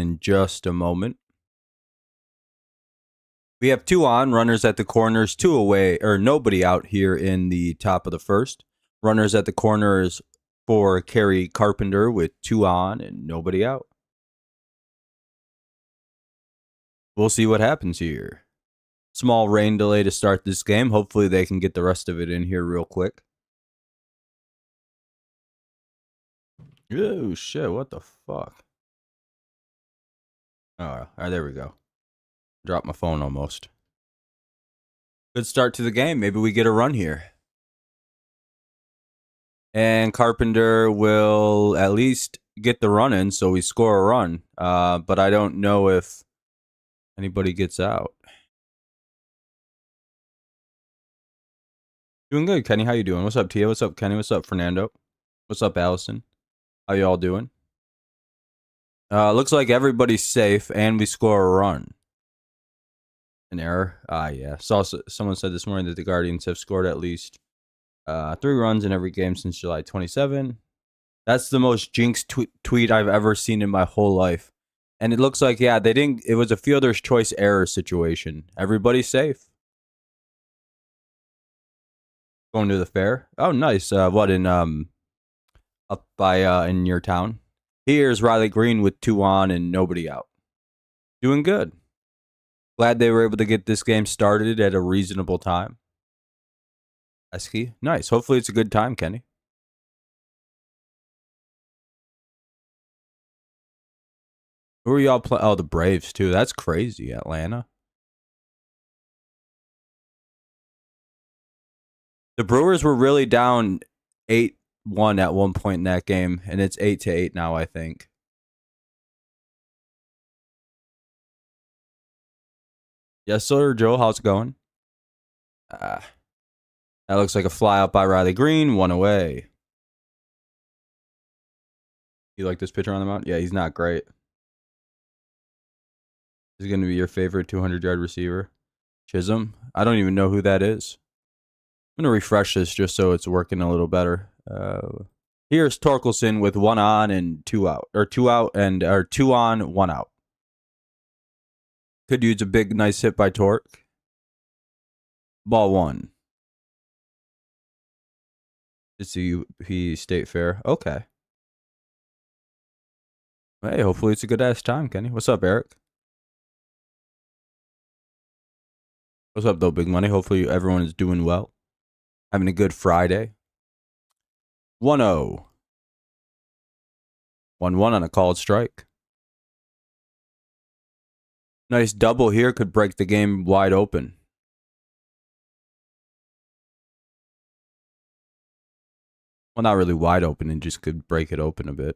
in just a moment. We have 2 on, runners at the corners, 2 away, or nobody out here in the top of the first. Runners at the corners for Kerry Carpenter with 2 on and nobody out. We'll see what happens here. Small rain delay to start this game. Hopefully they can get the rest of it in here real quick. Oh, shit. What the fuck? Oh, all right, there we go. Dropped my phone almost. Good start to the game. Maybe we get a run here. And Carpenter will at least get the run in, so we score a run. But I don't know if anybody gets out. Doing good, Kenny. How you doing? What's up, Tia? What's up, Kenny? What's up, Fernando? What's up, Allison? How y'all doing? Looks like everybody's safe, and we score a run. An error? Yeah. Someone said this morning that the Guardians have scored at least 3 runs in every game since July 27. That's the most jinxed tweet I've ever seen in my whole life. And it looks like, yeah, they didn't. It was a fielder's choice error situation. Everybody's safe. Going to the fair. Oh, nice. What in up by in your town? Here's Riley Green with 2 on and nobody out. Doing good. Glad they were able to get this game started at a reasonable time. Esky. Nice. Hopefully it's a good time, Kenny. Who are y'all playing? Oh, the Braves, too. That's crazy. Atlanta. The Brewers were really down 8-1 at one point in that game, and it's 8-8 now, I think. Yes, sir, Joe. How's it going? That looks like a fly out by Riley Green. 1 away. You like this pitcher on the mound? Yeah, he's not great. Is he going to be your favorite 200-yard receiver? Chisholm? I don't even know who that is. I'm going to refresh this just so it's working a little better. Here's Torkelson with 1 on and 2 out. Or 2 on, 1 out. Could use a big, nice hit by Torque. Ball 1. Let's see he State Fair. Okay. Hey, hopefully it's a good-ass time, Kenny. What's up, Eric? What's up, though, Big Money? Hopefully everyone is doing well. Having a good Friday. 1-0. 1-1 on a called strike. Nice double here. Could break the game wide open. Well, not really wide open. It just could break it open a bit.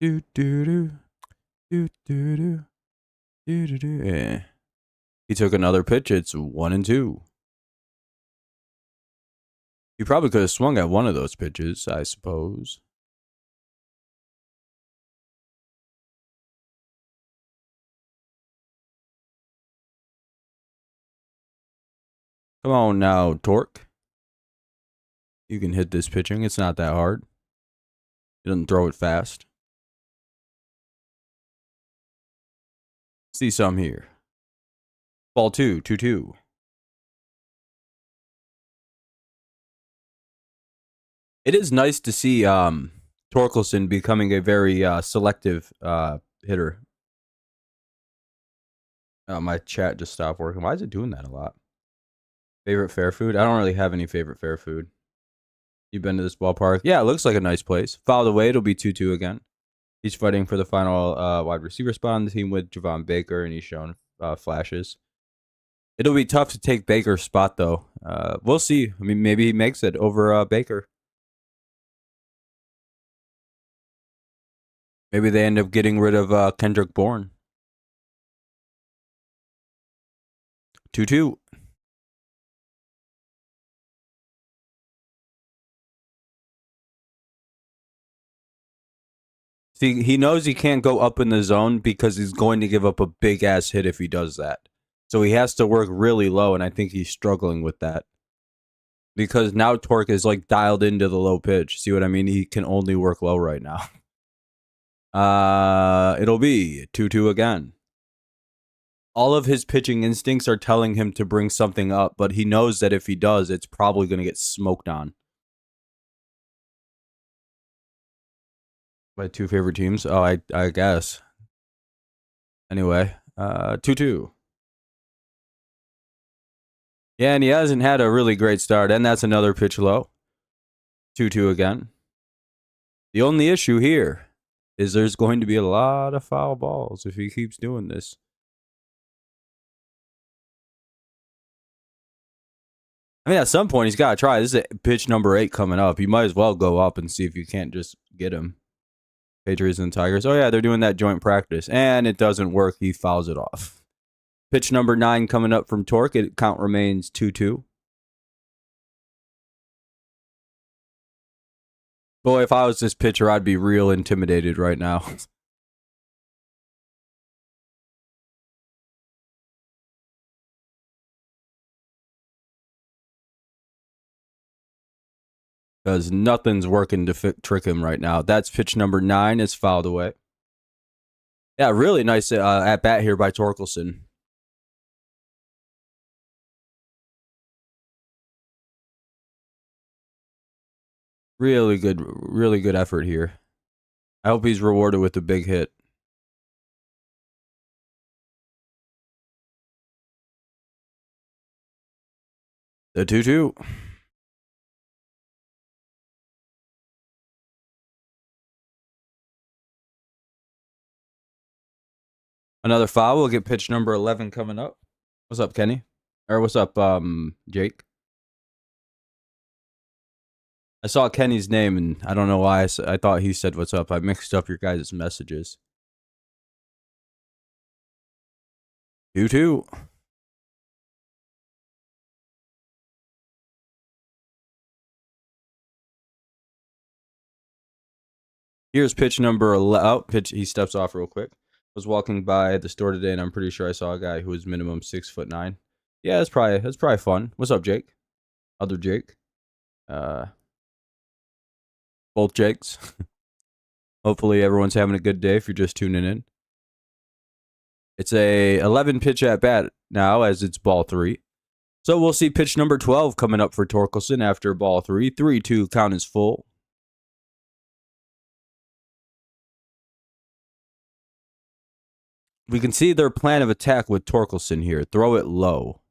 Do-do-do. Do-do-do. Do-do-do. Yeah. He took another pitch. It's 1-2. He probably could have swung at one of those pitches, I suppose. Come on now, Torque. You can hit this pitching. It's not that hard. He doesn't throw it fast. See some here. Ball 2, 2-2. It is nice to see Torkelson becoming a very selective hitter. My chat just stopped working. Why is it doing that a lot? Favorite fair food? I don't really have any favorite fair food. You've been to this ballpark? Yeah, it looks like a nice place. Fouled away, it'll be 2-2 again. He's fighting for the final wide receiver spot on the team with Javon Baker, and he's shown flashes. It'll be tough to take Baker's spot, though. We'll see. I mean, maybe he makes it over Baker. Maybe they end up getting rid of Kendrick Bourne. 2-2. See, he knows he can't go up in the zone because he's going to give up a big-ass hit if he does that. So he has to work really low, and I think he's struggling with that. because now Torque is like dialed into the low pitch. See what I mean? He can only work low right now. It'll be 2-2 again. All of his pitching instincts are telling him to bring something up, but he knows that if he does, it's probably going to get smoked on. My two favorite teams? Oh, I guess. Anyway, 2-2. Yeah, and he hasn't had a really great start, and that's another pitch low. 2-2 again. The only issue here is there's going to be a lot of foul balls if he keeps doing this. I mean, at some point, he's got to try. This is pitch number 8 coming up. You might as well go up and see if you can't just get him. Patriots and Tigers. Oh, yeah, they're doing that joint practice. And it doesn't work. He fouls it off. Pitch number 9 coming up from Torque. It count remains 2-2. Boy, if I was this pitcher, I'd be real intimidated right now. Because nothing's working to trick him right now. That's pitch number 9. It's fouled away. Yeah, really nice at bat here by Torkelson. Really good effort here. I hope he's rewarded with a big hit. The 2-2. Another foul. We'll get pitch number 11 coming up. What's up, Kenny? Or what's up, Jake? I saw Kenny's name, and I don't know why I thought he said what's up. I mixed up your guys' messages. 2-2. Here's pitch number 11. Oh, pitch. He steps off real quick. Was walking by the store today, and I'm pretty sure I saw a guy who was minimum 6'9". Yeah, that's probably fun. What's up, Jake? Other Jake. Both Jakes. Hopefully everyone's having a good day if you're just tuning in. It's a 11 pitch at bat now as it's ball 3. So we'll see pitch number 12 coming up for Torkelson after ball 3. 3-2 count is full. We can see their plan of attack with Torkelson here. Throw it low.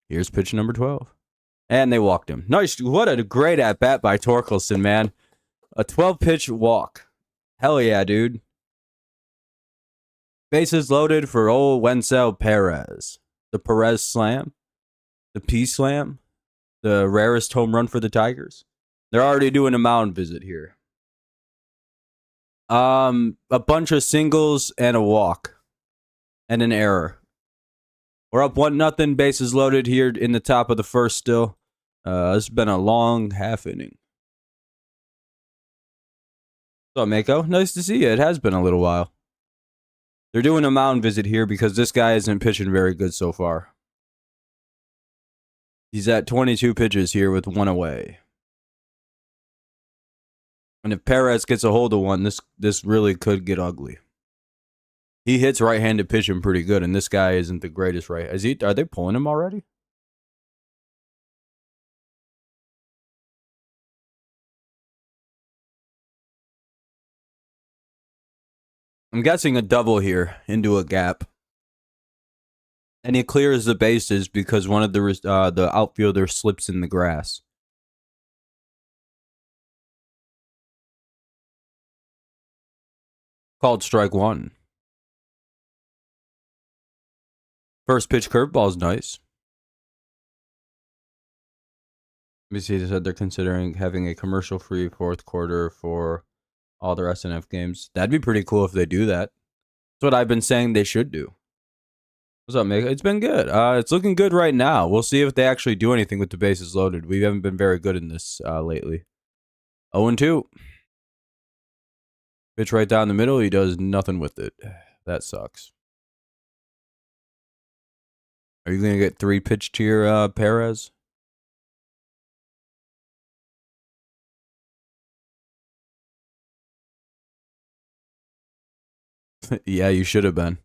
Here's pitch number 12. And they walked him. Nice. What a great at-bat by Torkelson, man. A 12-pitch walk. Hell yeah, dude. Bases loaded for old Wenzel Perez. The Perez slam. The P slam. The rarest home run for the Tigers. They're already doing a mound visit here. A bunch of singles and a walk. And an error. We're up 1-0. Bases loaded here in the top of the first still. It's been a long half inning. What's up, Mako? Nice to see you. It has been a little while. They're doing a mound visit here because this guy isn't pitching very good so far. He's at 22 pitches here with 1 away. And if Perez gets a hold of one, this really could get ugly. He hits right-handed pitching pretty good, and this guy isn't the greatest right. Are they pulling him already? I'm guessing a double here into a gap. And he clears the bases because one of the outfielder slips in the grass. Called strike 1. First pitch curveball's nice. Let me see. They said they're considering having a commercial-free fourth quarter for all their SNF games. That'd be pretty cool if they do that. That's what I've been saying they should do. What's up, Mika? It's been good. It's looking good right now. We'll see if they actually do anything with the bases loaded. We haven't been very good in this lately. 0-2. Pitch right down the middle. He does nothing with it. That sucks. Are you gonna get 3 pitched to your Perez? Yeah, you should have been.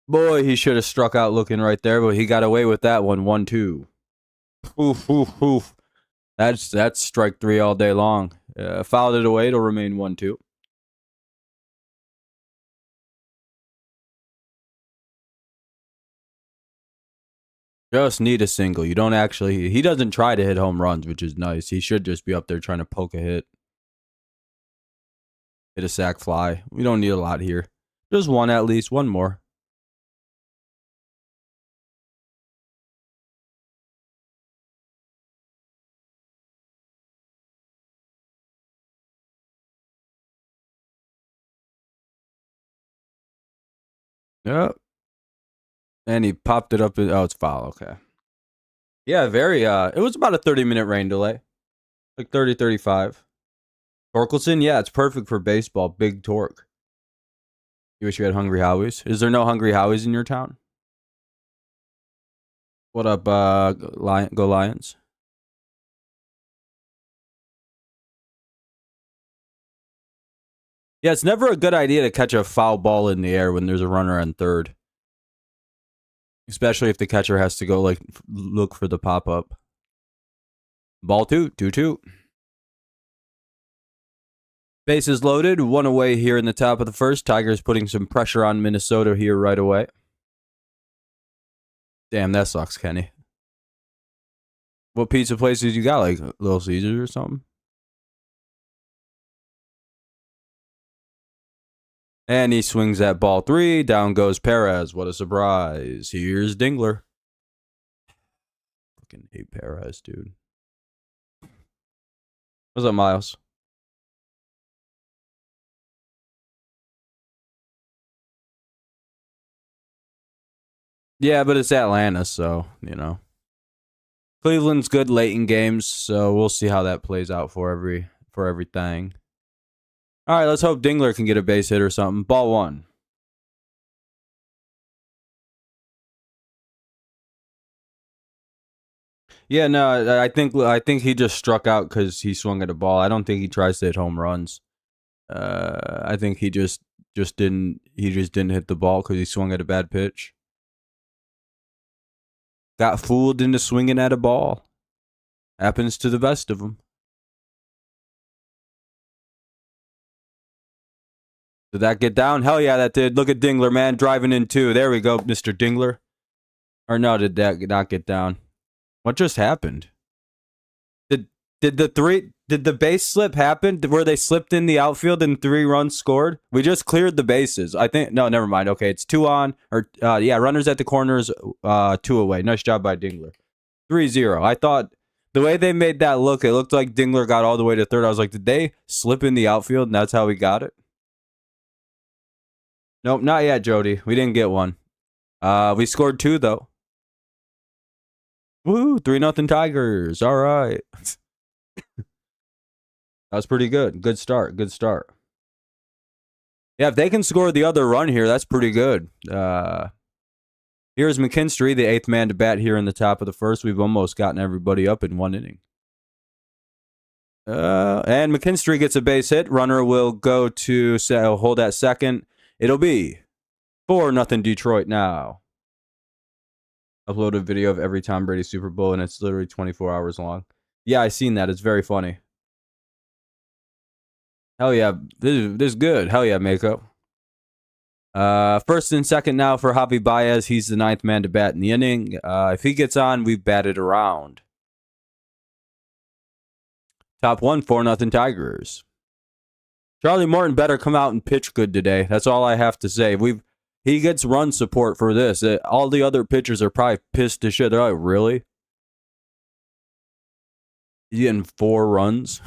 Boy, he should have struck out looking right there, but he got away with that one. 1-2. Oof, oof, oof. That's strike 3 all day long. Fouled it away. It'll remain 1-2. Just need a single. You don't actually. He doesn't try to hit home runs, which is nice. He should just be up there trying to poke a hit. Hit a sac fly. We don't need a lot here. Just one at least. One more. Yep. And he popped it up. Oh, it's foul. Okay. Yeah, very. It was about a 30-minute rain delay. Like 30, 35. Torkelson, yeah, it's perfect for baseball. Big torque. You wish you had Hungry Howies. Is there no Hungry Howies in your town? What up, Go Lions? Yeah, it's never a good idea to catch a foul ball in the air when there's a runner on third. Especially if the catcher has to go, like, look for the pop-up. Ball 2, 2-2. Bases loaded, 1 away here in the top of the first. Tigers putting some pressure on Minnesota here right away. Damn, that sucks, Kenny. What pizza places you got? Like Little Caesars or something? And he swings that ball 3. Down goes Perez. What a surprise. Here's Dingler. Fucking hate Perez, dude. What's up, Miles? Yeah, but it's Atlanta, so, you know. Cleveland's good late in games, so we'll see how that plays out for everything. All right, let's hope Dingler can get a base hit or something. Ball 1. Yeah, no, I think he just struck out because he swung at a ball. I don't think he tries to hit home runs. I think he just didn't hit the ball because he swung at a bad pitch. Got fooled into swinging at a ball. Happens to the best of them. Did that get down? Hell yeah, that did. Look at Dingler, man, driving in 2. There we go, Mr. Dingler. Or no, did that not get down? What just happened? Did the base slip happen? Where they slipped in the outfield and 3 runs scored? We just cleared the bases. I think no, never mind. Okay, it's 2 on or yeah, runners at the corners, 2 away. Nice job by Dingler. 3-0. I thought the way they made that look, it looked like Dingler got all the way to third. I was like, did they slip in the outfield and that's how we got it? Nope, not yet, Jody. We didn't get one. We scored 2 though. Woo, 3-0 Tigers. All right. That was pretty good. Good start. Good start. Yeah, if they can score the other run here, that's pretty good. Here's McKinstry, the 8th man to bat here in the top of the first. We've almost gotten everybody up in 1 inning. And McKinstry gets a base hit. Runner will go to hold at second. It'll be 4-0 Detroit now. Upload a video of every Tom Brady Super Bowl, and it's literally 24 hours long. Yeah, I seen that. It's very funny. Hell yeah, this is good. Hell yeah, Mako. First and second now for Javi Baez. He's the 9th man to bat in the inning. If he gets on, we've batted around. Top 1, 4-0 Tigers. Charlie Morton better come out and pitch good today. That's all I have to say. He gets run support for this. All the other pitchers are probably pissed to shit. They're like, really? He's getting 4 runs?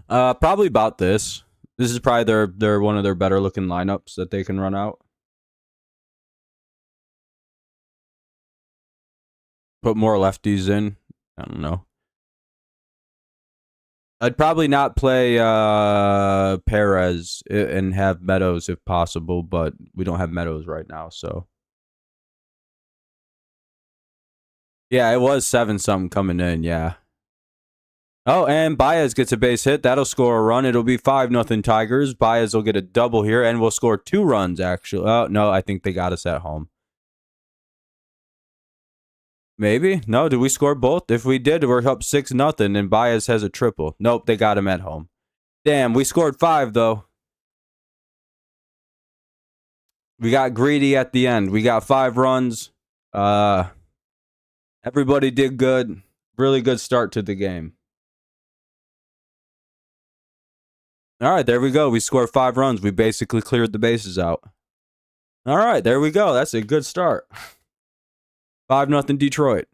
Probably about this. This is probably their one of their better looking lineups that they can run out. Put more lefties in. I don't know. I'd probably not play Perez and have Meadows if possible, but we don't have Meadows right now, so. Yeah, it was 7-something coming in, yeah. Oh, and Baez gets a base hit. That'll score a run. It'll be 5-0 Tigers. Baez will get a double here, and we'll score 2 runs, actually. Oh, no, I think they got us at home. Maybe? No, did we score both? If we did, we're up 6-0, and Baez has a triple. Nope, they got him at home. Damn, we scored 5, though. We got greedy at the end. We got 5 runs. Everybody did good. Really good start to the game. All right, there we go. We scored 5 runs. We basically cleared the bases out. All right, there we go. That's a good start. 5-0 Detroit.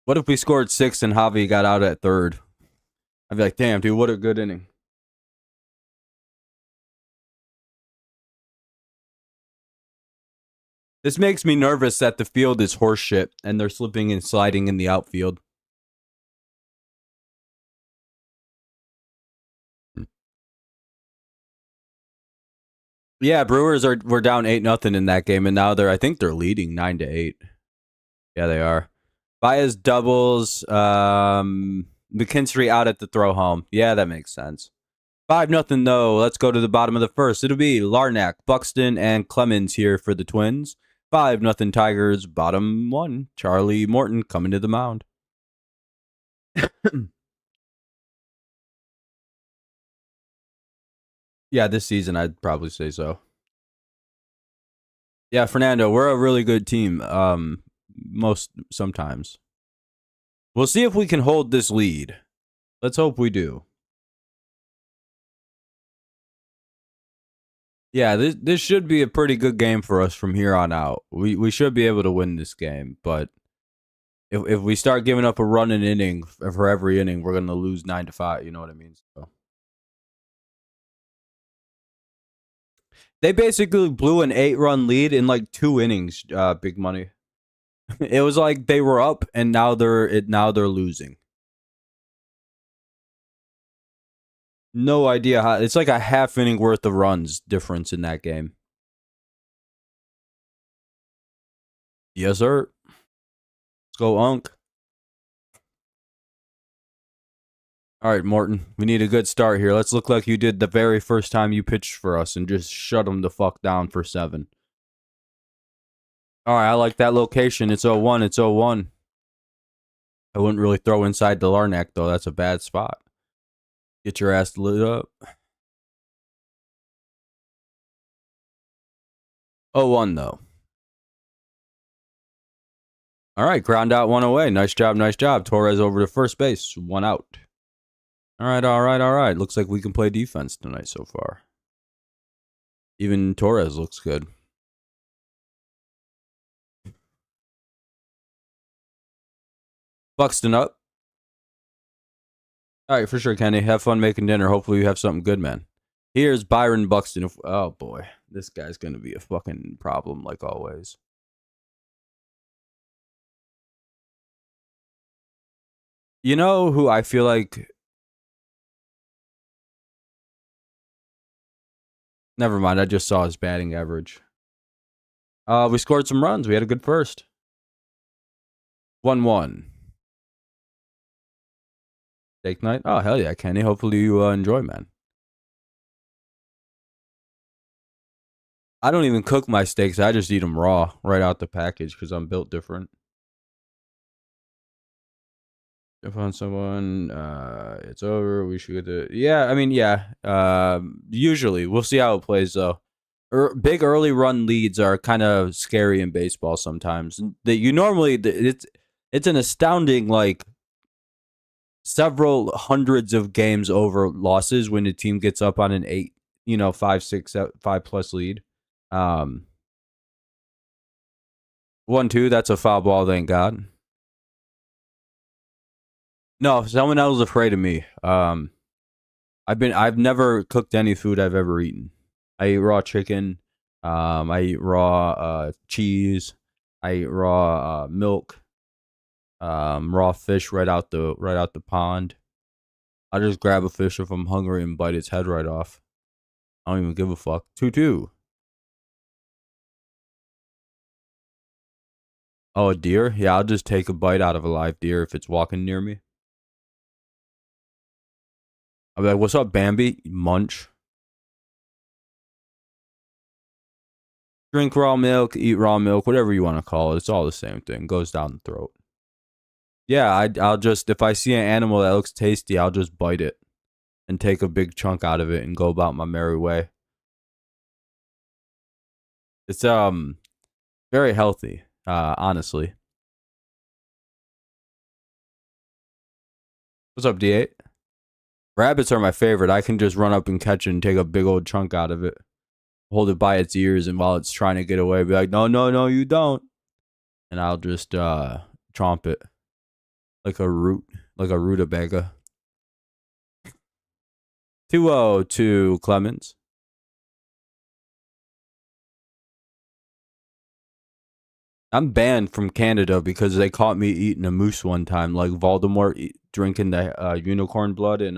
What if we scored 6 and Javi got out at third? I'd be like, damn, dude, what a good inning. This makes me nervous that the field is horse shit and they're slipping and sliding in the outfield. Yeah, Brewers were down 8-0 in that game, and now I think they're leading 9-8. Yeah, they are. Baez doubles. McKinstry out at the throw home. Yeah, that makes sense. 5-0 though. Let's go to the bottom of the first. It'll be Larnack, Buxton, and Clemens here for the Twins. 5-0 Tigers. Bottom 1. Charlie Morton coming to the mound. Yeah, this season I'd probably say so. Yeah, Fernando, we're a really good team. Sometimes. We'll see if we can hold this lead. Let's hope we do. Yeah, this should be a pretty good game for us from here on out. We should be able to win this game, but if we start giving up a run an inning for every inning, we're gonna lose 9-5. You know what I mean? So they basically blew an 8-run lead in like 2 innings. Big money. It was like they were up and now they're losing. No idea how. It's like a half inning worth of runs difference in that game. Yes, sir. Let's go, Unk. All right, Morton. We need a good start here. Let's look like you did the very first time you pitched for us and just shut them the fuck down for 7. All right, I like that location. It's 0-1. It's 0-1. I wouldn't really throw inside the Larnack, though. That's a bad spot. Get your ass lit up. 0-1, though. All right, ground out, 1 away. Nice job, nice job. Torres over to first base. 1 out. All right, all right, all right. Looks like we can play defense tonight so far. Even Torres looks good. Buxton up. All right, for sure, Kenny. Have fun making dinner. Hopefully you have something good, man. Here's Byron Buxton. Oh, boy. This guy's going to be a fucking problem, like always. You know who I feel like... Never mind. I just saw his batting average. We scored some runs. We had a good first. 1-1. Steak night? Oh, hell yeah, Kenny. Hopefully you enjoy, man. I don't even cook my steaks. I just eat them raw right out the package because I'm built different. If on someone, it's over. We should go to... Yeah, I mean, yeah. Usually. We'll see how it plays, though. Big early run leads are kind of scary in baseball sometimes. That you normally... It's an astounding, like, several hundreds of games over losses when the team gets up on an 8, 5, 6, 5+ lead. 1-2, that's a foul ball, thank God. No, someone else is afraid of me. I've never cooked any food I've ever eaten. I eat raw chicken. I eat raw cheese. I eat raw milk. Raw fish right out the pond. I just grab a fish if I'm hungry and bite its head right off. I don't even give a fuck. 2-2. Oh, a deer? Yeah, I'll just take a bite out of a live deer if it's walking near me. I'll be like, what's up, Bambi? Munch. Drink raw milk, eat raw milk, whatever you want to call it. It's all the same thing. Goes down the throat. Yeah, I'll just, if I see an animal that looks tasty, I'll just bite it and take a big chunk out of it and go about my merry way. It's very healthy, honestly. What's up, D8? Rabbits are my favorite. I can just run up and catch it and take a big old chunk out of it. Hold it by its ears, and while it's trying to get away, be like, no, no, no, you don't. And I'll just chomp it like a rutabaga. 2-0 to Clemens. I'm banned from Canada because they caught me eating a moose one time, like Voldemort drinking the unicorn blood in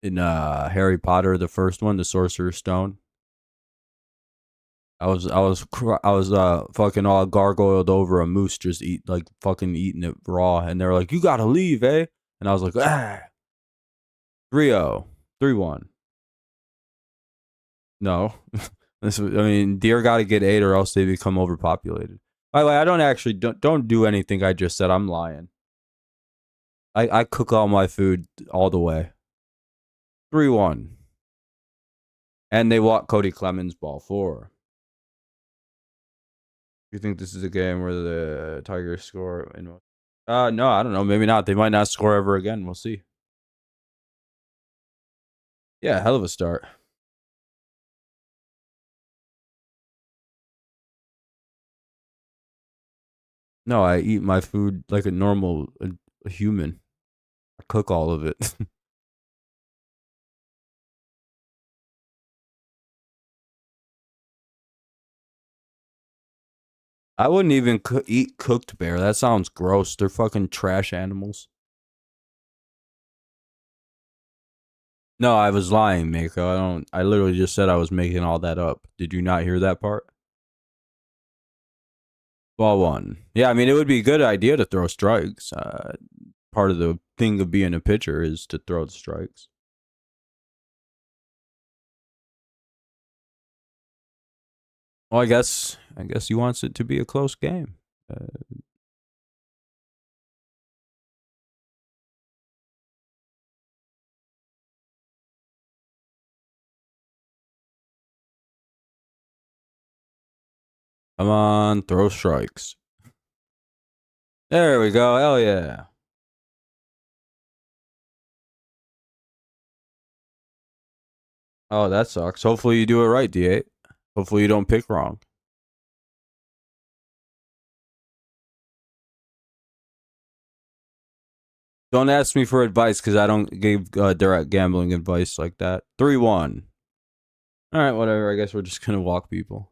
Harry Potter, the first one, the Sorcerer's Stone. I was fucking all gargoyled over a moose, just fucking eating it raw, and they were like, "You gotta leave, eh?" And I was like, "Ah." 3-0, 3-1. No, deer got to get 8, or else they become overpopulated. By the way, I don't do anything I just said. I'm lying. I cook all my food all the way. 3-1. And they walk Cody Clemens ball 4. You think this is a game where the Tigers score? No, I don't know. Maybe not. They might not score ever again. We'll see. Yeah, hell of a start. No, I eat my food like a normal a human. I cook all of it. I wouldn't even eat cooked bear. That sounds gross. They're fucking trash animals. No, I was lying, Mako. I literally just said I was making all that up. Did you not hear that part? Ball 1. Yeah, I mean, it would be a good idea to throw strikes. Part of the thing of being a pitcher is to throw the strikes. Well, I guess he wants it to be a close game. Come on, throw strikes. There we go. Hell yeah. Oh, that sucks. Hopefully you do it right, D8. Hopefully you don't pick wrong. Don't ask me for advice because I don't give direct gambling advice like that. 3-1. All right, whatever. I guess we're just going to walk people.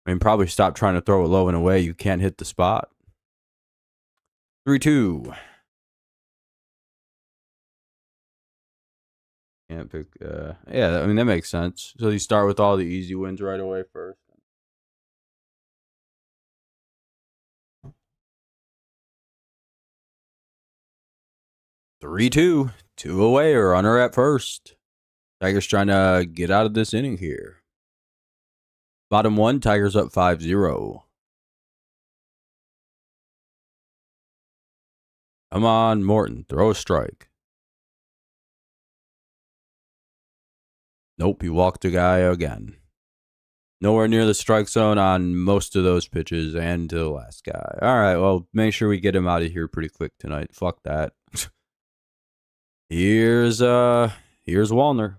I mean, probably stop trying to throw it low and away. You can't hit the spot. 3-2. Can't pick. Yeah, I mean, that makes sense. So you start with all the easy wins right away first. Three, two away, or runner at first. Tigers trying to get out of this inning here. Bottom 1, Tigers up 5-0. Come on, Morton, throw a strike. Nope, he walked a guy again. Nowhere near the strike zone on most of those pitches and to the last guy. All right, well, make sure we get him out of here pretty quick tonight. Fuck that. Here's Wallner.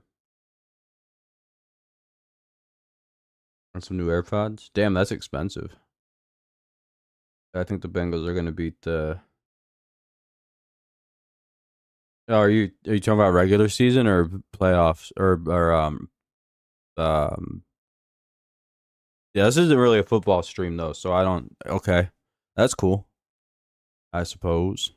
And some new AirPods. Damn, that's expensive. I think the Bengals are going to beat the... Are you talking about regular season or playoffs um yeah, this isn't really a football stream though, so I don't. Okay, that's cool, I suppose.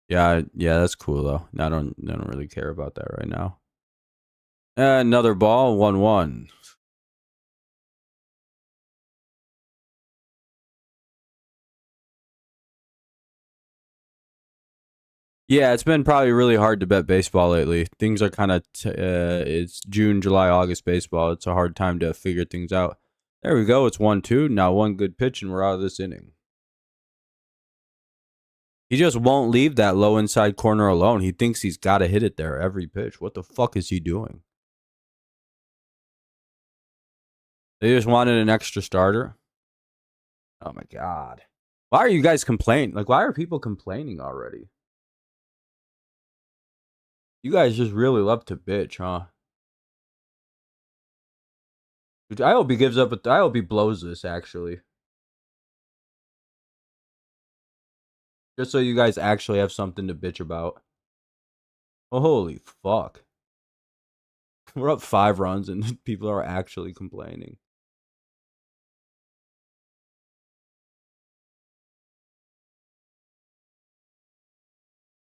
Yeah, that's cool though. I don't really care about that right now. Another ball, 1-1. Yeah, it's been probably really hard to bet baseball lately. Things are kind of it's June, July, August baseball. It's a hard time to figure things out. There we go. It's 1-2. Now one good pitch and we're out of this inning. He just won't leave that low inside corner alone. He thinks he's got to hit it there every pitch. What the fuck is he doing? They just wanted an extra starter. Oh my god. Why are you guys complaining? Like, why are people complaining already? You guys just really love to bitch, huh? Dude, I hope he gives up. I hope he blows this, actually. Just so you guys actually have something to bitch about. Oh, holy fuck. We're up 5 runs and people are actually complaining.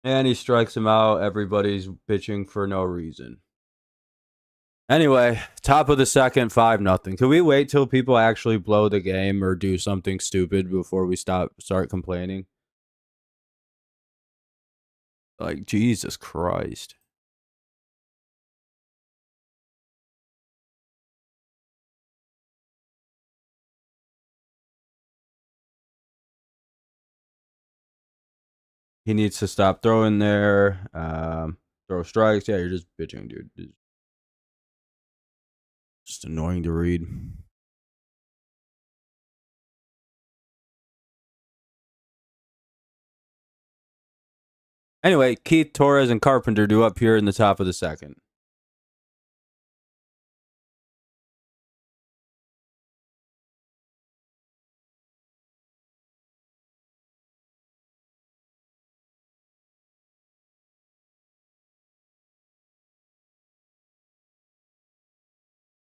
And he strikes him out. Everybody's bitching for no reason. Anyway, top of the second, 5-0. Can we wait till people actually blow the game or do something stupid before we start complaining? Like, Jesus Christ. He needs to stop throwing there. Throw strikes. Yeah, you're just bitching, dude. Just annoying to read. Anyway, Keith, Torres, and Carpenter do up here in the top of the second.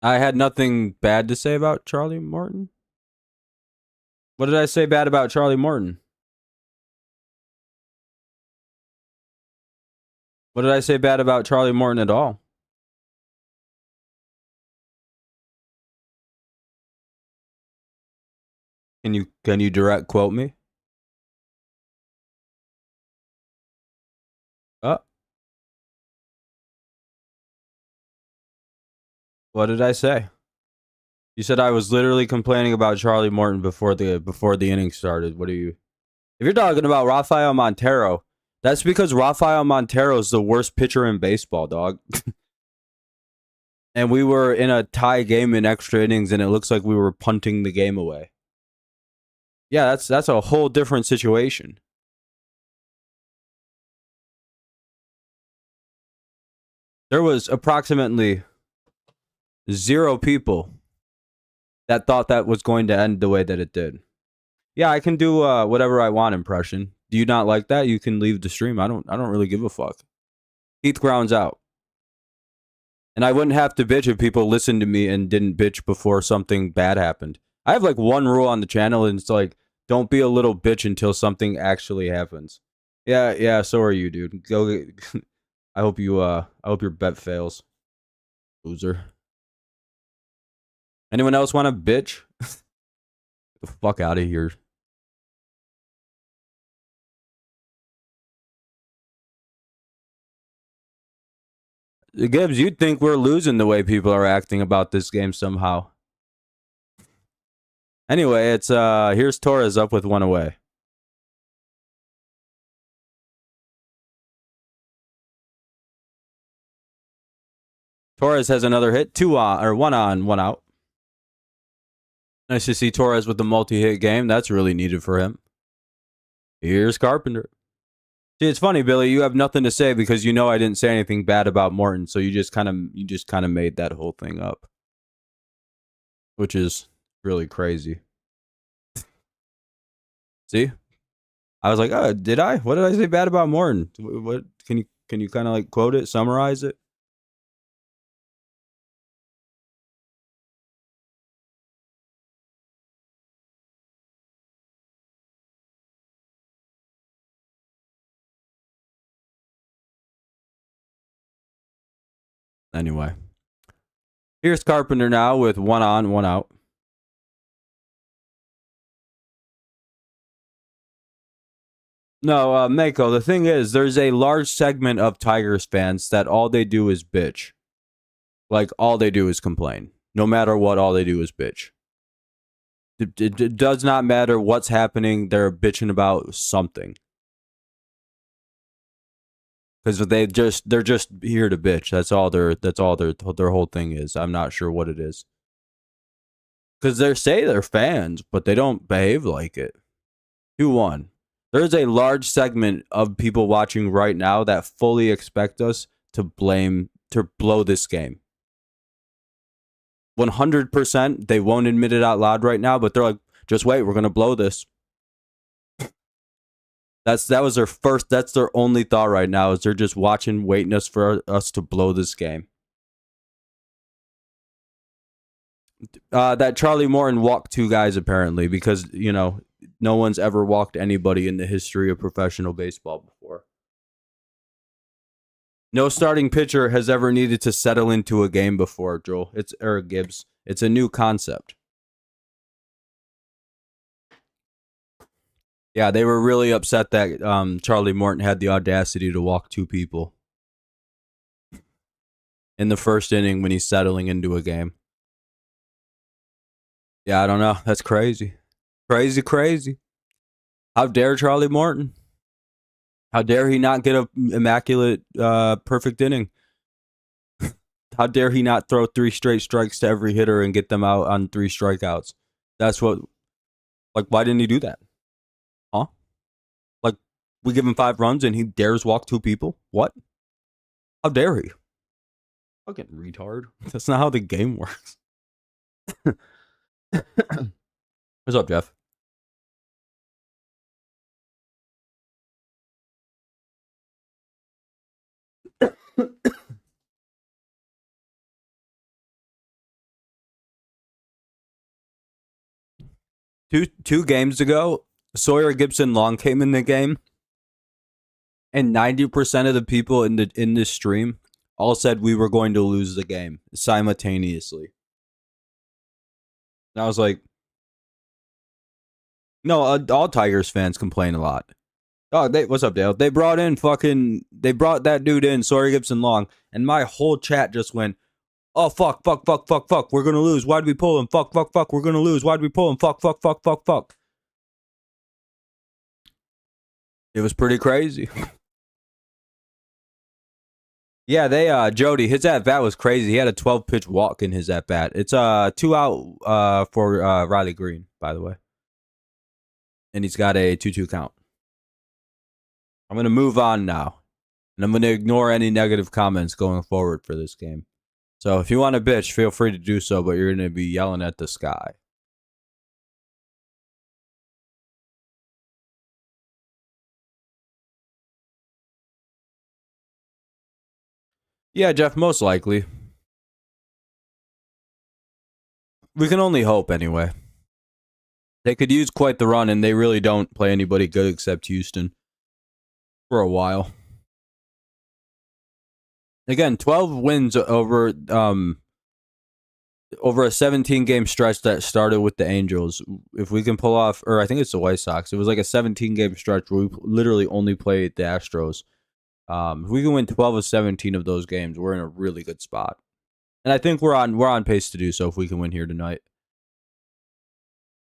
I had nothing bad to say about Charlie Morton. What did I say bad about Charlie Morton? What did I say bad about Charlie Morton at all? Can you direct quote me? Uh, what did I say? You said I was literally complaining about Charlie Morton before the inning started. What are you? If you're talking about Rafael Montero, that's because Rafael Montero is the worst pitcher in baseball, dog. And we were in a tie game in extra innings, and it looks like we were punting the game away. Yeah, that's a whole different situation. There was approximately 0 people that thought that was going to end the way that it did. Yeah, I can do whatever I want impression. Do you not like that? You can leave the stream. I don't really give a fuck. Keith grounds out. And I wouldn't have to bitch if people listened to me and didn't bitch before something bad happened. I have like one rule on the channel, and it's like, don't be a little bitch until something actually happens. Yeah, so are you, dude. Go I hope your bet fails. Loser. Anyone else want to bitch? Get the fuck out of here. Gibbs, you'd think we're losing the way people are acting about this game somehow. Anyway, it's here's Torres up with 1 away. Torres has another hit, 2 on or 1 on, 1 out. Nice to see Torres with the multi-hit game. That's really needed for him. Here's Carpenter. See, it's funny, Billy. You have nothing to say because you know I didn't say anything bad about Morton, so you just kind of made that whole thing up, which is really crazy. See, I was like, oh, did I? What did I say bad about Morton? What can you kind of like quote it, summarize it? Anyway, here's Carpenter now with one on, one out. No, Mako, the thing is, there's a large segment of Tigers fans that all they do is bitch. Like, all they do is complain. No matter what, all they do is bitch. It does not matter what's happening, they're bitching about something. Because they're just here to bitch. That's all their whole thing is. I'm not sure what it is. Because they say they're fans, but they don't behave like it. 2-1. There's a large segment of people watching right now that fully expect us to blow this game. 100%. They won't admit it out loud right now, but they're like, just wait, we're gonna blow this. That's their only thought right now, is they're just watching, waiting for us to blow this game. That Charlie Morton walked 2 guys apparently, because no one's ever walked anybody in the history of professional baseball before. No starting pitcher has ever needed to settle into a game before, Joel. It's Eric Gibbs. It's a new concept. Yeah, they were really upset that Charlie Morton had the audacity to walk 2 people in the first inning when he's settling into a game. Yeah, I don't know. That's crazy. Crazy. How dare Charlie Morton? How dare he not get an immaculate, perfect inning? How dare he not throw 3 straight strikes to every hitter and get them out on 3 strikeouts? That's what... Like, why didn't he do that? Huh? Like, we give him 5 runs and he dares walk 2 people? What? How dare he? Fucking retard. That's not how the game works. What's up, Jeff? Two games ago, Sawyer Gibson Long came in the game, and 90% of the people in this stream all said we were going to lose the game simultaneously. And I was like, no, all Tigers fans complain a lot. Oh, what's up, Dale? They brought that dude in, Sawyer Gibson Long, and my whole chat just went, oh, fuck, we're gonna lose. Why'd we pull him? Fuck, we're gonna lose. Why'd we pull him? Fuck. It was pretty crazy. Yeah, Jody, his at-bat was crazy. He had a 12-pitch walk in his at-bat. It's 2 out for Riley Green, by the way. And he's got a 2-2 count. I'm going to move on now. And I'm going to ignore any negative comments going forward for this game. So if you want to bitch, feel free to do so, but you're going to be yelling at the sky. Yeah, Jeff, most likely. We can only hope anyway. They could use quite the run, and they really don't play anybody good except Houston for a while. Again, 12 wins over a 17-game stretch that started with the Angels. If we can pull off, or I think it's the White Sox, it was like a 17-game stretch where we literally only played the Astros. If we can win 12 of 17 of those games, we're in a really good spot. And I think we're on pace to do so if we can win here tonight.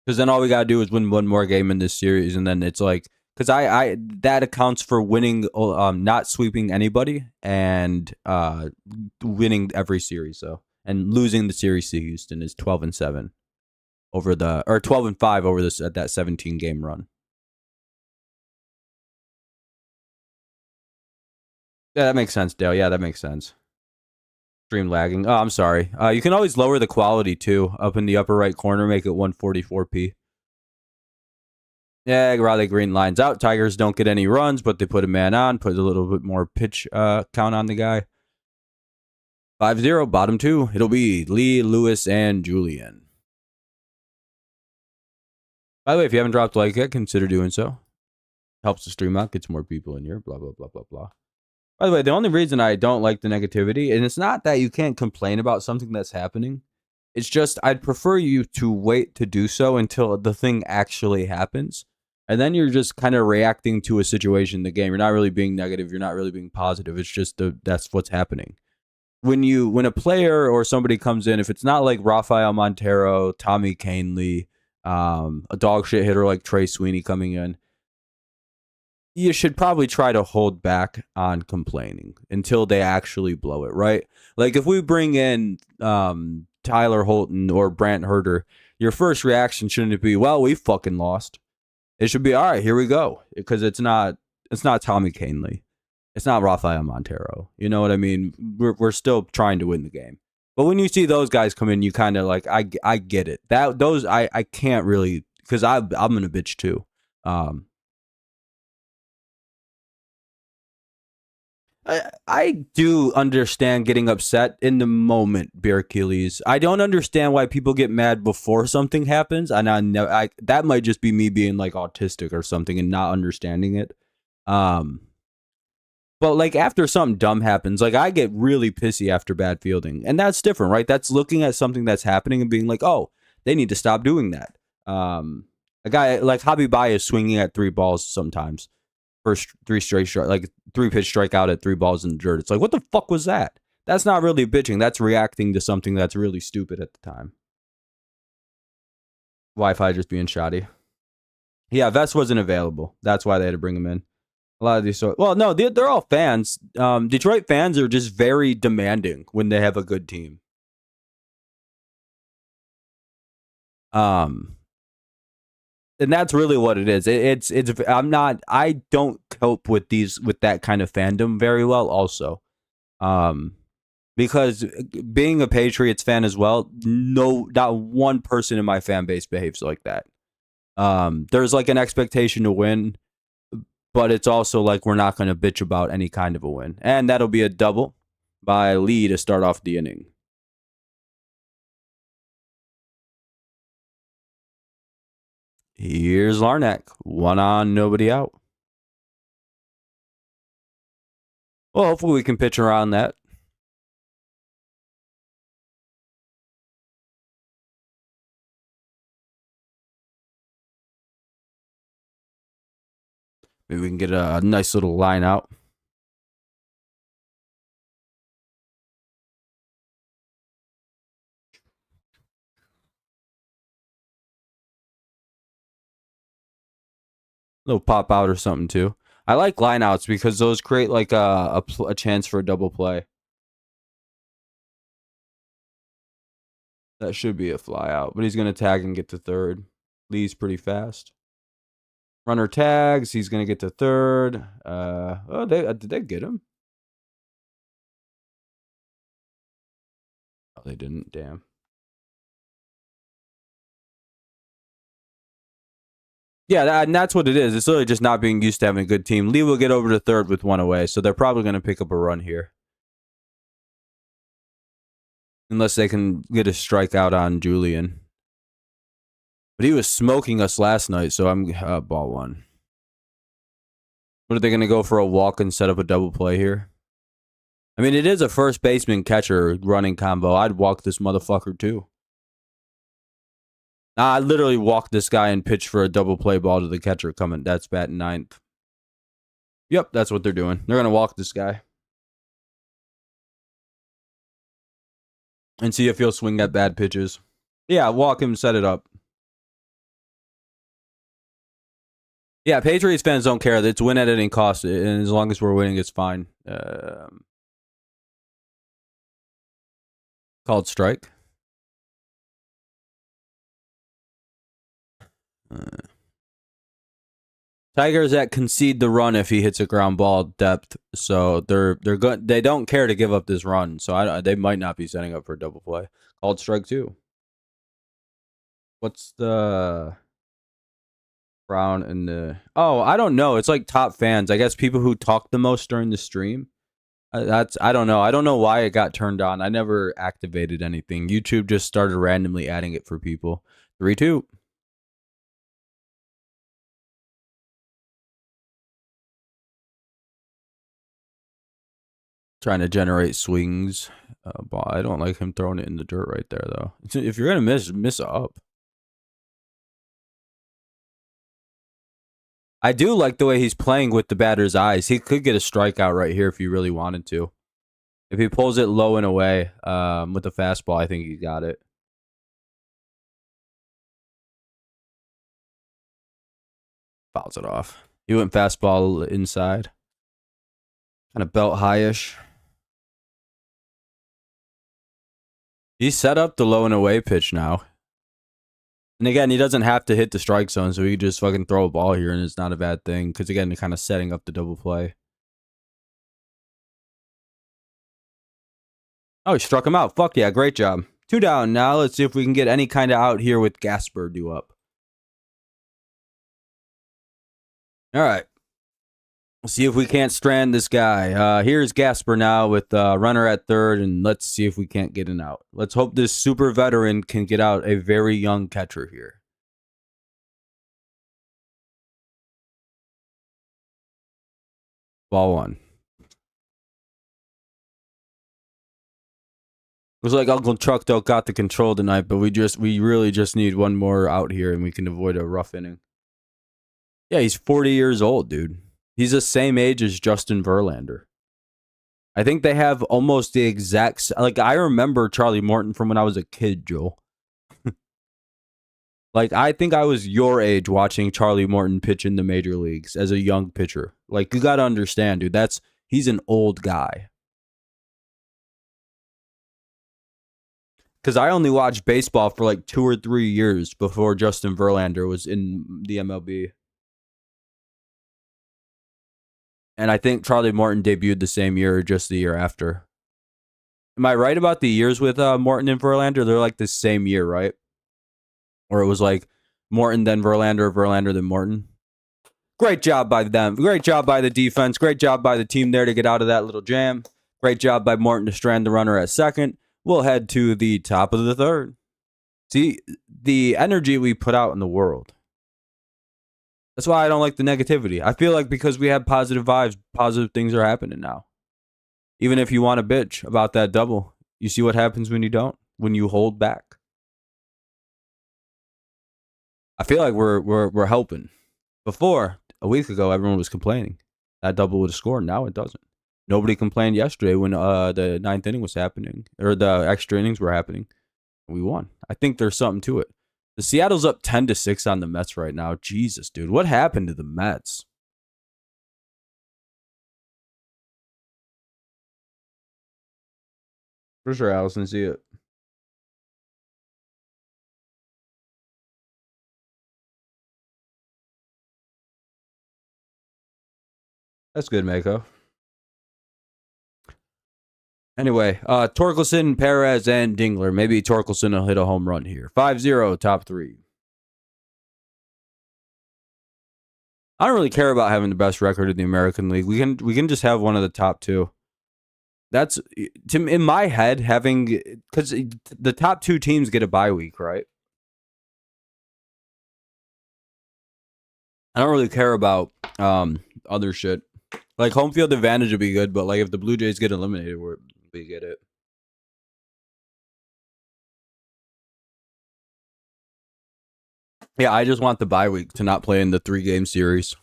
Because then all we gotta do is win one more game in this series, and then it's like, because I that accounts for winning, not sweeping anybody, and winning every series. So, and losing the series to Houston is 12-7 over 12-5 over this at that 17-game run. Yeah, that makes sense, Dale. Yeah, that makes sense. Stream lagging. Oh, I'm sorry. You can always lower the quality too. Up in the upper right corner, make it 144p. Yeah, Riley Green lines out. Tigers don't get any runs, but they put a man on, put a little bit more pitch count on the guy. 5-0, bottom two. It'll be Lee, Lewis, and Julian. By the way, if you haven't dropped a like yet, consider doing so. Helps the stream out, gets more people in here, blah, blah, blah, blah, blah. By the way, the only reason I don't like the negativity, and it's not that you can't complain about something that's happening, it's just I'd prefer you to wait to do so until the thing actually happens. And then you're just kind of reacting to a situation in the game. You're not really being negative. You're not really being positive. It's just that's what's happening. When a player or somebody comes in, if it's not like Rafael Montero, Tommy Canely, a dog shit hitter like Trey Sweeney coming in, you should probably try to hold back on complaining until they actually blow it, right? Like if we bring in Tyler Holton or Brant Herter, your first reaction shouldn't be, well, we fucking lost. It should be, all right, here we go. Because it's not Tommy Canely. It's not Rafael Montero. You know what I mean? We're still trying to win the game. But when you see those guys come in, you kind of like, I get it. I can't really, because I'm gonna bitch too. I do understand getting upset in the moment, Beer Achilles. I don't understand why people get mad before something happens, and I that might just be me being like autistic or something and not understanding it. But like after something dumb happens, like I get really pissy after bad fielding, and that's different, right? That's looking at something that's happening and being like, oh, they need to stop doing that. A guy like Javi Baez swinging at 3 balls sometimes. First 3 straight strike, like 3-pitch strikeout at 3 balls in the dirt. It's like, what the fuck was that? That's not really bitching. That's reacting to something that's really stupid at the time. Wi-Fi just being shoddy. Yeah, Vest wasn't available. That's why they had to bring him in. A lot of these, well, no, they're all fans. Detroit fans are just very demanding when they have a good team. And that's really what it is. I don't cope with that kind of fandom very well also. Because being a Patriots fan as well, no, not one person in my fan base behaves like that. There's like an expectation to win, but it's also like we're not going to bitch about any kind of a win. And that'll be a double by Lee to start off the inning. Here's Larnack. 1 on, nobody out. Well, hopefully we can pitch around that. Maybe we can get a nice little line out. Little pop out or something too. I like lineouts because those create like a chance for a double play. That should be a fly out, but he's going to tag and get to third. Lee's pretty fast. Runner tags. He's going to get to third. Did they get him? Oh, they didn't. Damn. Yeah, and that's what it is. It's literally just not being used to having a good team. Lee will get over to third with 1 away, so they're probably going to pick up a run here. Unless they can get a strikeout on Julian. But he was smoking us last night, so I'm ball 1. What are they going to go for a walk instead of a double play here? I mean, it is a first baseman catcher running combo. I'd walk this motherfucker too. I literally walked this guy and pitched for a double play ball to the catcher coming. That's batting 9th. Yep, that's what they're doing. They're going to walk this guy. And see if he'll swing at bad pitches. Yeah, walk him, set it up. Yeah, Patriots fans don't care. It's win at any cost. And as long as we're winning, it's fine. Called strike. Tigers that concede the run if he hits a ground ball depth, so they're good. They don't care to give up this run, so they might not be setting up for a double play. Called strike 2. What's the Brown and the I don't know. It's like top fans. I guess people who talk the most during the stream. I don't know. I don't know why it got turned on. I never activated anything. YouTube just started randomly adding it for people. 3-2. Trying to generate swings. Ball. I don't like him throwing it in the dirt right there though. If you're gonna miss up. I do like the way he's playing with the batter's eyes. He could get a strikeout right here if he really wanted to. If he pulls it low and away with the fastball, I think he got it. Fouls it off. He went fastball inside. Kind of belt high-ish. He set up the low and away pitch now. And again, he doesn't have to hit the strike zone, so he can just fucking throw a ball here, and it's not a bad thing. Because again, kind of setting up the double play. Oh, he struck him out. Fuck yeah, great job. 2 down. Now let's see if we can get any kind of out here with Gasper due up. All right. Let's see if we can't strand this guy. Here's Gasper now with runner at third, and let's see if we can't get an out. Let's hope this super veteran can get out a very young catcher here. Ball 1. Looks like Uncle Chuck though got the control tonight, but we really just need one more out here, and we can avoid a rough inning. Yeah, he's 40 years old, dude. He's the same age as Justin Verlander. I think they have almost the exact... Like, I remember Charlie Morton from when I was a kid, Joel. Like, I think I was your age watching Charlie Morton pitch in the major leagues as a young pitcher. Like, you got to understand, dude. He's an old guy. Because I only watched baseball for like 2 or 3 years before Justin Verlander was in the MLB. And I think Charlie Morton debuted the same year or just the year after. Am I right about the years with Morton and Verlander? They're like the same year, right? Or it was like Morton then Verlander, Verlander then Morton. Great job by them. Great job by the defense. Great job by the team there to get out of that little jam. Great job by Morton to strand the runner at second. We'll head to the top of the third. See, the energy we put out in the world. That's why I don't like the negativity. I feel like because we have positive vibes, positive things are happening now. Even if you want to bitch about that double, you see what happens when you don't, when you hold back. I feel like we're helping. Before, a week ago, everyone was complaining. That double would have scored. Now it doesn't. Nobody complained yesterday when the 9th inning was happening, or the extra innings were happening. We won. I think there's something to it. The Seattle's up 10-6 on the Mets right now. Jesus, dude. What happened to the Mets? For sure, Allison, see it. That's good, Mako. Anyway, Torkelson, Perez, and Dingler. Maybe Torkelson will hit a home run here. 5-0, top 3. I don't really care about having the best record in the American League. We can just have one of the top 2. That's in my head having, because the top 2 teams get a bye week, right? I don't really care about other shit. Like home field advantage would be good, but like if the Blue Jays get eliminated, we get it. Yeah, I just want the bye week to not play in the 3-game series.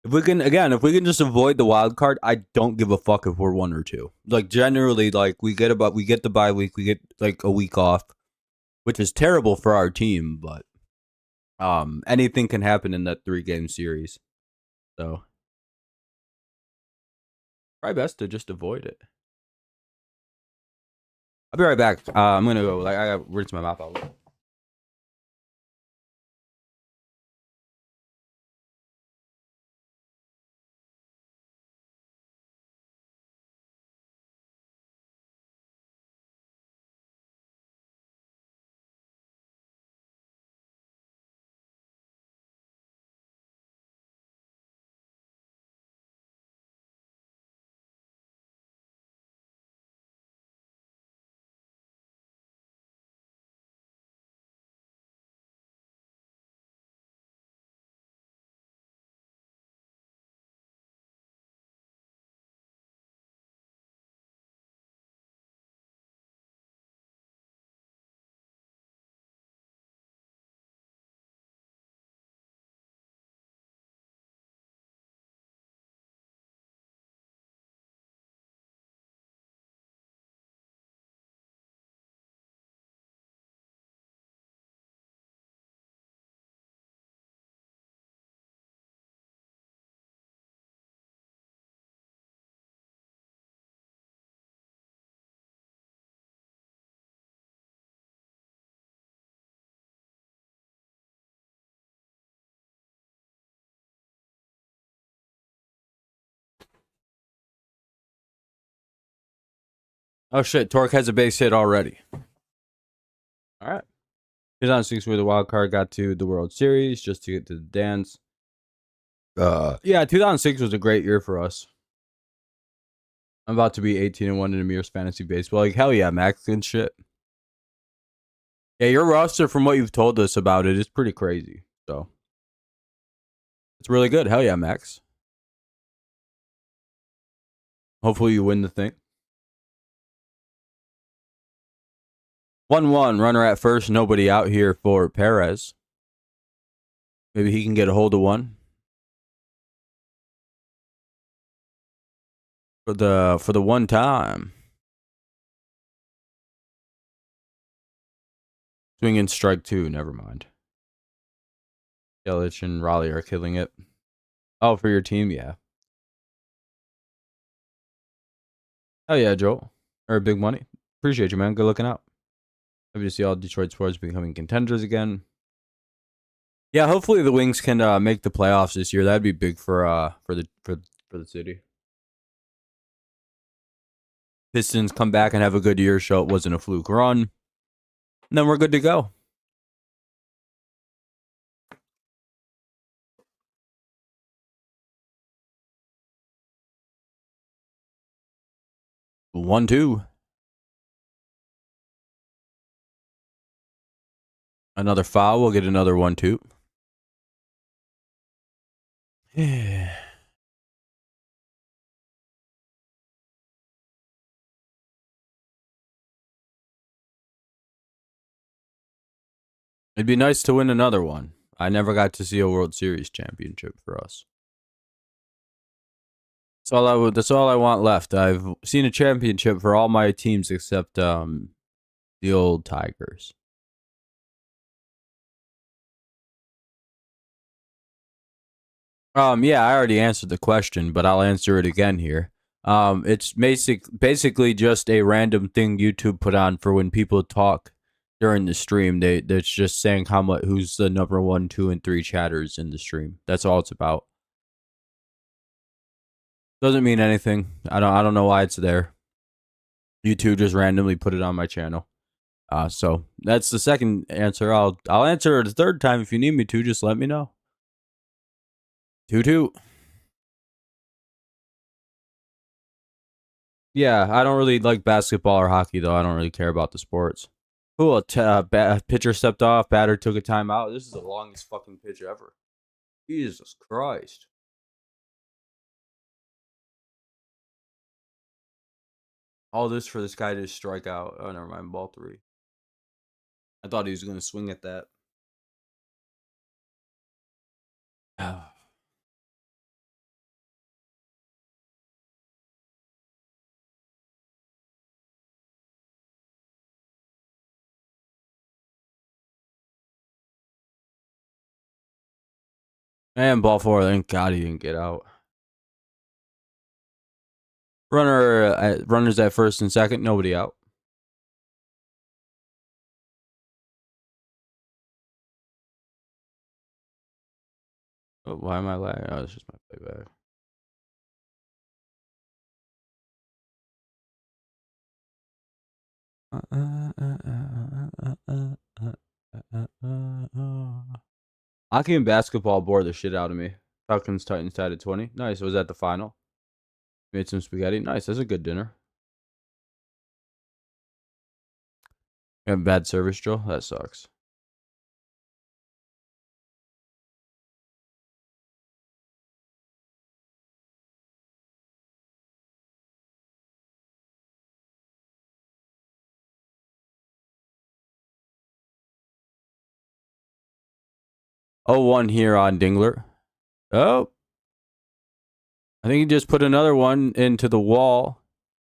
If we can just avoid the wild card, I don't give a fuck if we're 1 or 2. Like generally, like we get the bye week, we get like a week off, which is terrible for our team, but anything can happen in that 3-game series. So probably best to just avoid it. I'll be right back. I'm gonna go. Like I gotta rinse my mouth out. Oh shit, Torque has a base hit already. All right. 2006 where the wild card got to the World Series just to get to the dance. Yeah, 2006 was a great year for us. I'm about to be 18-1 in Amir's fantasy baseball. Like, hell yeah, Max and shit. Yeah, your roster, from what you've told us about it, is pretty crazy. So, it's really good. Hell yeah, Max. Hopefully you win the thing. 1-1, runner at first, nobody out here for Perez. Maybe he can get a hold of one. For the one time. Swinging strike 2, never mind. Yelich and Raleigh are killing it. Oh, for your team, yeah. Oh yeah, Joel. Or Big Money. Appreciate you, man. Good looking out. Happy to see all Detroit sports becoming contenders again. Yeah, hopefully the Wings can make the playoffs this year. That'd be big for the city. Pistons come back and have a good year, show it wasn't a fluke run. And then we're good to go. One, two. Another foul. We'll get another 1-2. Yeah. It'd be nice to win another one. I never got to see a World Series championship for us. That's all I want left. I've seen a championship for all my teams except the old Tigers. Yeah, I already answered the question, but I'll answer it again here. It's basically just a random thing YouTube put on for when people talk during the stream. They're just saying who's the number 1, 2, and 3 chatters in the stream. That's all it's about. Doesn't mean anything. I don't know why it's there. YouTube just randomly put it on my channel. So that's the second answer. I'll answer it a third time if you need me to. Just let me know. 2-2. Yeah, I don't really like basketball or hockey though. I don't really care about the sports. Cool. Pitcher stepped off. Batter took a timeout. This is the longest fucking pitch ever. Jesus Christ. All this for this guy to strike out. Oh, never mind. Ball 3. I thought he was going to swing at that. And ball 4. Thank God he didn't get out. Runners at first and second. Nobody out. Oh, why am I lagging? Oh, it's just my playback. Hockey and basketball bore the shit out of me. Falcons Titans tied at 20. Nice. Was that the final? Made some spaghetti. Nice. That's a good dinner. You have bad service, Joe? That sucks. Oh, 1 here on Dingler. Oh. I think he just put another one into the wall.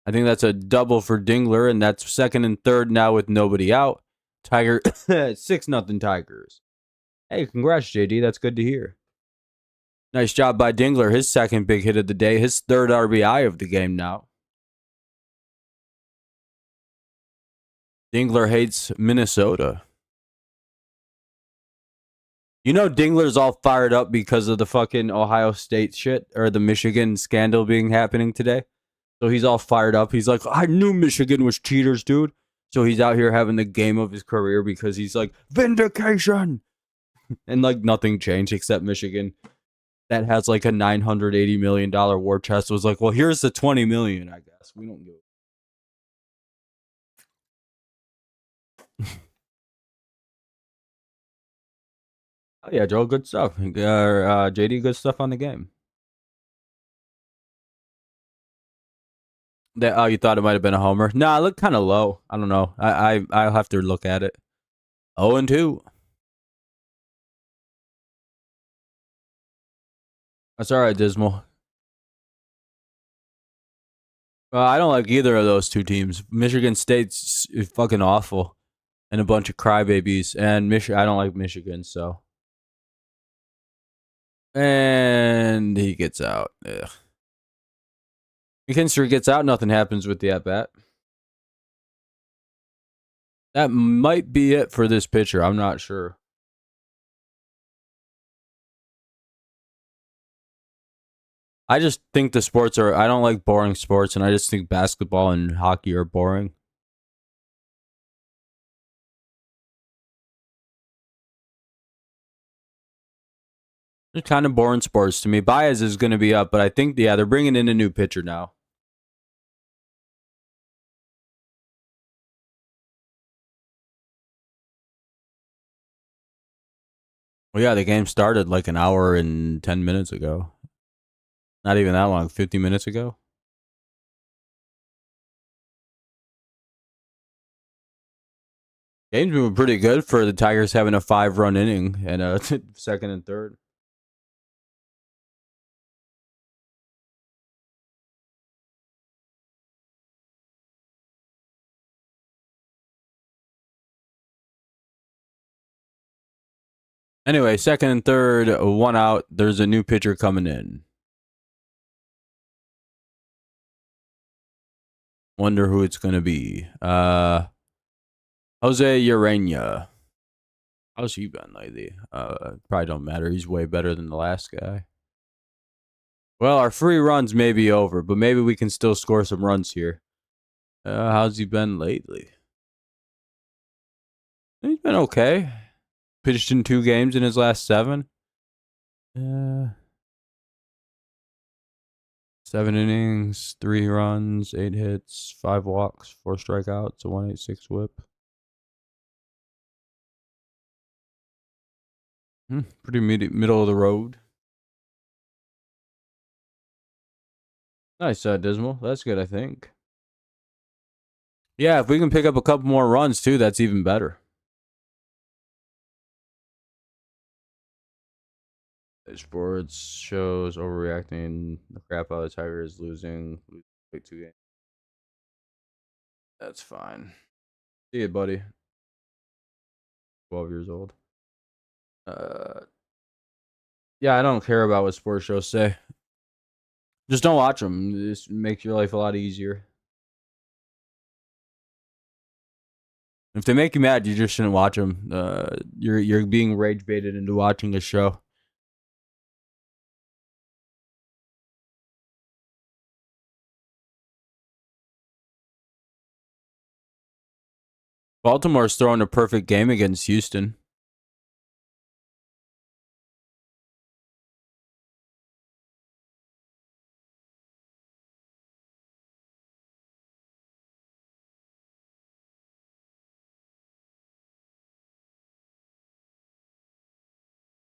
I think that's a double for Dingler, and that's second and third now with nobody out. Tiger 6-0 Tigers. Hey, congrats, JD. That's good to hear. Nice job by Dingler. His second big hit of the day. His third RBI of the game now. Dingler hates Minnesota. You know Dingler's all fired up because of the fucking Ohio State shit or the Michigan scandal happening today. So he's all fired up. He's like, I knew Michigan was cheaters, dude. So he's out here having the game of his career because he's like, vindication. And like nothing changed except Michigan that has like a $980 million war chest was like, well, here's the $20 million, I guess. We don't give Oh yeah, Joel, good stuff. JD, good stuff on the game. You thought it might have been a homer? Nah, it looked kind of low. I don't know. I'll have to look at it. 0-2. That's all right, Dismal. I don't like either of those two teams. Michigan State's fucking awful, and a bunch of crybabies. And I don't like Michigan, so. And he gets out. Ugh. McKinstry gets out. Nothing happens with the at bat. That might be it for this pitcher. I'm not sure. I just think the sports are. I don't like boring sports, and I just think basketball and hockey are boring. They're kind of boring sports to me. Baez is going to be up, but I think, yeah, they're bringing in a new pitcher now. Well, yeah, the game started like an hour and 10 minutes ago. Not even that long, 50 minutes ago. Game's moving pretty good for the Tigers having a 5-run inning and a second and third. Anyway, second and third, 1 out. There's a new pitcher coming in. Wonder who it's going to be. Jose Urena. How's he been lately? Probably don't matter. He's way better than the last guy. Well, our free runs may be over, but maybe we can still score some runs here. How's he been lately? He's been okay. Pitched in 2 games in his last 7. 7 innings, 3 runs, 8 hits, 5 walks, 4 strikeouts, a 1.86 whip. Pretty middle of the road. Nice, Dismal. That's good, I think. Yeah, if we can pick up a couple more runs, too, that's even better. Sports shows overreacting. The crap out of the Tigers losing like 2 games. That's fine. See you, buddy. 12 years old. Yeah, I don't care about what sports shows say. Just don't watch them. This makes your life a lot easier. If they make you mad, you just shouldn't watch them. You're being rage baited into watching a show. Baltimore's throwing a perfect game against Houston.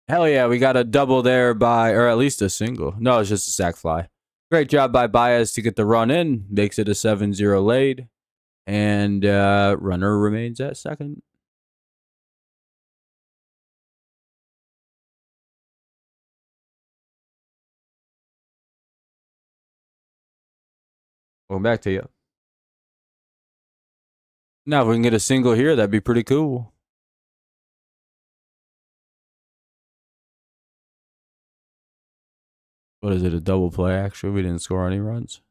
Hell yeah, we got a double there or at least a single. No, it's just a sac fly. Great job by Baez to get the run in. Makes it a 7-0 lead. And runner remains at second. Welcome back to you. Now, if we can get a single here, that'd be pretty cool. What is it, a double play, actually? We didn't score any runs.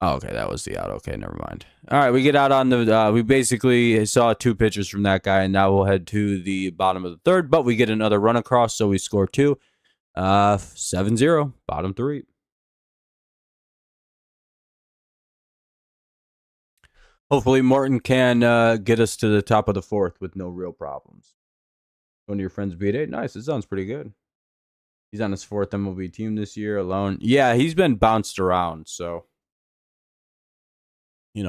Oh, okay, that was the out. Okay, never mind. All right, we get out on the... we basically saw 2 pitches from that guy, and now we'll head to the bottom of the third, but we get another run across, so we score 2. 7-0, bottom three. Hopefully Morton can get us to the top of the fourth with no real problems. One of your friends beat it. Nice. It sounds pretty good. He's on his fourth MLB team this year alone. Yeah, he's been bounced around, so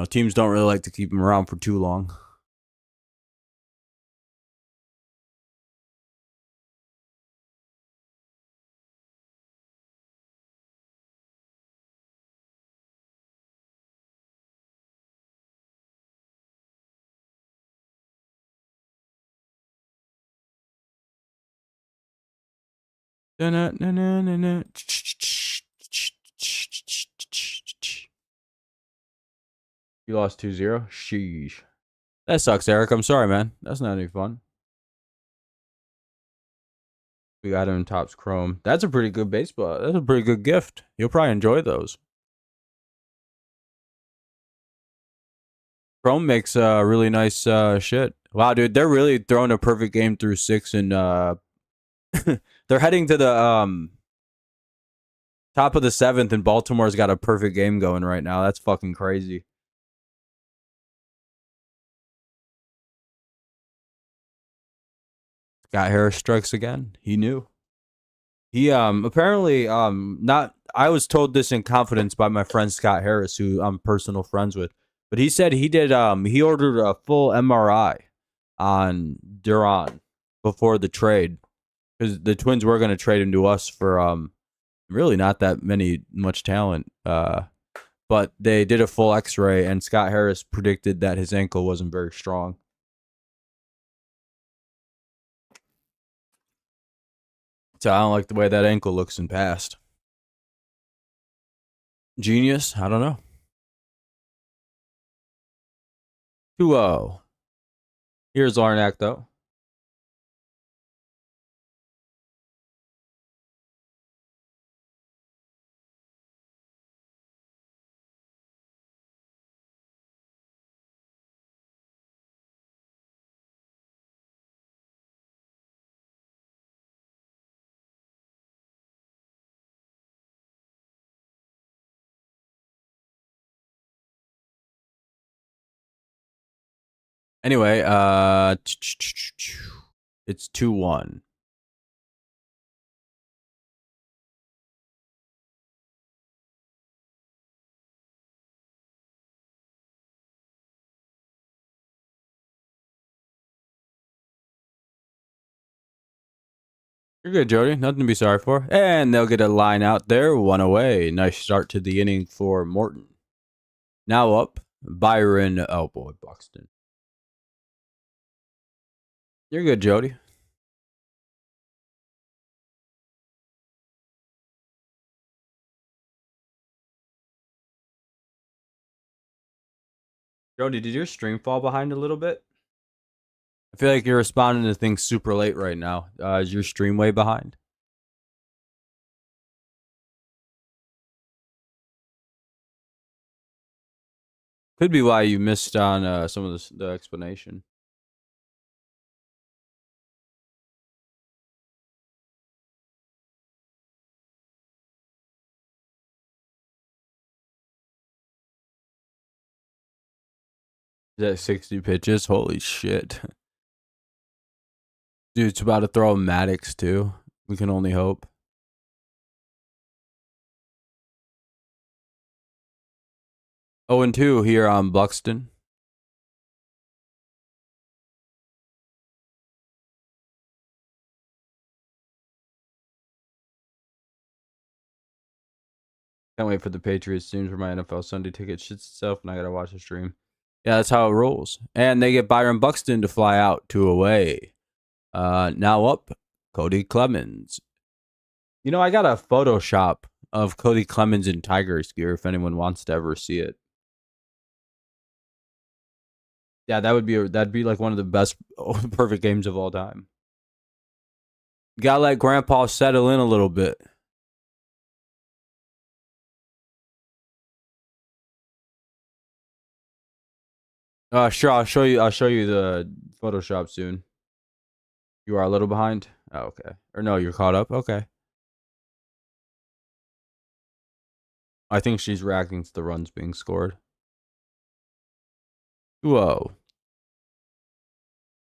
teams don't really like to keep him around for too long. You lost 2-0? Sheesh. That sucks, Eric. I'm sorry, man. That's not any fun. We got him in Topps Chrome. That's a pretty good baseball. That's a pretty good gift. You'll probably enjoy those. Chrome makes really nice shit. Wow, dude, they're really throwing a perfect game through 6, and they're heading to the top of the 7th, and Baltimore's got a perfect game going right now. That's fucking crazy. Scott Harris strikes again. He knew. He apparently not. I was told this in confidence by my friend Scott Harris, who I'm personal friends with. But he said he did. He ordered a full MRI on Duran before the trade, because the Twins were going to trade him to us for really not that much talent. But they did a full X-ray, and Scott Harris predicted that his ankle wasn't very strong. So I don't like the way that ankle looks in past. Genius? I don't know. 2-0. Here's Larnack, though. Anyway, it's 2-1. You're good, Jody. Nothing to be sorry for. And they'll get a line out there. 1 away. Nice start to the inning for Morton. Now up, Byron. Oh, boy, Buxton. You're good, Jody. Jody, did your stream fall behind a little bit? I feel like you're responding to things super late right now. Is your stream way behind? Could be why you missed on some of the explanation. Is that 60 pitches? Holy shit. Dude, it's about to throw Maddox, too. We can only hope. Oh, and 2 here on Buxton. Can't wait for the Patriots streams for my NFL Sunday ticket. Shits itself, and I gotta watch the stream. Yeah, that's how it rolls. And they get Byron Buxton to fly out 2 away. Now up, Cody Clemens. I got a Photoshop of Cody Clemens in Tigers gear if anyone wants to ever see it. Yeah, that'd be like one of the best perfect games of all time. You gotta let Grandpa settle in a little bit. Sure, I'll show you the Photoshop soon. You are a little behind? Oh, okay. Or no, you're caught up? Okay. I think she's reacting to the runs being scored. Whoa.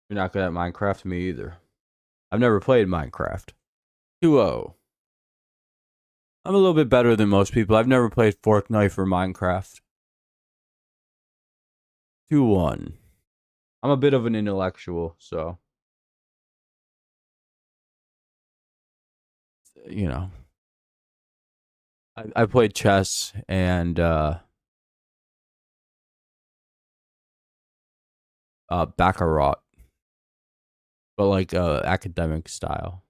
You're not good at Minecraft? Me either. I've never played Minecraft. 2-0. I'm a little bit better than most people. I've never played Fork Knife or Minecraft. 2-1. I'm a bit of an intellectual, so you know. I played chess and baccarat, but like academic style.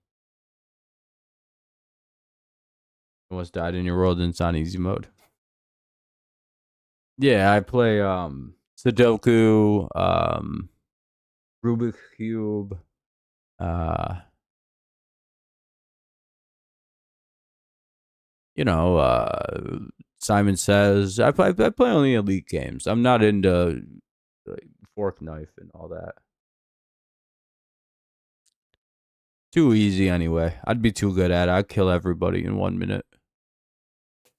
Almost died in your world and it's on easy mode. Yeah, I play Sudoku, Rubik's Cube, you know, Simon Says. I play only elite games. I'm not into like, Fork Knife and all that. Too easy anyway. I'd be too good at it. I'd kill everybody in 1 minute.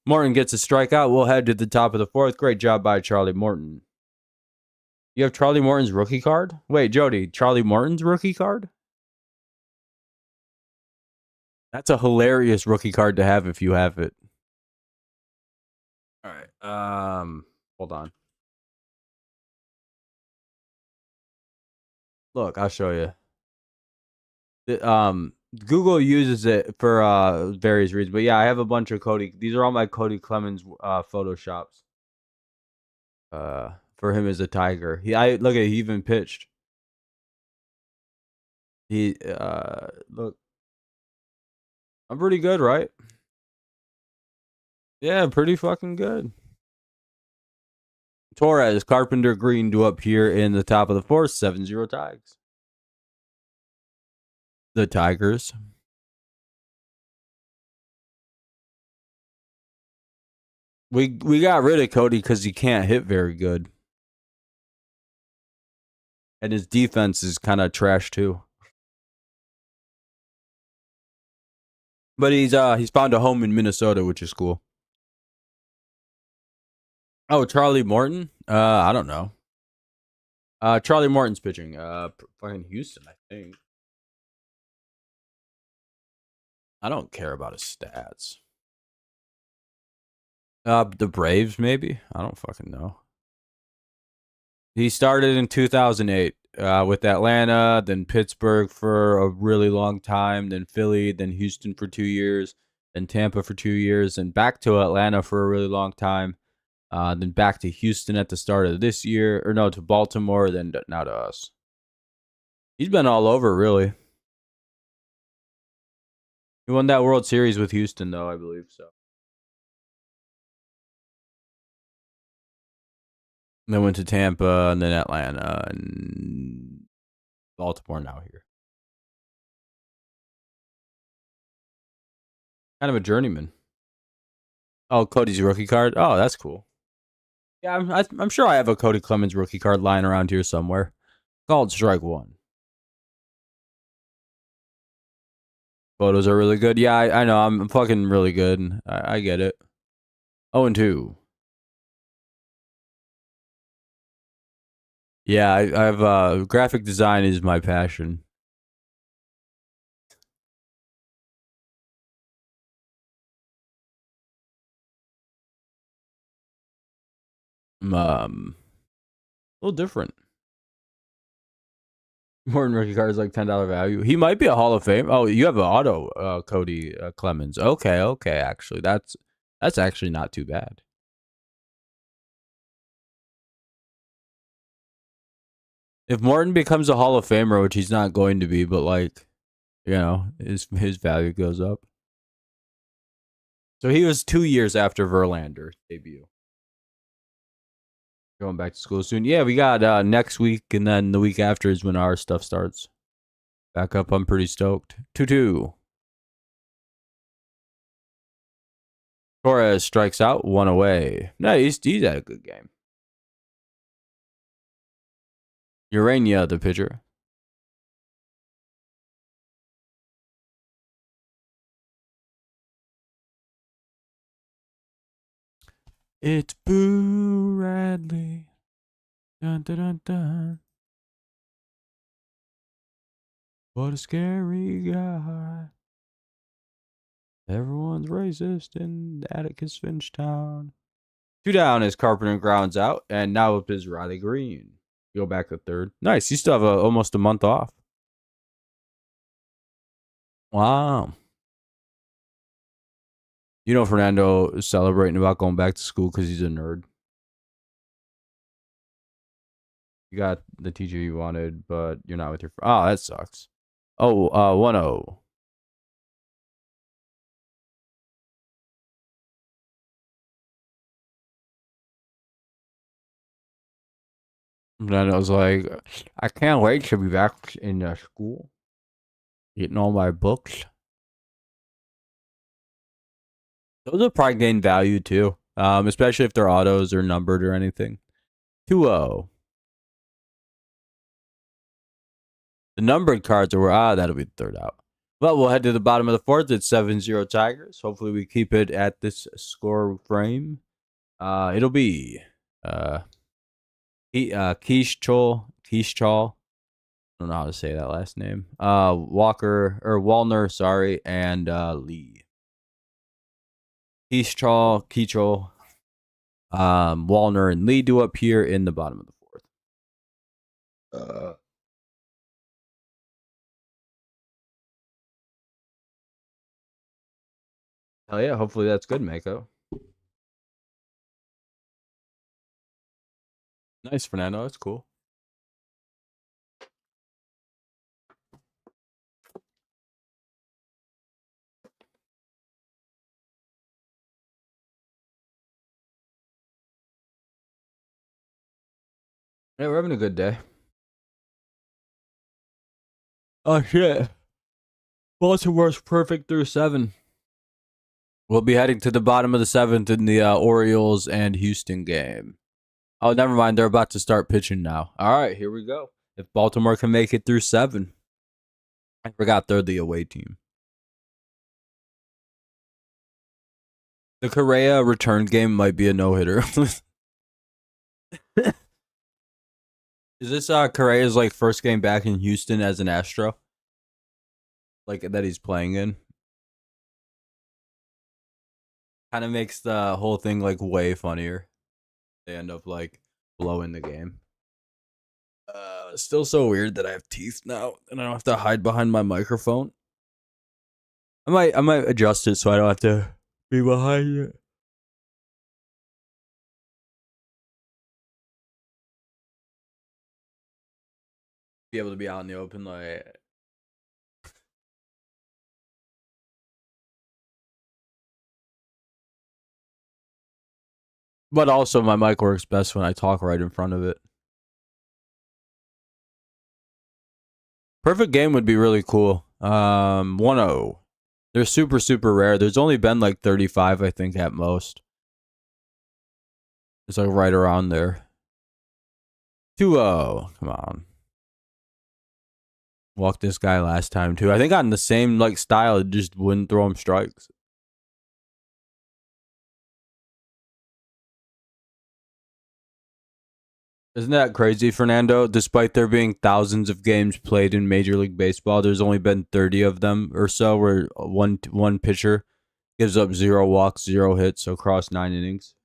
Morton gets a strikeout. We'll head to the top of the fourth. Great job by Charlie Morton. You have Charlie Morton's rookie card? Wait, Jody, Charlie Morton's rookie card? That's a hilarious rookie card to have if you have it. All right. Hold on. Look, I'll show you. Google uses it for various reasons, but yeah, I have a bunch of Cody. These are all my Cody Clemens photoshops. For him as a Tiger. I look at he even pitched. He look. I'm pretty good, right? Yeah, pretty fucking good. Torres, Carpenter, Green do up here in the top of the fourth. 7-0 Tigers. The Tigers. We got rid of Cody because he can't hit very good. And his defense is kind of trash too. But he's found a home in Minnesota, which is cool. Oh, Charlie Morton? I don't know. Charlie Morton's pitching. Fucking Houston, I think. I don't care about his stats. The Braves, maybe? I don't fucking know. He started in 2008 with Atlanta, then Pittsburgh for a really long time, then Philly, then Houston for 2 years, then Tampa for 2 years, and back to Atlanta for a really long time, then back to Houston at the start of this year, or no, to Baltimore, then now to us. He's been all over, really. He won that World Series with Houston, though, I believe so. And then went to Tampa, and then Atlanta, and Baltimore now here. Kind of a journeyman. Oh, Cody's rookie card? Oh, that's cool. Yeah, I'm sure I have a Cody Clemens rookie card lying around here somewhere. Called strike one. Photos are really good. Yeah, I know. I'm fucking really good. I get it. 0-2. Yeah, I have graphic design is my passion. A little different. Morton rookie card is like $10 value. He might be a Hall of Fame. Oh, you have an auto, Cody Clemens. Okay. Actually, that's actually not too bad. If Morton becomes a Hall of Famer, which he's not going to be, but like, you know, his value goes up. So he was 2 years after Verlander's debut. Going back to school soon. Yeah, we got next week, and then the week after is when our stuff starts. Back up, I'm pretty stoked. 2-2. Torres strikes out, 1 away. No, he's had a good game. Urania, the pitcher. It's Boo Radley. Dun dun dun dun. What a scary guy. Everyone's racist in Atticus Finchtown. 2 down as Carpenter grounds out, and now up is Riley Green. Go back to third. Nice. You still have almost a month off. Wow. You know Fernando is celebrating about going back to school because he's a nerd. You got the teacher you wanted, but you're not with your... Oh, that sucks. Oh, 1-0. And then I was like, I can't wait to be back in school. Getting all my books. Those will probably gain value too. Especially if they're autos or numbered or anything. 2-0. The numbered cards are that'll be the third out. But we'll head to the bottom of the fourth. It's 7-0 Tigers. Hopefully we keep it at this score frame. It'll be Keish Chol. I don't know how to say that last name. Wallner, sorry, and Lee. Keichol, Wallner, and Lee do up here in the bottom of the fourth. Hell yeah, hopefully that's good, Mako. Nice, Fernando. That's cool. Yeah, we're having a good day. Oh, shit. Baltimore's perfect through 7. We'll be heading to the bottom of the 7th in the Orioles and Houston game. Oh, never mind. They're about to start pitching now. All right, here we go. If Baltimore can make it through 7. I forgot they're the away team. The Correa return game might be a no-hitter. Is this Correa's like first game back in Houston as an Astro? Like that he's playing in? Kind of makes the whole thing like way funnier. They end up like blowing the game. Still so weird that I have teeth now and I don't have to hide behind my microphone. I might adjust it so I don't have to be behind it. Be able to be out in the open, like. But also, my mic works best when I talk right in front of it. Perfect game would be really cool. 1-0. They're super, super rare. There's only been like 35, I think, at most. It's like right around there. 2-0. Come on. Walked this guy last time, too. I think on the same like style, it just wouldn't throw him strikes. Isn't that crazy, Fernando? Despite there being thousands of games played in Major League Baseball, there's only been 30 of them or so where one pitcher gives up 0 walks, 0 hits across 9 innings. Is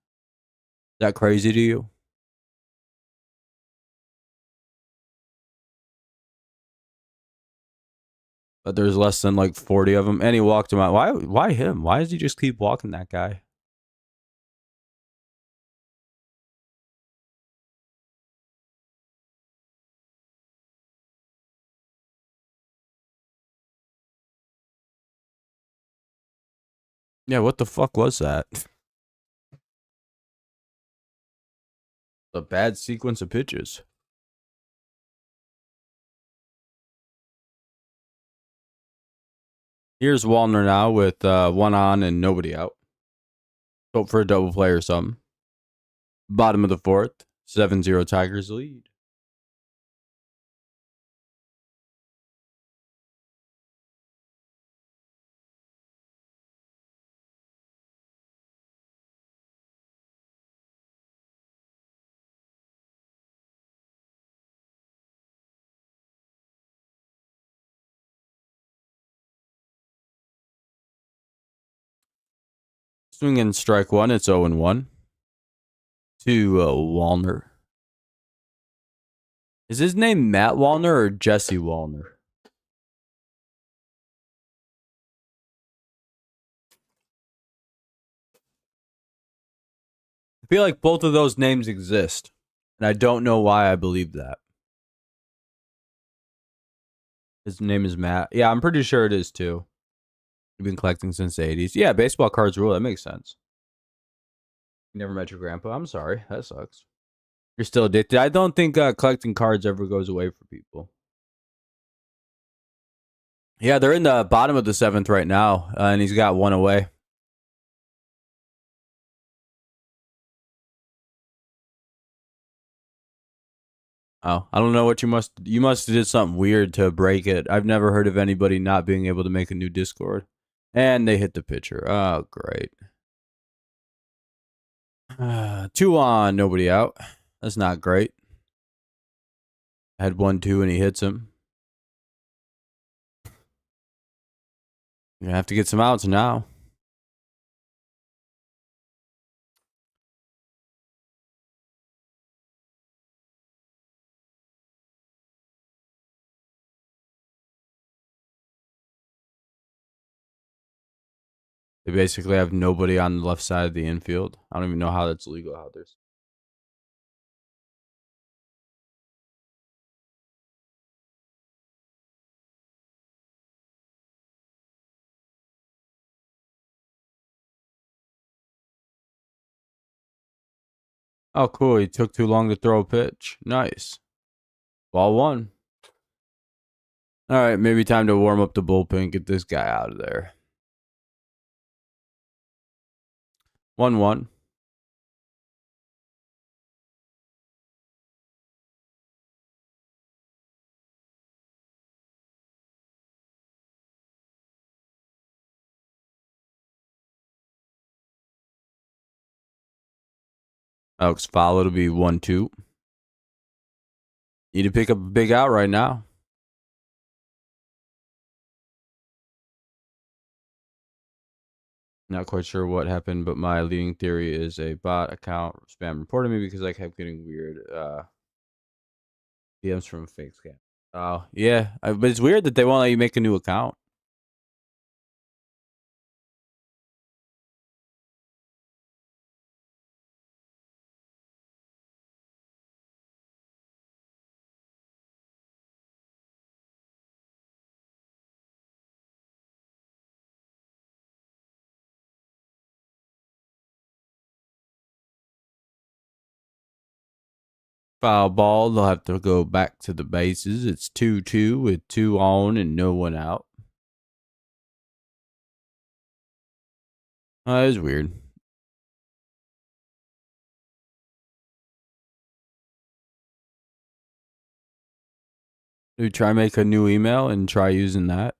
that crazy to you? But there's less than like 40 of them, and he walked him out. Why him? Why does he just keep walking that guy? Yeah, what the fuck was that? A bad sequence of pitches. Here's Wallner now with 1 on and nobody out. Hope for a double play or something. Bottom of the fourth. 7-0 Tigers lead. Swing and strike one. It's 0-1. To Wallner. Is his name Matt Wallner or Jesse Wallner? I feel like both of those names exist, and I don't know why I believe that. His name is Matt. Yeah, I'm pretty sure it is too. You've been collecting since the 80s. Yeah, baseball cards rule. That makes sense. You never met your grandpa. I'm sorry. That sucks. You're still addicted. I don't think collecting cards ever goes away for people. Yeah, they're in the bottom of the 7th right now, and he's got one away. Oh, I don't know what you must have did something weird to break it. I've never heard of anybody not being able to make a new Discord. And they hit the pitcher. Oh, great. 2 on, nobody out. That's not great. I had 1-2 and he hits him. You're gonna have to get some outs now. They basically have nobody on the left side of the infield. I don't even know how that's legal out there. Oh, cool. He took too long to throw a pitch. Nice. Ball 1. All right, maybe time to warm up the bullpen. Get this guy out of there. 1-1. Alex Follow to be 1-2. Need to pick up a big out right now. Not quite sure what happened, but my leading theory is a bot account spam reported me because I kept getting weird DMs from fake scam. Oh, yeah. But it's weird that they won't let you make a new account. Foul ball. They'll have to go back to the bases. It's 2-2 with 2 on and no one out. That is weird. Maybe try make a new email and try using that.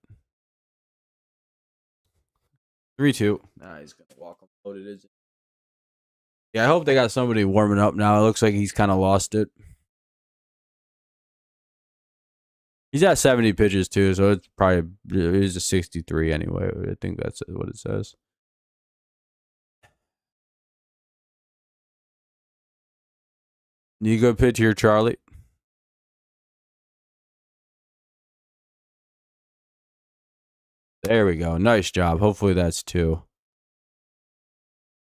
3-2. Nah, he's gonna walk unloaded, is it? Yeah, I hope they got somebody warming up now. It looks like he's kind of lost it. He's at 70 pitches too, so it's probably it's a 63 anyway. I think that's what it says. You go pitch here, Charlie. There we go. Nice job. Hopefully that's 2.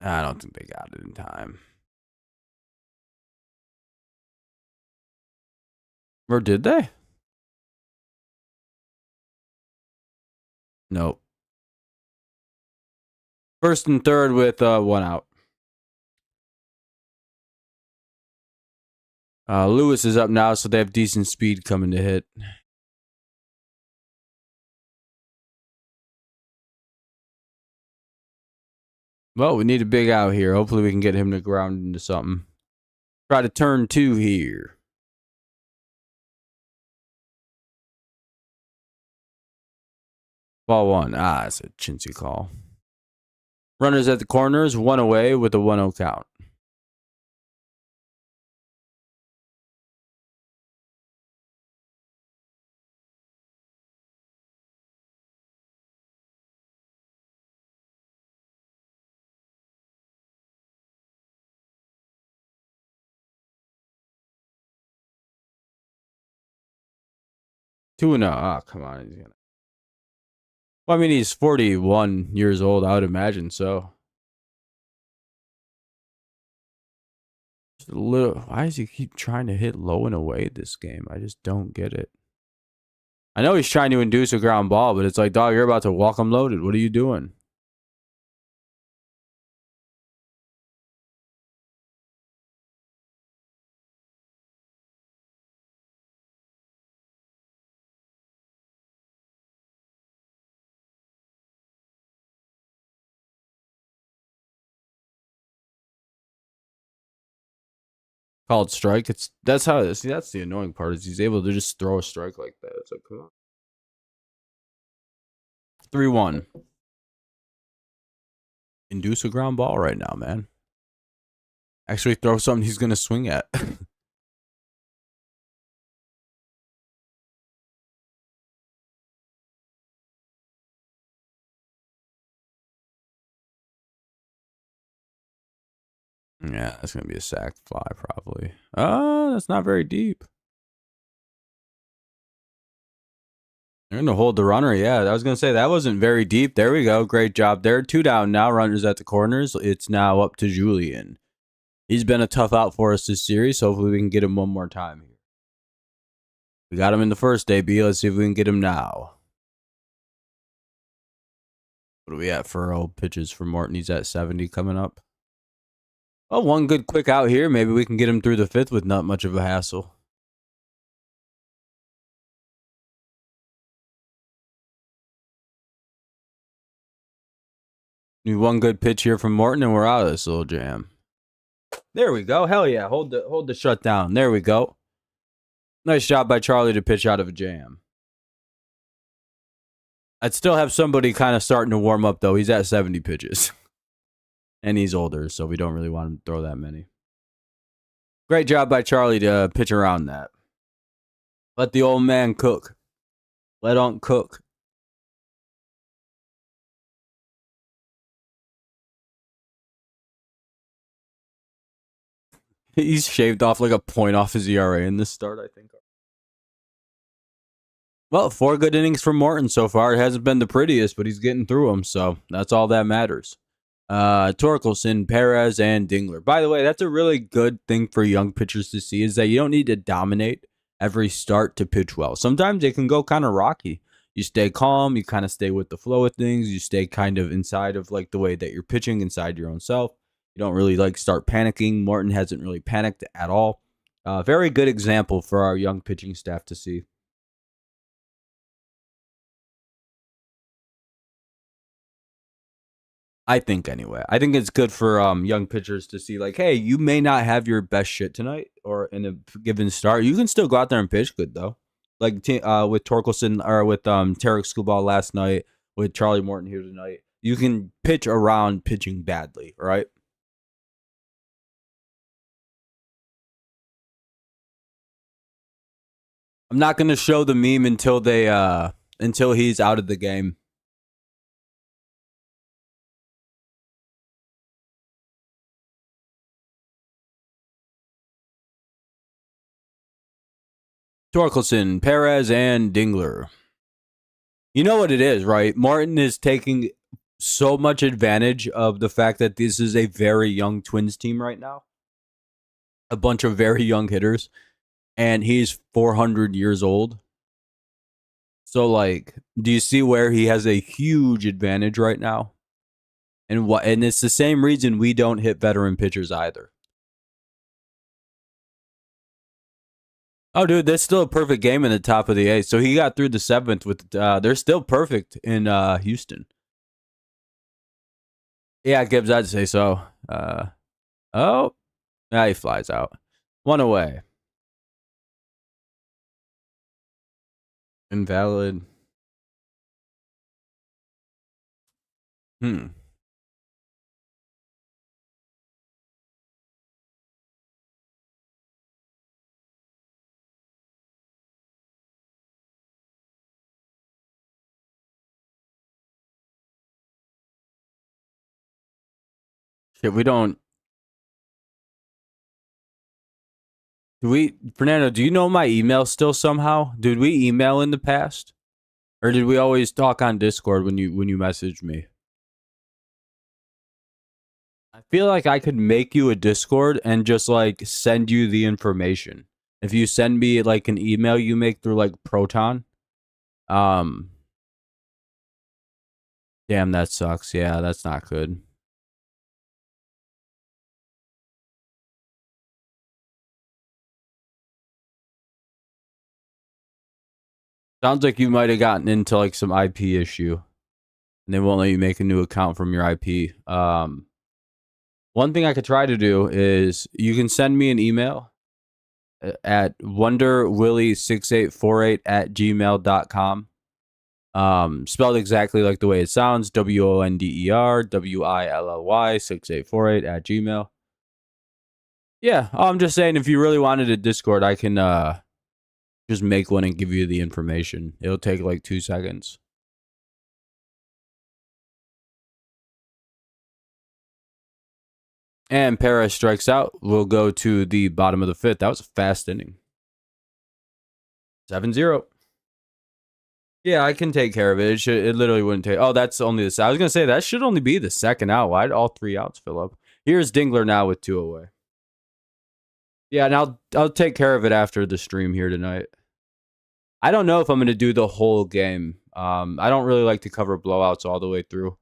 I don't think they got it in time. Or did they? Nope. First and third with 1 out. Lewis is up now, so they have decent speed coming to hit. Well, we need a big out here. Hopefully we can get him to ground into something. Try to turn 2 here. Ball 1. It's a chintzy call. Runners at the corners, 1 away with a 1-0 count. 2-0. Oh, come on. Well, I mean, he's 41 years old. I would imagine so. Just a little. Why does he keep trying to hit low and away this game? I just don't get it. I know he's trying to induce a ground ball, but it's like, dog, you're about to walk him loaded. What are you doing? Called strike. That's how it is. See, that's the annoying part is he's able to just throw a strike like that. It's like, come on. 3-1. Induce a ground ball right now, man. Actually throw something he's gonna swing at. Yeah, that's gonna be a sac fly probably. Oh, that's not very deep. They're gonna hold the runner. Yeah, I was gonna say that wasn't very deep. There we go. Great job there. 2 down now. Runners at the corners. It's now up to Julian. He's been a tough out for us this series. Hopefully we can get him one more time here. We got him in the first AB. Let's see if we can get him now. What do we at for old pitches for Morton? He's at 70 coming up. Oh, one good quick out here. Maybe we can get him through the 5th with not much of a hassle. Need one good pitch here from Morton, and we're out of this little jam. There we go. Hell yeah. Hold the shutdown. There we go. Nice job by Charlie to pitch out of a jam. I'd still have somebody kind of starting to warm up, though. He's at 70 pitches. And he's older, so we don't really want him to throw that many. Great job by Charlie to pitch around that. Let the old man cook. Let on cook. He's shaved off like a point off his ERA in this start, I think. Well, 4 good innings from Morton so far. It hasn't been the prettiest, but he's getting through them, so that's all that matters. Torkelson, Perez, and Dingler. By the way, that's a really good thing for young pitchers to see is that you don't need to dominate every start to pitch well. Sometimes it can go kind of rocky. You stay calm, you kind of stay with the flow of things, you stay kind of inside of like the way that you're pitching inside your own self. You don't really like start panicking. Morton hasn't really panicked at all. Very good example for our young pitching staff to see. I think anyway. I think it's good for young pitchers to see like, hey, you may not have your best shit tonight or in a given start. You can still go out there and pitch good though. Like with Torkelson or with Tarek Skubal last night, with Charlie Morton here tonight. You can pitch around pitching badly, right? I'm not gonna show the meme until he's out of the game. Torkelson, Perez, and Dingler. You know what it is, right? Martin is taking so much advantage of the fact that this is a very young Twins team right now. A bunch of very young hitters. And he's 400 years old. So, like, do you see where he has a huge advantage right now? And it's the same reason we don't hit veteran pitchers either. Oh, dude, that's still a perfect game in the top of the 8th. So he got through the 7th with. They're still perfect in Houston. Yeah, Gibbs, I'd say so. Oh, he flies out. 1 away. Invalid. Hmm. Shit, we don't. Fernando, do you know my email still somehow? Did we email in the past? Or did we always talk on Discord when you messaged me? I feel like I could make you a Discord and just like send you the information. If you send me like an email you make through like Proton. Um Damn, that sucks. Yeah, that's not good. Sounds like you might have gotten into like some IP issue and they won't let you make a new account from your IP. One thing I could try to do is you can send me an email at wonderwilly6848 at gmail.com. Spelled exactly like the way it sounds, WONDER WILLY 6848 at gmail. Yeah, I'm just saying if you really wanted a Discord, I can just make one and give you the information. It'll take like 2 seconds. And Paris strikes out. We'll go to the bottom of the fifth. That was a fast inning. 7-0. Yeah, I can take care of it. It literally wouldn't take. Oh, that's only the. I was gonna say that should only be the second out. Why'd all 3 outs fill up? Here's Dingler now with 2 away. Yeah, and I'll take care of it after the stream here tonight. I don't know if I'm gonna do the whole game. I don't really like to cover blowouts all the way through.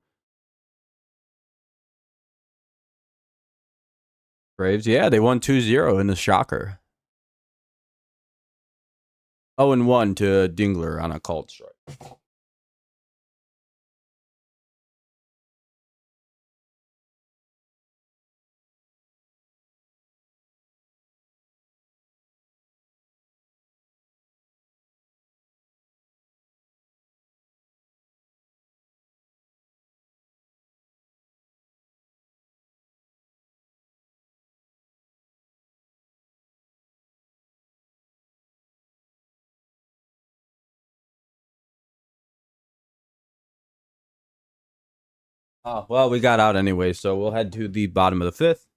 Braves, yeah, they won 2-0 in the shocker. 0-1 to Dingler on a called strike. Oh, well, we got out anyway, so we'll head to the bottom of the fifth.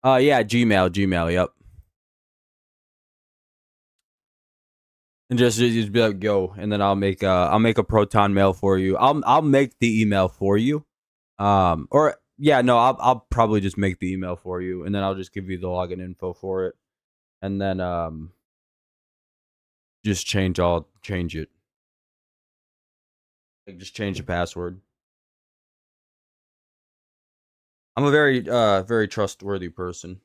Yeah, Gmail, yep. And just be like, yo, and then I'll make a Proton mail for you. I'll make the email for you. Or yeah, no, I'll probably just make the email for you, and then I'll just give you the login info for it, and then just change it. Like just change the password. I'm a very trustworthy person.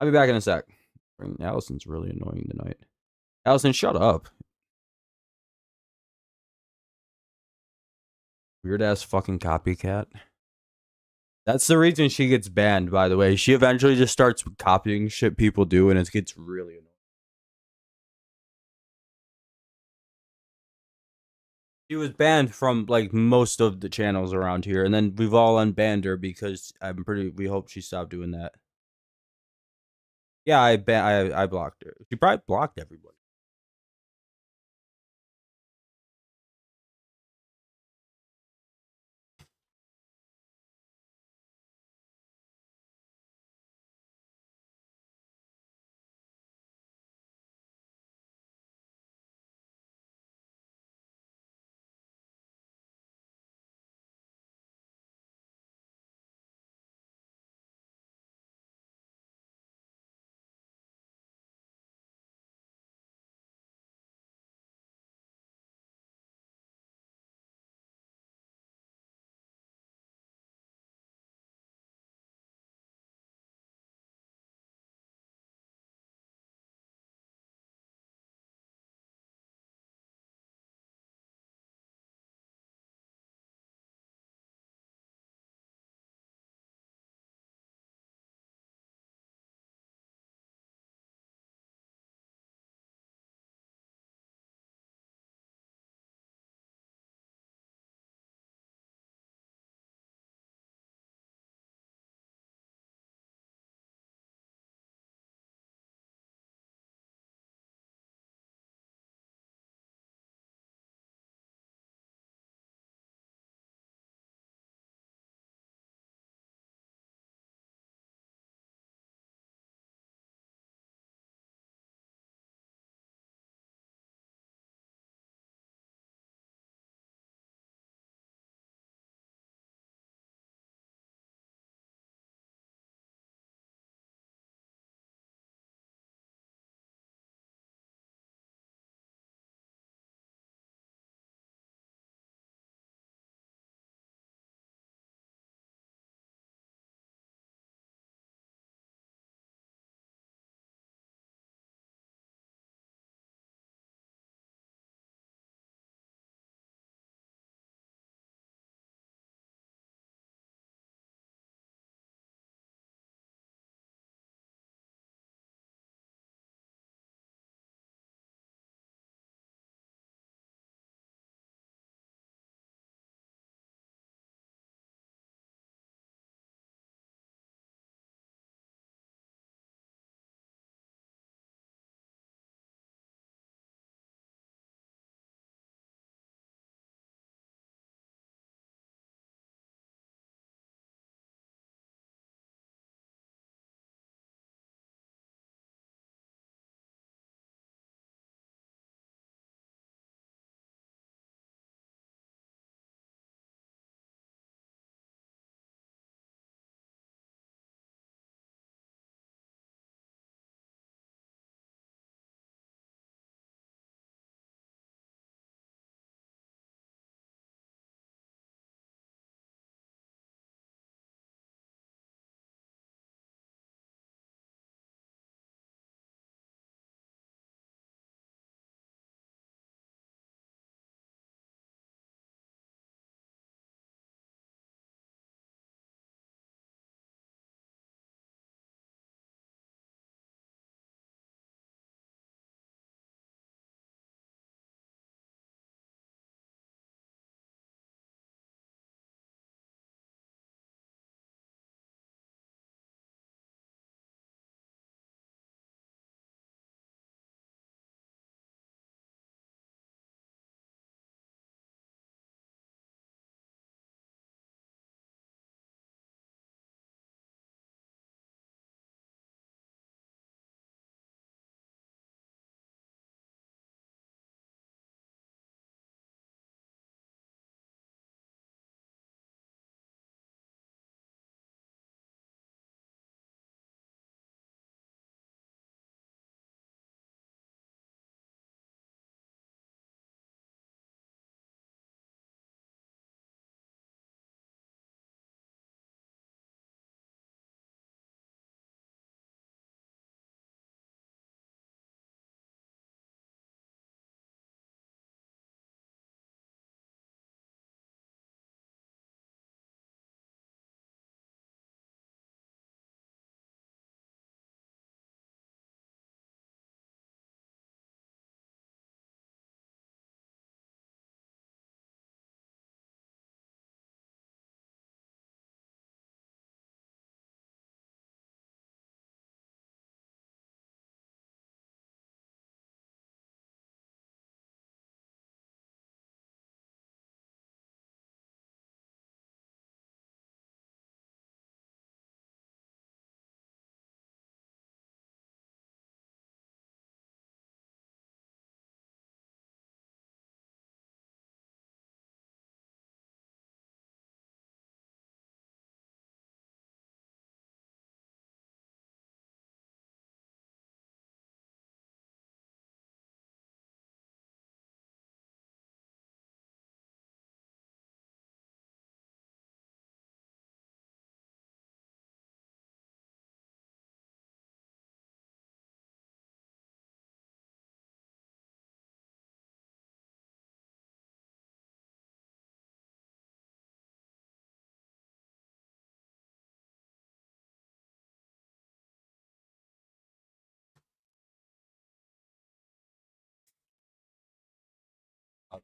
I'll be back in a sec. Allison's really annoying tonight. Allison, shut up. Weird ass fucking copycat. That's the reason she gets banned, by the way. She eventually just starts copying shit people do, and it gets really annoying. She was banned from like most of the channels around here, and then we've all unbanned her because we hope she stopped doing that. Yeah, I blocked her. She probably blocked everybody.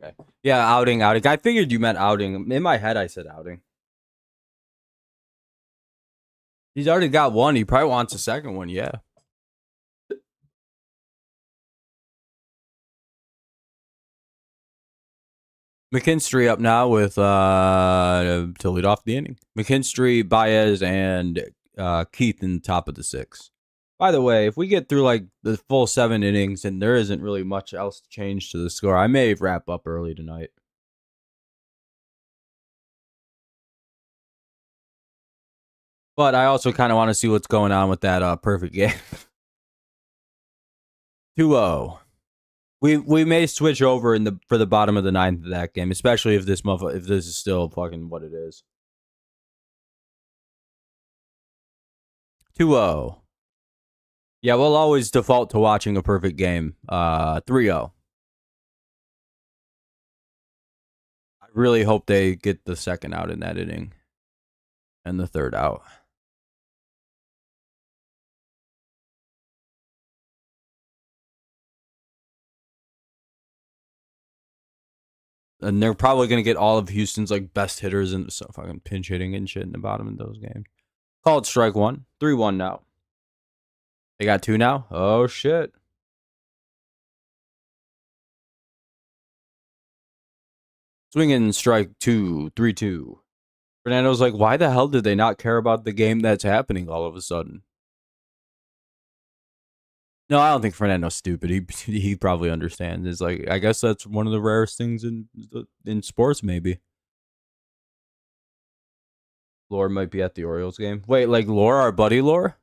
Okay. Yeah, outing. I figured you meant outing. In my head, I said outing. He's already got one. He probably wants a second one. Yeah. McKinstry up now with to lead off the inning. McKinstry, Baez, and Keith in the top of the 6th. By the way, if we get through like the full 7 innings and there isn't really much else to change to the score, I may wrap up early tonight. But I also kind of want to see what's going on with that perfect game. 2-0. We may switch over for the bottom of the 9th of that game, especially if this is still fucking what it is. 2-0. Yeah, we'll always default to watching a perfect game. 3-0. I really hope they get the second out in that inning and the third out. And they're probably going to get all of Houston's like best hitters and some fucking pinch hitting and shit in the bottom of those games. Called strike 1. 3-1 now. They got 2 now? Oh, shit. Swinging strike 2. 3-2. Fernando's like, why the hell did they not care about the game that's happening all of a sudden? No, I don't think Fernando's stupid. He probably understands. It's like, I guess that's one of the rarest things in sports, maybe. Lore might be at the Orioles game. Wait, like Lore, our buddy Lore?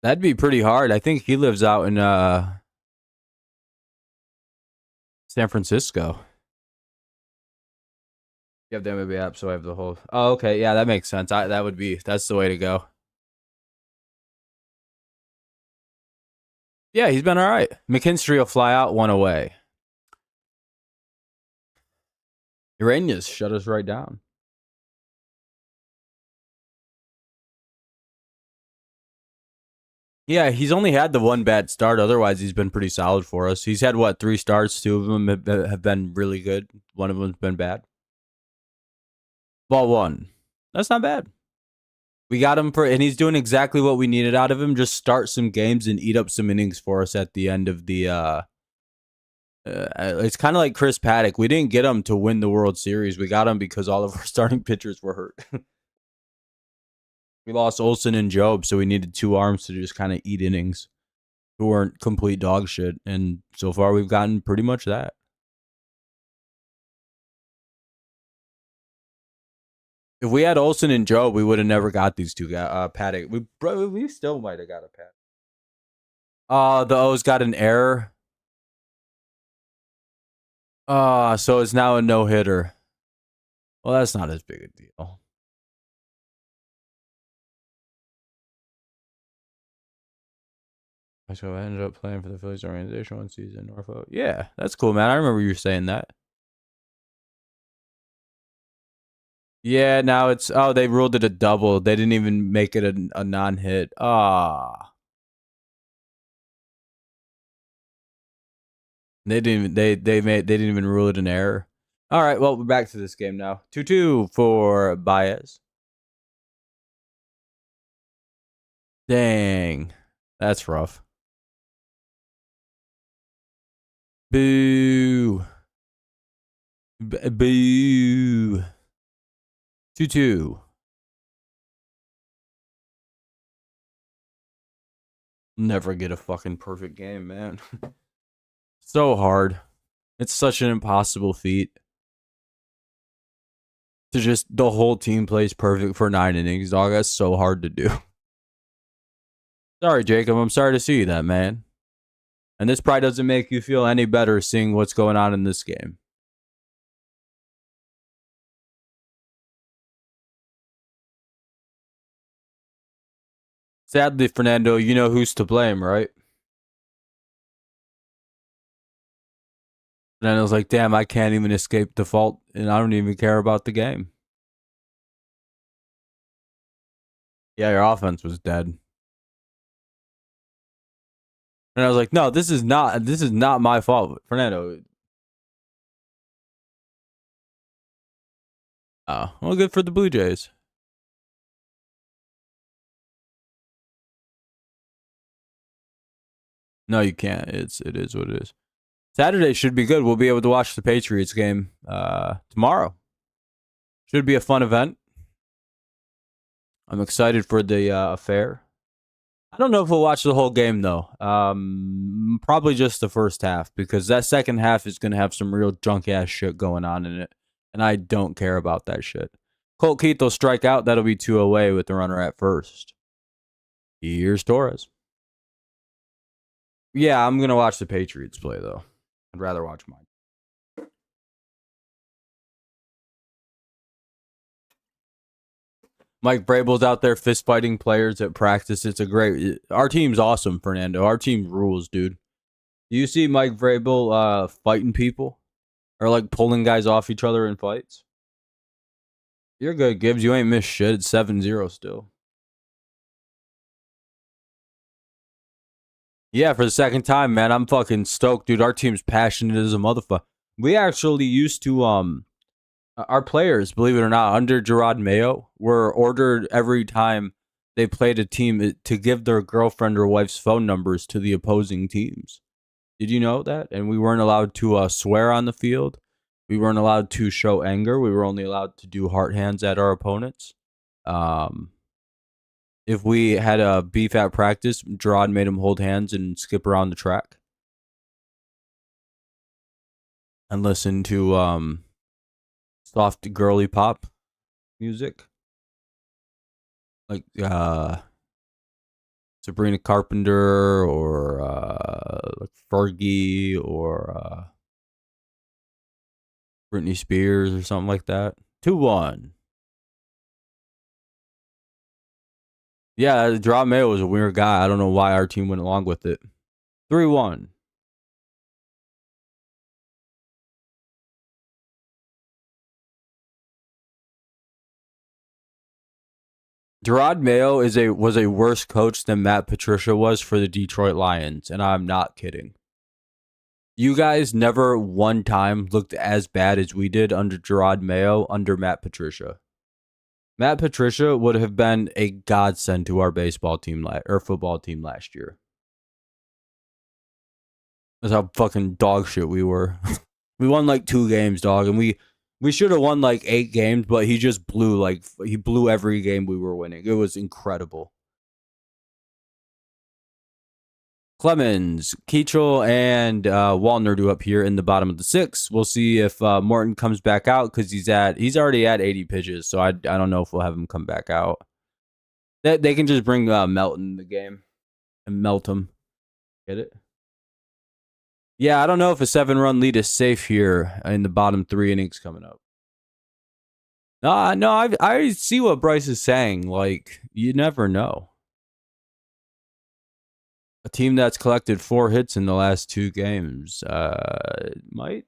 That'd be pretty hard. I think he lives out in San Francisco. You have the MLB app, so I have the whole. Oh, okay. Yeah, that makes sense. That's the way to go. Yeah, he's been all right. McKinstry will fly out 1 away. Uranus shut us right down. Yeah, he's only had the 1 bad start. Otherwise, he's been pretty solid for us. He's had, 3 starts? 2 of them have been really good. 1 of them's been bad. Ball 1. That's not bad. We got him and he's doing exactly what we needed out of him. Just start some games and eat up some innings for us at the end of the it's kind of like Chris Paddock. We didn't get him to win the World Series. We got him because all of our starting pitchers were hurt. We lost Olsen and Job, so we needed 2 arms to just kind of eat innings who weren't complete dog shit. And so far, we've gotten pretty much that. If we had Olsen and Job, we would have never got these 2 guys. Paddock. We still might have got a Paddock. The O's got an error. So it's now a no-hitter. Well, that's not as big a deal. So I ended up playing for the Phillies organization 1 season, Norfolk. Yeah, that's cool, man. I remember you saying that. Yeah, now it's... Oh, they ruled it a double. They didn't even make it a non-hit. They didn't even rule it an error. All right, well, we're back to this game now. 2-2 for Baez. Dang. That's rough. Boo. Boo. 2-2. Never get a fucking perfect game, man. So hard. It's such an impossible feat. To just the whole team plays perfect for 9 innings, dog. That's so hard to do. Sorry, Jacob. I'm sorry to see that, man. And this probably doesn't make you feel any better seeing what's going on in this game. Sadly, Fernando, you know who's to blame, right? Fernando's like, damn, I can't even escape default, and I don't even care about the game. Yeah, your offense was dead. And I was like, no, this is not my fault, Fernando. Oh, well, good for the Blue Jays. No, you can't. It is what it is. Saturday should be good. We'll be able to watch the Patriots game tomorrow. Should be a fun event. I'm excited for the affair. I don't know if we'll watch the whole game though. Probably just the first half because that second half is gonna have some real drunk ass shit going on in it, and I don't care about that shit. Colt Keith will strike out. That'll be 2 away with the runner at first. Here's Torres. Yeah, I'm gonna watch the Patriots play though. I'd rather watch mine. Mike Vrabel's out there fist fighting players at practice. It's a great. Our team's awesome, Fernando. Our team rules, dude. Do you see Mike Vrabel fighting people or like pulling guys off each other in fights? You're good, Gibbs. You ain't missed shit. It's 7-0 still. Yeah, for the second time, man. I'm fucking stoked, dude. Our team's passionate as a motherfucker. We actually used to our players, believe it or not, under Gerard Mayo, were ordered every time they played a team to give their girlfriend or wife's phone numbers to the opposing teams. Did you know that? And we weren't allowed to swear on the field. We weren't allowed to show anger. We were only allowed to do heart hands at our opponents. If we had a beef at practice, Gerard made him hold hands and skip around the track and listen to soft girly pop music like Sabrina Carpenter or like Fergie or Britney Spears or something like that. 2-1. Yeah, Gerard Mayo was a weird guy. I don't know why our team went along with it. 3-1. Gerard Mayo was a worse coach than Matt Patricia was for the Detroit Lions, and I'm not kidding. You guys never one time looked as bad as we did under Gerard Mayo under Matt Patricia. Matt Patricia would have been a godsend to our baseball team or football team last year. That's how fucking dog shit we were. We won like 2 games, dog, and we should have won like 8 games, but he just blew every game we were winning. It was incredible. Clemens, Keachel, and Wallner do up here in the bottom of the 6th. We'll see if Morton comes back out because he's already at 80 pitches, so I don't know if we'll have him come back out. They can just bring Melton in the game and melt him. Get it? Yeah, I don't know if a 7-run lead is safe here in the bottom 3 innings coming up. No, I see what Bryce is saying. Like, you never know. A team that's collected 4 hits in the last 2 games might.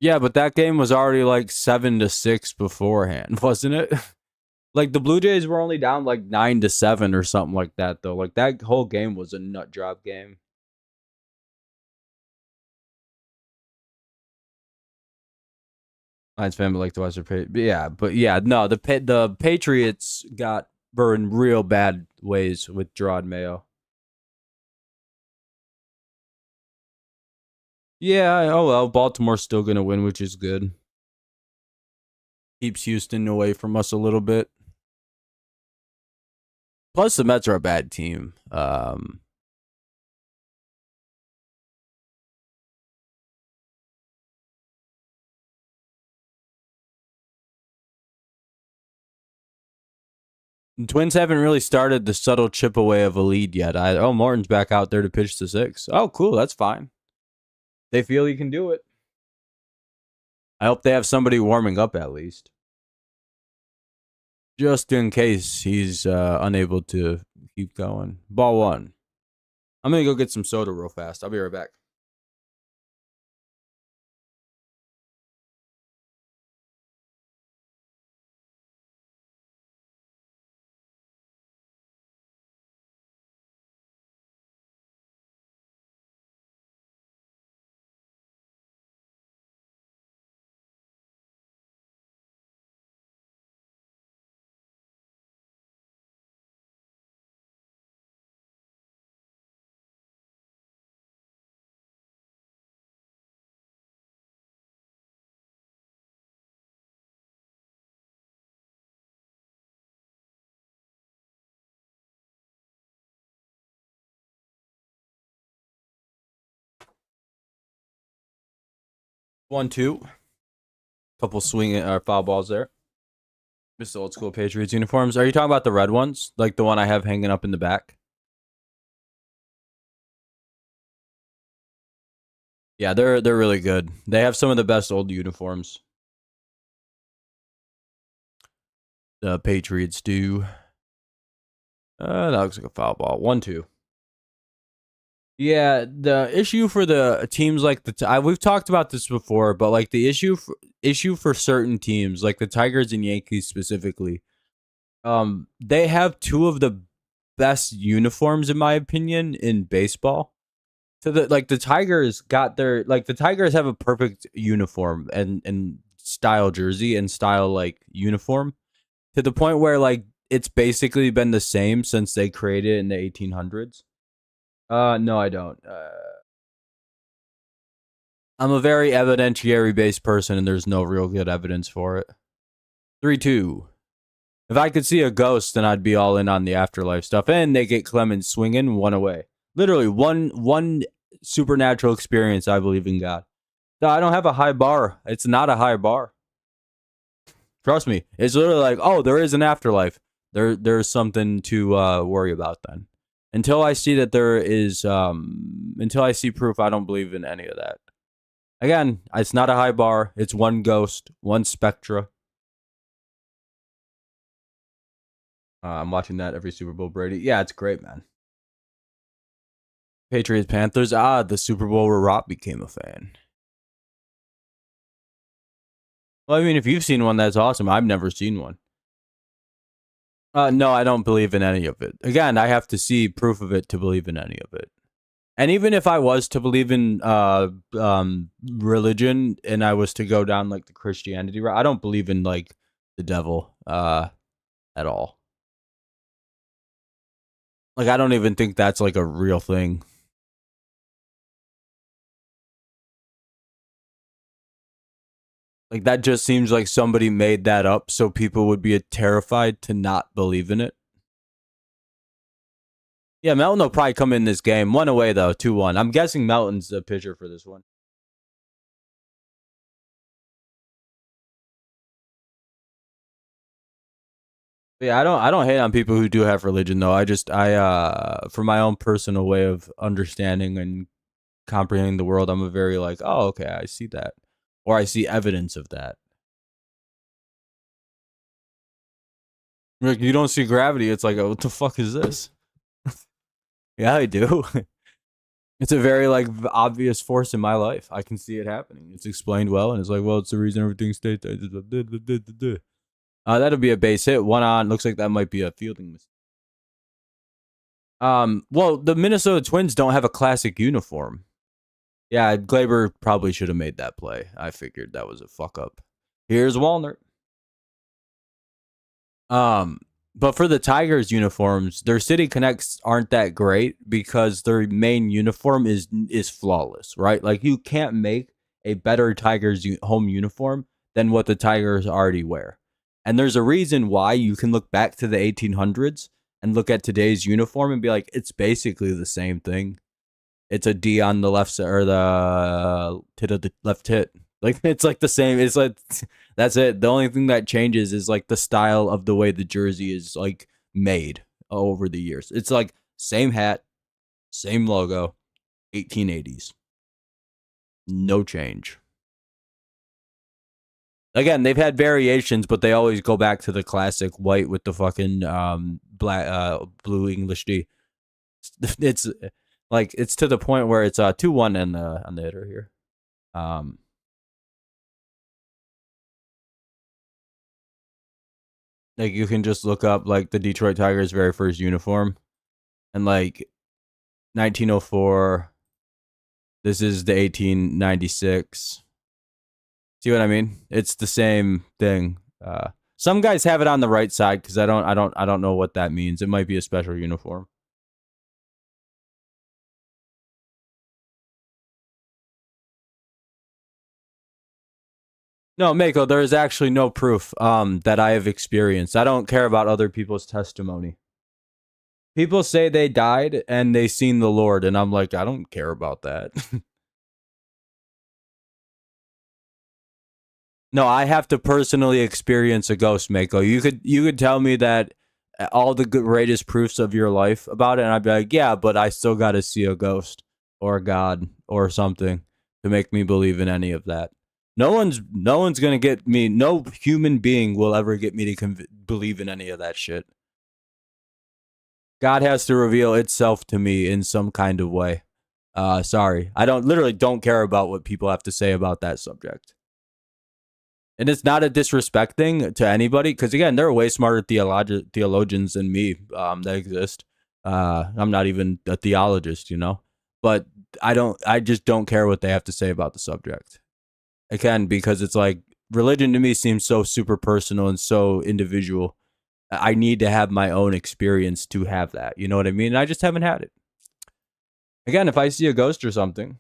Yeah, but that game was already like 7-6 beforehand, wasn't it? Like the Blue Jays were only down like 9-7 or something like that, though. Like that whole game was a nut job game. Lions fan would like to watch the Patriots. No, the Patriots were in real bad ways with Gerard Mayo. Yeah, oh well, Baltimore's still gonna win, which is good. Keeps Houston away from us a little bit. Plus, the Mets are a bad team. The Twins haven't really started the subtle chip away of a lead yet. Morton's back out there to pitch the 6th. Oh, cool, that's fine. They feel he can do it. I hope they have somebody warming up at least. Just in case he's unable to keep going. Ball 1. I'm going to go get some soda real fast. I'll be right back. 1-2. Couple swing foul balls there. Just old school Patriots uniforms. Are you talking about the red ones? Like the one I have hanging up in the back? Yeah, they're really good. They have some of the best old uniforms. The Patriots do. That looks like a foul ball. 1-2. Yeah, the issue for the teams like we've talked about this before, but like the issue for certain teams, like the Tigers and Yankees specifically, they have two of the best uniforms in my opinion in baseball. So the Tigers got their the Tigers have a perfect uniform and style jersey and style like uniform to the point where like it's basically been the same since they created it in the 1800s. No, I don't. I'm a very evidentiary based person, and there's no real good evidence for it. 3-2. If I could see a ghost, then I'd be all in on the afterlife stuff. And they get Clemens swinging one away. Literally one supernatural experience. I believe in God. No, I don't have a high bar. It's not a high bar. Trust me. It's literally like, oh, there is an afterlife. There's something to worry about then. Until I see that there is, until I see proof, I don't believe in any of that. Again, it's not a high bar. It's one ghost, one spectra. I'm watching that every Super Bowl, Brady. Yeah, it's great, man. Patriots, Panthers. The Super Bowl where Rob became a fan. Well, I mean, if you've seen one, that's awesome. I've never seen one. No, I don't believe in any of it. Again, I have to see proof of it to believe in any of it. And even if I was to believe in religion and I was to go down like the Christianity route, I don't believe in like the devil at all. Like I don't even think that's like a real thing. Like that just seems like somebody made that up so people would be terrified to not believe in it. Yeah, Melton will probably come in this game. One away though, 2-1. I'm guessing Melton's the pitcher for this one. But yeah, I don't hate on people who do have religion though. I for my own personal way of understanding and comprehending the world, I'm a very like, oh, okay, I see that. Or I see evidence of that. Like you don't see gravity, it's like, oh, what the fuck is this? Yeah, I do. It's a very like obvious force in my life. I can see it happening. It's explained well, and it's like, well, it's the reason everything stays. That'll be a base hit. One on. Looks like that might be a fielding mistake. Well, the Minnesota Twins don't have a classic uniform. Yeah, Glaber probably should have made that play. I figured that was a fuck up. Here's Walner. But for the Tigers uniforms, their City Connects aren't that great because their main uniform is flawless, right? Like you can't make a better Tigers home uniform than what the Tigers already wear. And there's a reason why. You can look back to the 1800s and look at today's uniform and be like, it's basically the same thing. It's a D on the left side or the tit of the left tit. Like it's like the same. It's like that's it. The only thing that changes is like the style of the way the jersey is like made over the years. It's like same hat, same logo, 1880s. No change. Again, they've had variations, but they always go back to the classic white with the fucking black blue English D. It's like it's to the point where it's 2-1 on the hitter here. Like you can just look up like the Detroit Tigers' very first uniform, and like 1904. This is the 1896. See what I mean? It's the same thing. Some guys have it on the right side because I don't know what that means. It might be a special uniform. No, Mako, there is actually no proof that I have experienced. I don't care about other people's testimony. People say they died and they seen the Lord, and I'm like, I don't care about that. No, I have to personally experience a ghost, Mako. You could tell me that all the greatest proofs of your life about it, and I'd be like, yeah, but I still got to see a ghost or a god or something to make me believe in any of that. No one's gonna get me. No human being will ever get me to believe in any of that shit. God has to reveal itself to me in some kind of way. Sorry, I don't care about what people have to say about that subject. And it's not a disrespect thing to anybody, because again, there are way smarter theologians than me that exist. I'm not even a theologist, but I just don't care what they have to say about the subject. Again, because it's like religion to me seems so super personal and so individual. I need to have my own experience to have that. You know what I mean? And I just haven't had it. Again, if I see a ghost or something,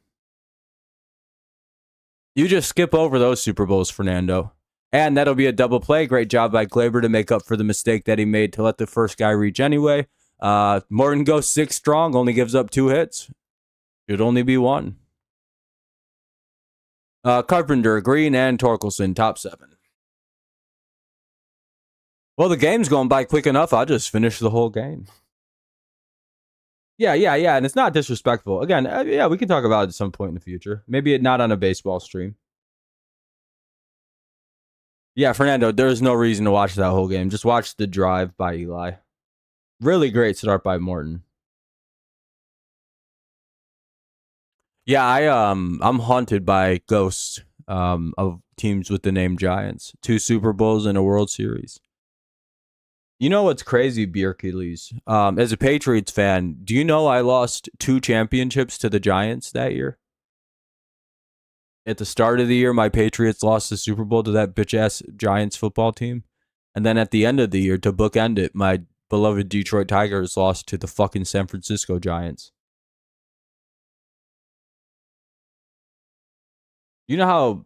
you just skip over those Super Bowls, Fernando. And that'll be a double play. Great job by Glaber to make up for the mistake that he made to let the first guy reach anyway. Morton goes 6 strong, only gives up 2 hits. Should only be 1. Carpenter, Green, and Torkelson, top 7. Well, the game's going by quick enough. I'll just finish the whole game. Yeah, and it's not disrespectful. Again, yeah, we can talk about it at some point in the future. Maybe not on a baseball stream. Yeah, Fernando, there's no reason to watch that whole game. Just watch the drive by Eli. Really great start by Morton. Yeah, I'm haunted by ghosts of teams with the name Giants. 2 Super Bowls and a World Series. You know what's crazy, Bjerkeles? As a Patriots fan, do you know I lost 2 championships to the Giants that year? At the start of the year, my Patriots lost the Super Bowl to that bitch-ass Giants football team. And then at the end of the year, to bookend it, my beloved Detroit Tigers lost to the fucking San Francisco Giants. You know how...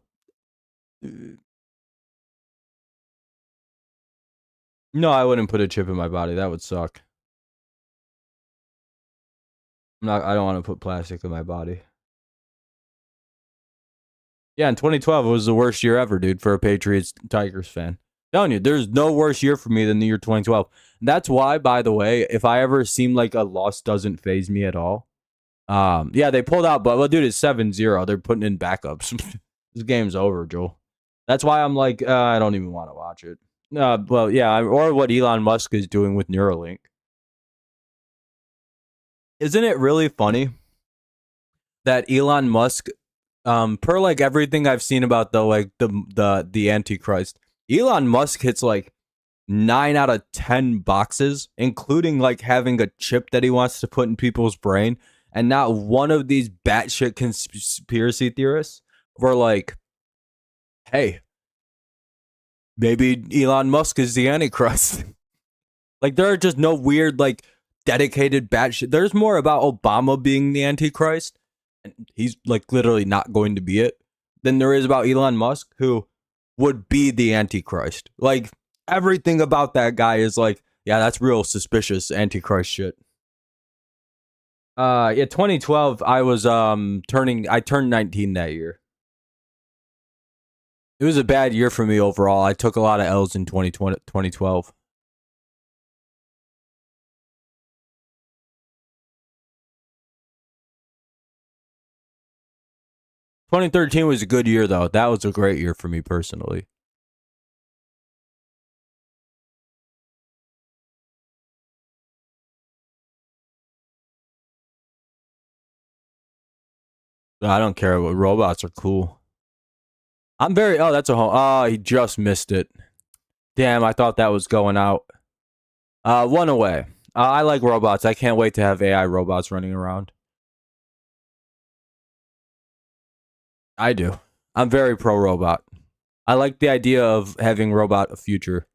No, I wouldn't put a chip in my body. That would suck. I don't want to put plastic in my body. Yeah, in 2012, it was the worst year ever, dude, for a Patriots Tigers fan. I'm telling you, there's no worse year for me than the year 2012. And that's why, by the way, if I ever seem like a loss doesn't phase me at all. Yeah, they pulled out, but well, dude, it's 7-0. They're putting in backups. This game's over, Joel. That's why I'm like, I don't even want to watch it. Well, yeah, or what Elon Musk is doing with Neuralink. Isn't it really funny that Elon Musk, per like everything I've seen about the Antichrist, Elon Musk hits like 9 out of 10 boxes, including like having a chip that he wants to put in people's brain. And not one of these batshit conspiracy theorists were like, hey, maybe Elon Musk is the Antichrist. Like, there are just no weird, like, dedicated batshit. There's more about Obama being the Antichrist, and he's like literally not going to be it, than there is about Elon Musk, who would be the Antichrist. Like, everything about that guy is like, yeah, that's real suspicious Antichrist shit. Yeah, 2012, I turned 19 that year. It was a bad year for me overall. I took a lot of L's in 2012. 2013 was a good year though. That was a great year for me personally. I don't care. Robots are cool. I'm very. Oh, that's a home. Oh, he just missed it. Damn, I thought that was going out. 1 away. I like robots. I can't wait to have AI robots running around. I do. I'm very pro robot. I like the idea of having robot a future.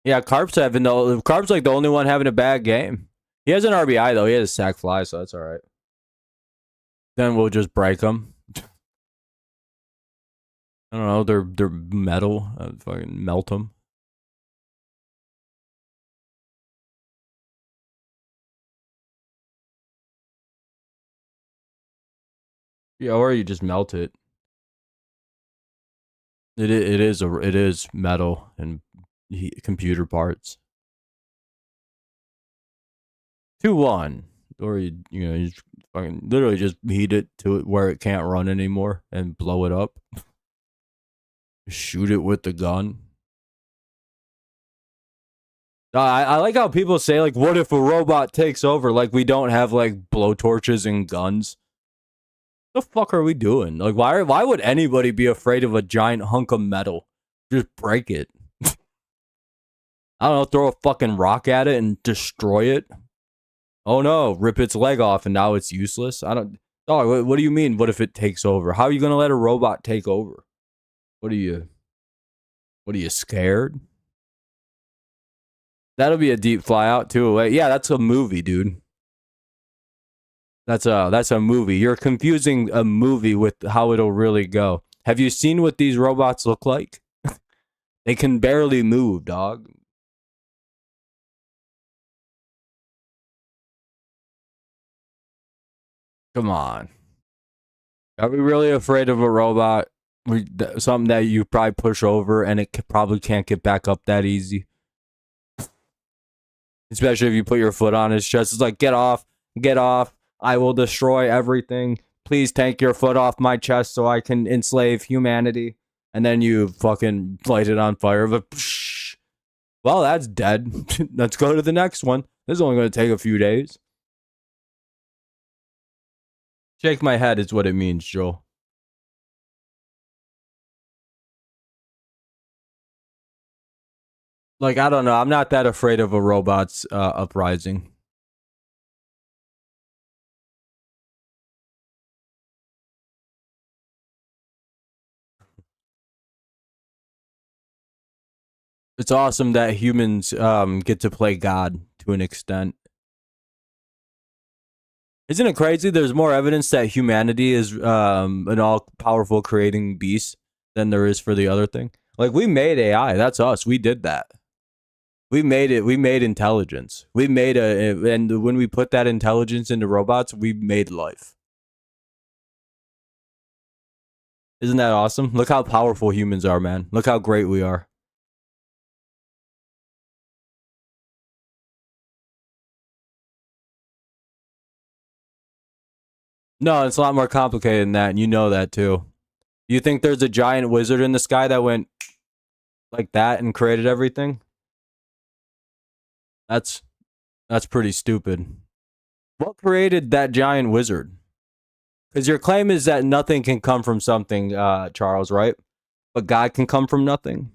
Yeah, Carp's like the only one having a bad game. He has an RBI though. He has a sack fly, so that's all right. Then we'll just break them. I don't know. They're metal. Fucking melt them. Yeah, or you just melt it. It is metal and computer parts. 2-1, or you just fucking literally just heat it to it where it can't run anymore and blow it up. Shoot it with the gun. I like how people say, like, what if a robot takes over? Like, we don't have, like, blowtorches and guns. The fuck are we doing? Like, why would anybody be afraid of a giant hunk of metal? Just break it. I don't know, throw a fucking rock at it and destroy it. Oh no, rip its leg off and now it's useless. I don't. Oh, what do you mean? What if it takes over? How are you gonna let a robot take over? What are you? What are you scared? That'll be a deep fly out too. Yeah, that's a movie, dude. That's a movie. You're confusing a movie with how it'll really go. Have you seen what these robots look like? They can barely move, dog. Come on. Are we really afraid of a robot? Something that you probably push over and it probably can't get back up that easy. Especially if you put your foot on his chest. It's like, get off, get off. I will destroy everything. Please take your foot off my chest so I can enslave humanity. And then you fucking light it on fire. But psh, well, that's dead. Let's go to the next one. This is only going to take a few days. Shake my head is what it means, Joel. Like, I don't know. I'm not that afraid of a robot's uprising. It's awesome that humans get to play God to an extent. Isn't it crazy? There's more evidence that humanity is an all-powerful creating beast than there is for the other thing. Like, we made AI. That's us. We did that. We made it. We made intelligence. We made and when we put that intelligence into robots, we made life. Isn't that awesome? Look how powerful humans are, man. Look how great we are. No, it's a lot more complicated than that, and you know that too. You think there's a giant wizard in the sky that went like that and created everything? That's that's pretty stupid. What created that giant wizard? Because your claim is that nothing can come from something, Charles, right? But God can come from nothing.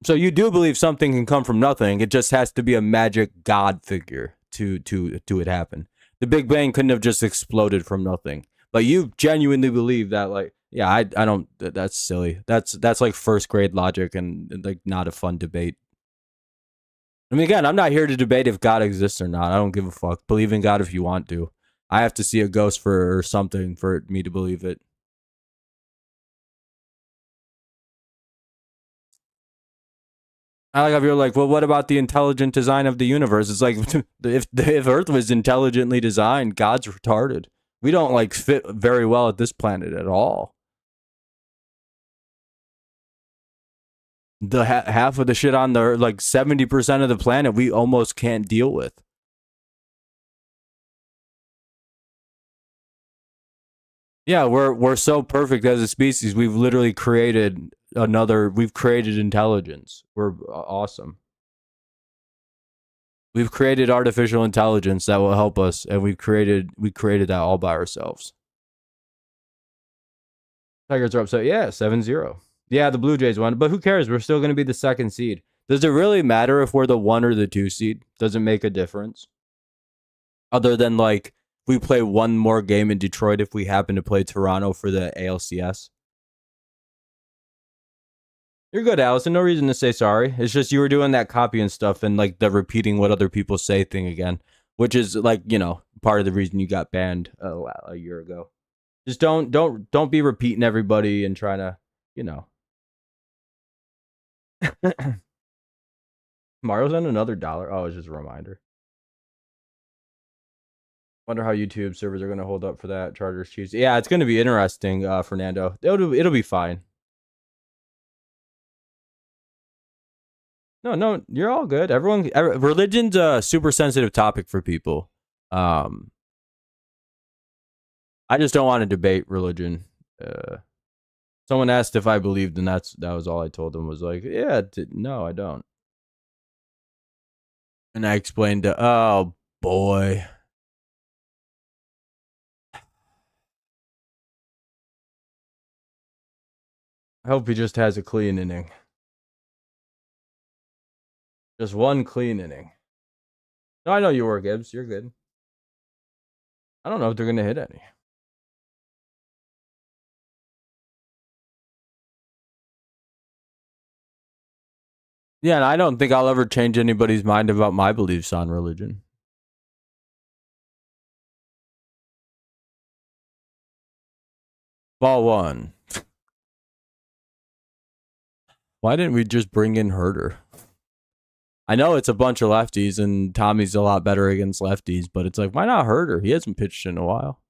So you do believe something can come from nothing. It just has to be a magic God figure to it happen. The Big Bang couldn't have just exploded from nothing. But you genuinely believe that, like, yeah, I don't. That's silly. That's like first grade logic and like not a fun debate. I mean, again, I'm not here to debate if God exists or not. I don't give a fuck. Believe in God if you want to. I have to see a ghost for or something for me to believe it. I like how you're like, well, what about the intelligent design of the universe? It's like, if Earth was intelligently designed, God's retarded. We don't like fit very well at this planet at all. The half of the shit on the like 70% of the planet we almost can't deal with. Yeah, we're so perfect as a species. We've literally created we've created intelligence. We're awesome. We've created artificial intelligence that will help us, and we created that all by ourselves. Tigers are upset. Yeah, 7-0. Yeah, the Blue Jays won, but who cares? We're still going to be the second seed. Does it really matter if we're the 1 or the 2 seed? Doesn't make a difference. Other than like we play one more game in Detroit if we happen to play Toronto for the ALCS. You're good, Allison. No reason to say sorry. It's just you were doing that copy and stuff and like the repeating what other people say thing again, which is like, part of the reason you got banned a year ago. Just don't be repeating everybody and trying to, you know. Mario's on another dollar. Oh, it's just a reminder. Wonder how YouTube servers are going to hold up for that. Chargers Chiefs. Yeah, it's going to be interesting, Fernando. It'll be fine. No, you're all good. Religion's a super sensitive topic for people. I just don't want to debate religion. Someone asked if I believed, and that was all I told them was like, yeah, no, I don't. And I explained, oh boy. I hope he just has a clean inning. Just one clean inning. No, I know you were, Gibbs. You're good. I don't know if they're going to hit any. Yeah, and I don't think I'll ever change anybody's mind about my beliefs on religion. Ball one. Why didn't we just bring in Herder? I know it's a bunch of lefties, and Tommy's a lot better against lefties, but it's like, why not Herder? He hasn't pitched in a while.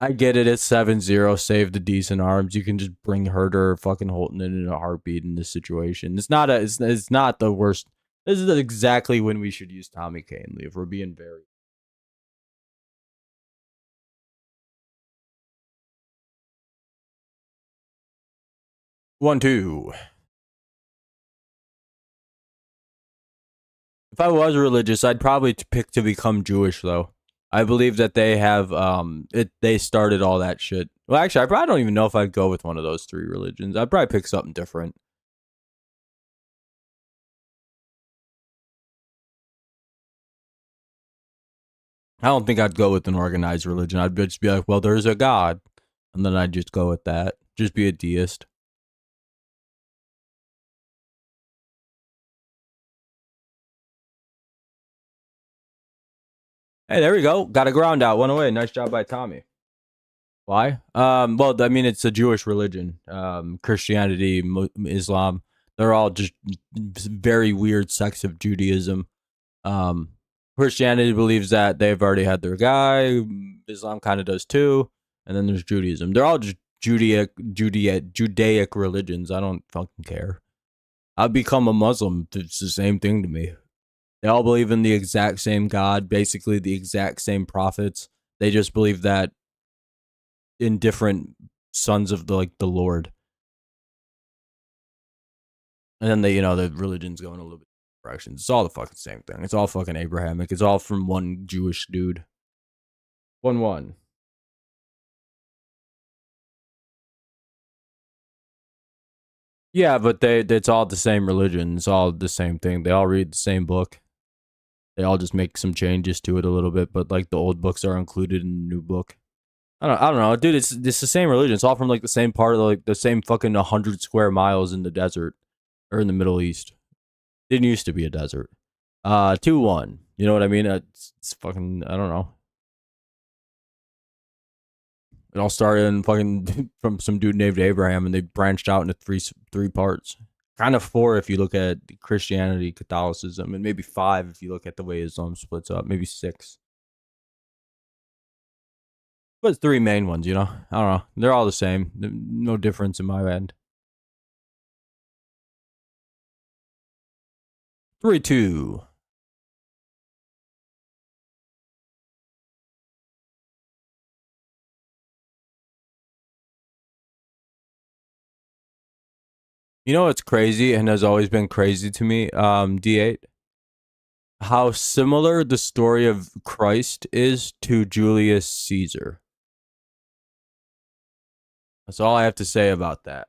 I get it. It's 7-0. Save the decent arms. You can just bring Herder or fucking Holton in a heartbeat in this situation. It's not the worst. This is exactly when we should use Tommy Canley if we're being very. One, two. If I was religious, I'd probably pick to become Jewish, though. I believe that they have they started all that shit. Well, actually, I probably don't even know if I'd go with one of those three religions. I'd probably pick something different. I don't think I'd go with an organized religion. I'd just be like, well, there's a God, and then I'd just go with that. Just be a deist. Hey, there we go. Got a ground out. One away. Nice job by Tommy. Why? Well, I mean, it's a Jewish religion. Christianity, Islam, they're all just very weird sects of Judaism. Christianity believes that they've already had their guy. Islam kind of does too. And then there's Judaism. They're all just Judaic religions. I don't fucking care. I'd become a Muslim. It's the same thing to me. They all believe in the exact same God, basically the exact same prophets. They just believe that in different sons of the Lord. And then the religion's going a little bit directions. It's all the fucking same thing. It's all fucking Abrahamic. It's all from one Jewish dude. 1-1. Yeah, but it's all the same religion. It's all the same thing. They all read the same book. They all just make some changes to it a little bit, but like the old books are included in the new book. I don't know, dude. It's the same religion. It's all from like the same part of the same fucking 100 square miles in the desert or in the Middle East. Didn't used to be a desert. 2-1. You know what I mean? It's fucking. I don't know. It all started in fucking from some dude named Abraham, and they branched out into three parts. Kind of four if you look at Christianity, Catholicism, and maybe five if you look at the way Islam splits up. Maybe six. But it's three main ones, I don't know. They're all the same. No difference in my end. 3-2. You know what's crazy and has always been crazy to me, D8? How similar the story of Christ is to Julius Caesar. That's all I have to say about that.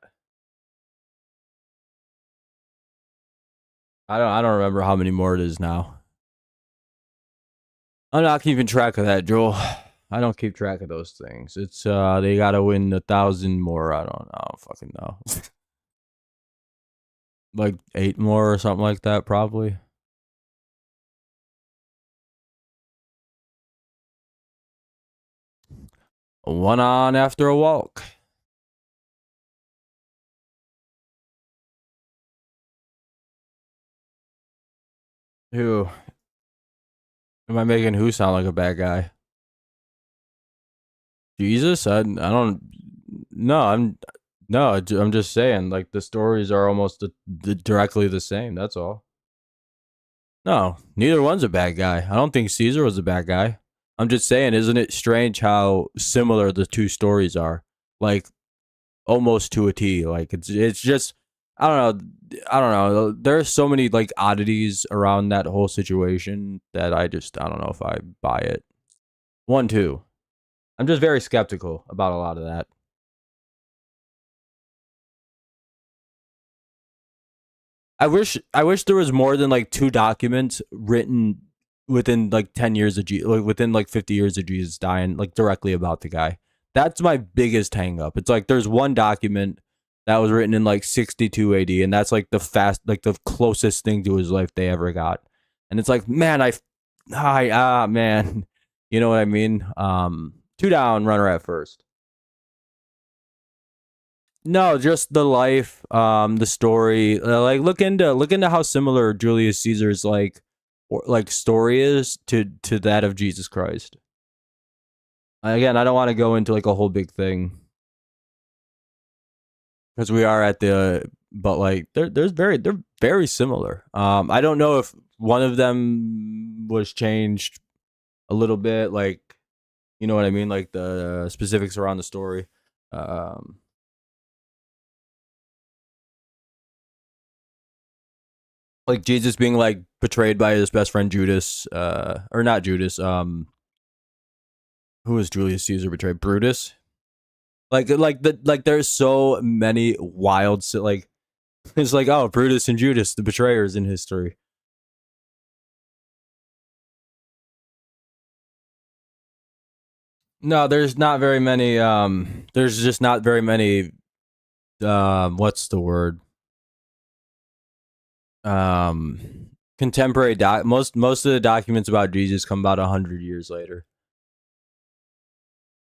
I don't remember how many more it is now. I'm not keeping track of that, Joel. I don't keep track of those things. It's they gotta win 1,000 more. I don't fucking know. Like 8 more or something like that, probably. One on after a walk. Who? Am I making who sound like a bad guy? Jesus? I don't. No, I'm. No, I'm just saying. Like the stories are almost directly the same. That's all. No, neither one's a bad guy. I don't think Caesar was a bad guy. I'm just saying, isn't it strange how similar the two stories are? Like almost to a T. Like it's just I don't know. I don't know. There's so many like oddities around that whole situation that I don't know if I buy it. One, two. I'm just very skeptical about a lot of that. I wish there was more than like two documents written within like 10 years of like within like 50 years of Jesus dying like directly about the guy. That's my biggest hang up. It's like there's one document that was written in like 62 AD and that's like the closest thing to his life they ever got. And it's like, man, man. You know what I mean? Two down, runner at first. No, just the life, the story. Like look into how similar Julius Caesar's like story is to that of Jesus Christ. Again, I don't want to go into like a whole big thing because we are at the, but like they're very similar. I don't know if one of them was changed a little bit, like you know what I mean, like the specifics around the story. Um, like Jesus being like betrayed by his best friend Judas, or not Judas. Who was Julius Caesar betrayed? Brutus. Like there's so many wild like it's like oh Brutus and Judas the betrayers in history. No, there's not very many. There's just not very many. What's the word? Contemporary most of the documents about Jesus come about 100 years later.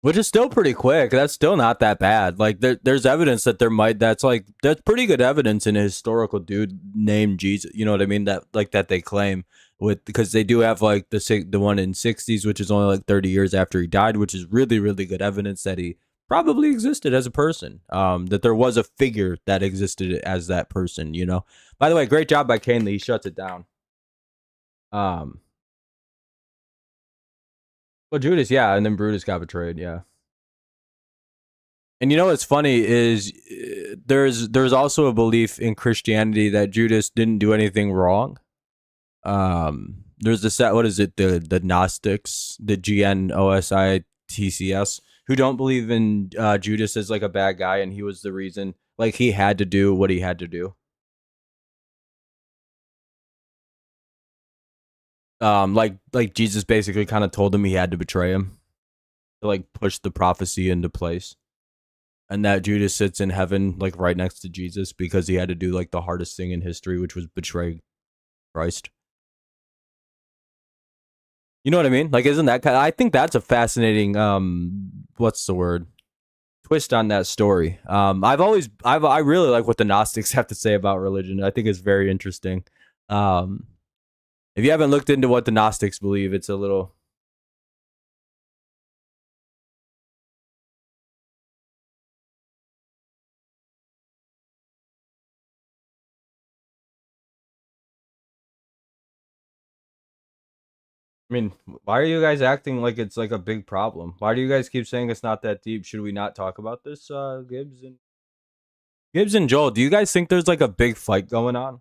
Which is still pretty quick. That's still not that bad. Like there's evidence that that's pretty good evidence in a historical dude named Jesus. You know what I mean? That like that they claim with because they do have like the one in 60s, which is only like 30 years after he died, which is really good evidence that he probably existed as a person. That there was a figure that existed as that person. You know. By the way, great job by Kane. He shuts it down. Um, well, Judas, yeah, and then Brutus got betrayed. Yeah. And you know what's funny is there's also a belief in Christianity that Judas didn't do anything wrong. There's the set what is it the Gnostics, the GNOSITCS, who don't believe in Judas as like a bad guy and he was the reason like he had to do what he had to do. Like Jesus basically kind of told him he had to betray him to like push the prophecy into place. And that Judas sits in heaven, like right next to Jesus, because he had to do like the hardest thing in history, which was betray Christ. You know what I mean? Like, isn't that kind of, I think that's a fascinating, what's the word? Twist on that story. I really like what the Gnostics have to say about religion. I think it's very interesting. Um, if you haven't looked into what the Gnostics believe, it's a little, I mean, why are you guys acting like it's like a big problem? Why do you guys keep saying it's not that deep? Should we not talk about this, Gibbs and Joel? Do you guys think there's like a big fight going on?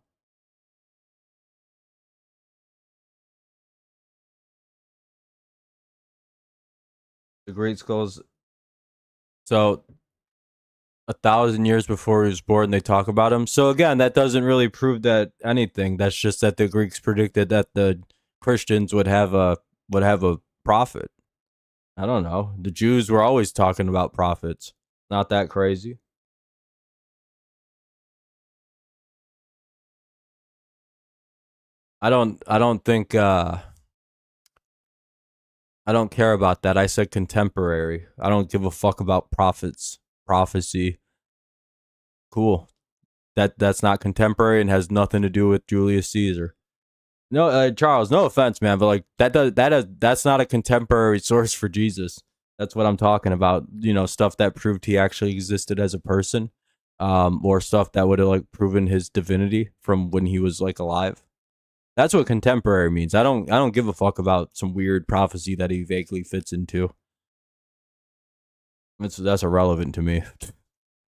The Great Skulls. So 1,000 years before he was born, they talk about him. So again, that doesn't really prove that anything. That's just that the Greeks predicted that the Christians would have a prophet. I don't know. The Jews were always talking about prophets. Not that crazy. I don't think I don't care about that. I said contemporary. I don't give a fuck about prophets, prophecy. Cool. That's not contemporary and has nothing to do with Julius Caesar. No, Charles, no offense, man, but like that's not a contemporary source for Jesus. That's what I'm talking about. You know, stuff that proved he actually existed as a person, or stuff that would have like proven his divinity from when he was like alive. That's what contemporary means. I don't give a fuck about some weird prophecy that he vaguely fits into. That's irrelevant to me.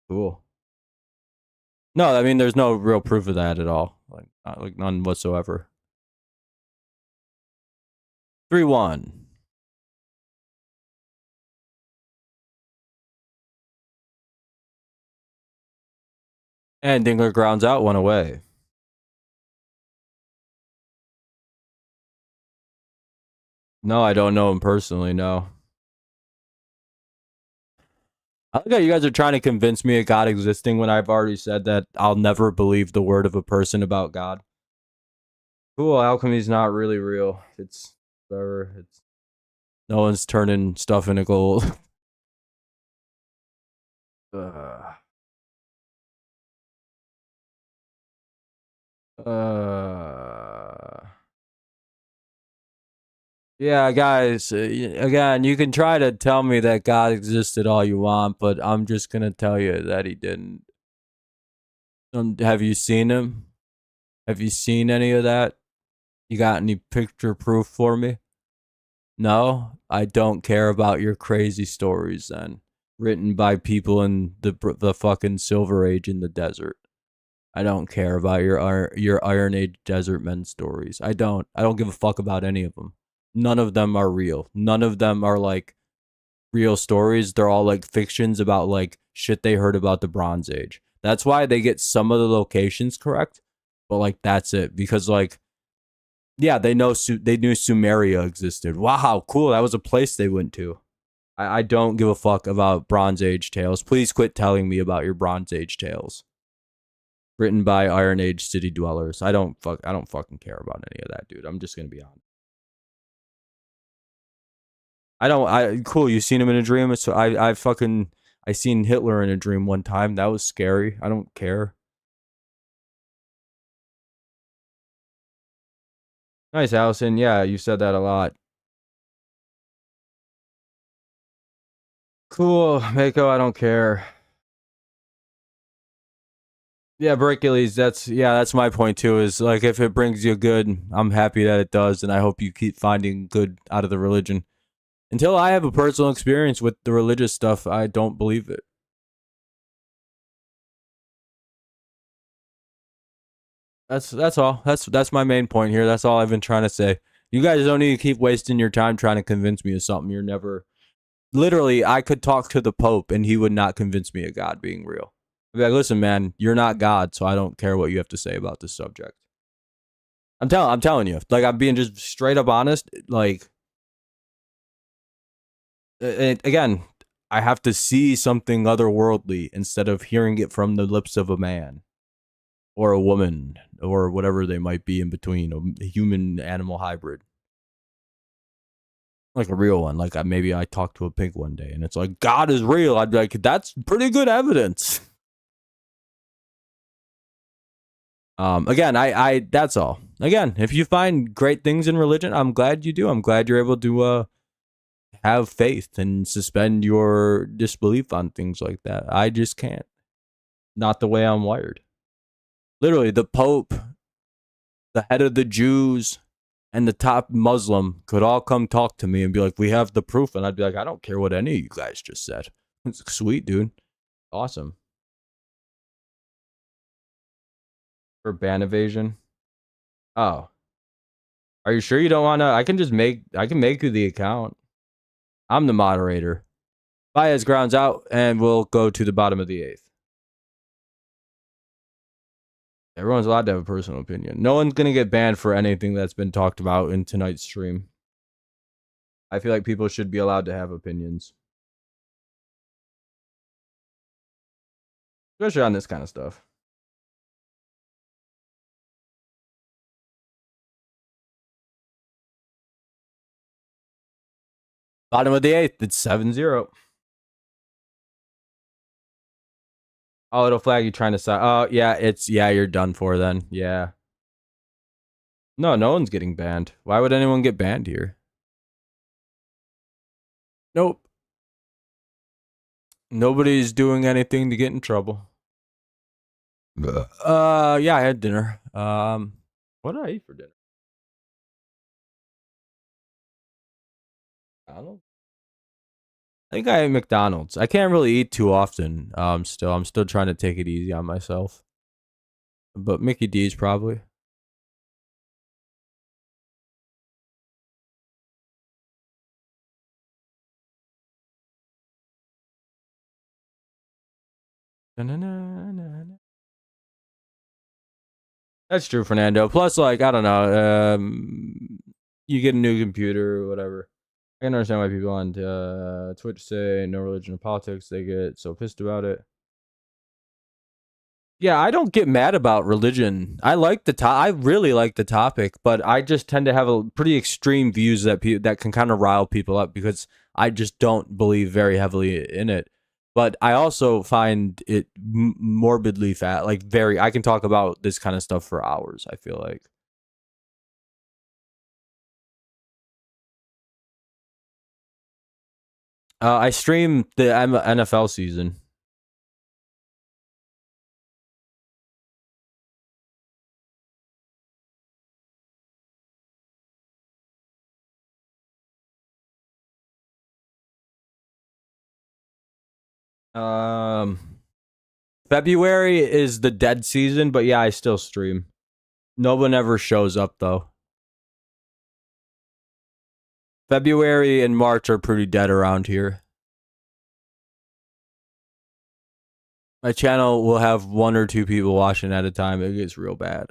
Cool. No, I mean there's no real proof of that at all. Like none whatsoever. 3-1. And Dingler grounds out one away. No, I don't know him personally, no. I like how you guys are trying to convince me of God existing when I've already said that I'll never believe the word of a person about God. Cool, alchemy's not really real. It's whatever. It's no one's turning stuff into gold. uh, uh, yeah, guys. Again, you can try to tell me that God existed all you want, but I'm just gonna tell you that he didn't. Have you seen him? Have you seen any of that? You got any picture proof for me? No, I don't care about your crazy stories then. Written by people in the fucking Silver Age in the desert. I don't care about your Iron Age desert men stories. I don't give a fuck about any of them. None of them are real. None of them are like real stories. They're all like fictions about like shit they heard about the Bronze Age. That's why they get some of the locations correct, but like that's it because like yeah, they knew Sumeria existed. Wow, cool. That was a place they went to. I don't give a fuck about Bronze Age tales. Please quit telling me about your Bronze Age tales. Written by Iron Age city dwellers. I don't fucking care about any of that, dude. I'm just gonna be honest. I cool, you seen him in a dream? So I seen Hitler in a dream one time. That was scary. I don't care. Nice, Allison. Yeah, you said that a lot. Cool, Mako, I don't care. Yeah, Hercules. That's my point too. Is like if it brings you good, I'm happy that it does, and I hope you keep finding good out of the religion. Until I have a personal experience with the religious stuff, I don't believe it. That's all. That's my main point here. That's all I've been trying to say. You guys don't need to keep wasting your time trying to convince me of something you're never. Literally, I could talk to the Pope and he would not convince me of God being real. I'd be like, listen, man, you're not God, so I don't care what you have to say about this subject. I'm telling you, like I'm being just straight up honest. Like, again, I have to see something otherworldly instead of hearing it from the lips of a man or a woman or whatever they might be in between, a human animal hybrid. Like a real one. Like maybe I talked to a pig one day and it's like, God is real. I'd be like, that's pretty good evidence. Again, I that's all. Again, if you find great things in religion, I'm glad you do. I'm glad you're able to have faith and suspend your disbelief on things like that. I just can't. Not the way I'm wired. Literally, the Pope, the head of the Jews, and the top Muslim could all come talk to me and be like, we have the proof. And I'd be like, I don't care what any of you guys just said. It's sweet, dude. Awesome. For ban evasion. Oh. Are you sure you don't wanna I can make you the account. I'm the moderator. Baez grounds out and we'll go to the bottom of the eighth. Everyone's allowed to have a personal opinion. No one's gonna get banned for anything that's been talked about in tonight's stream. I feel like people should be allowed to have opinions. Especially on this kind of stuff. Bottom of the eighth, it's 7-0. Oh, it'll flag you trying to side. Oh, yeah, you're done for then. Yeah. No, no one's getting banned. Why would anyone get banned here? Nope. Nobody's doing anything to get in trouble. Yeah, I had dinner. What did I eat for dinner? McDonald's? I think I ate McDonald's. I can't really eat too often. I'm still trying to take it easy on myself. But Mickey D's probably. That's true, Fernando. Plus, like, I don't know, you get a new computer or whatever. I can understand why people on Twitch say no religion or politics. They get so pissed about it. Yeah, I don't get mad about religion. I like the I really like the topic, but I just tend to have a pretty extreme views that that can kind of rile people up because I just don't believe very heavily in it. But I also find it morbidly fat, like very. I can talk about this kind of stuff for hours. I feel like. I stream the NFL season. Um, February is the dead season, but yeah, I still stream. No one ever shows up though. February and March are pretty dead around here. My channel will have 1 or 2 people watching at a time. It gets real bad.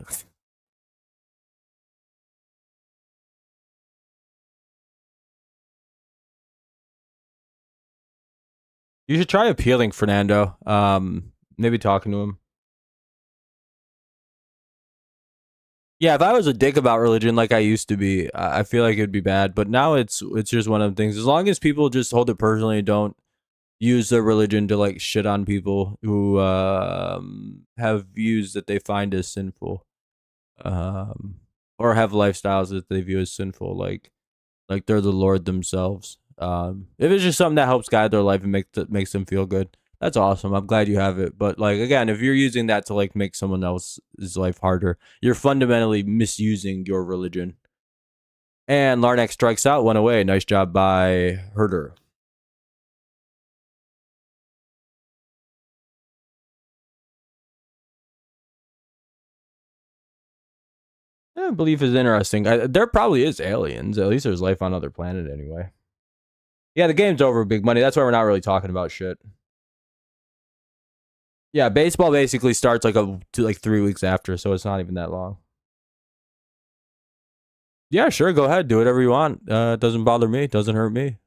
You should try appealing Fernando. Maybe talking to him. Yeah, if I was a dick about religion like I used to be, I feel like it'd be bad. But now it's just one of the things. As long as people just hold it personally and don't use their religion to like shit on people who have views that they find as sinful, or have lifestyles that they view as sinful, like they're the Lord themselves. If it's just something that helps guide their life and makes them feel good, that's awesome. I'm glad you have it. But like again, if you're using that to like make someone else's life harder, you're fundamentally misusing your religion. And Larnack strikes out, one away. Nice job by Herder. Yeah, belief is interesting. There probably is aliens. At least there's life on other planet anyway. Yeah, the game's over, big money. That's why we're not really talking about shit. Yeah, baseball basically starts like 3 weeks after, so it's not even that long. Yeah, sure, go ahead, do whatever you want. It doesn't bother me. It doesn't hurt me.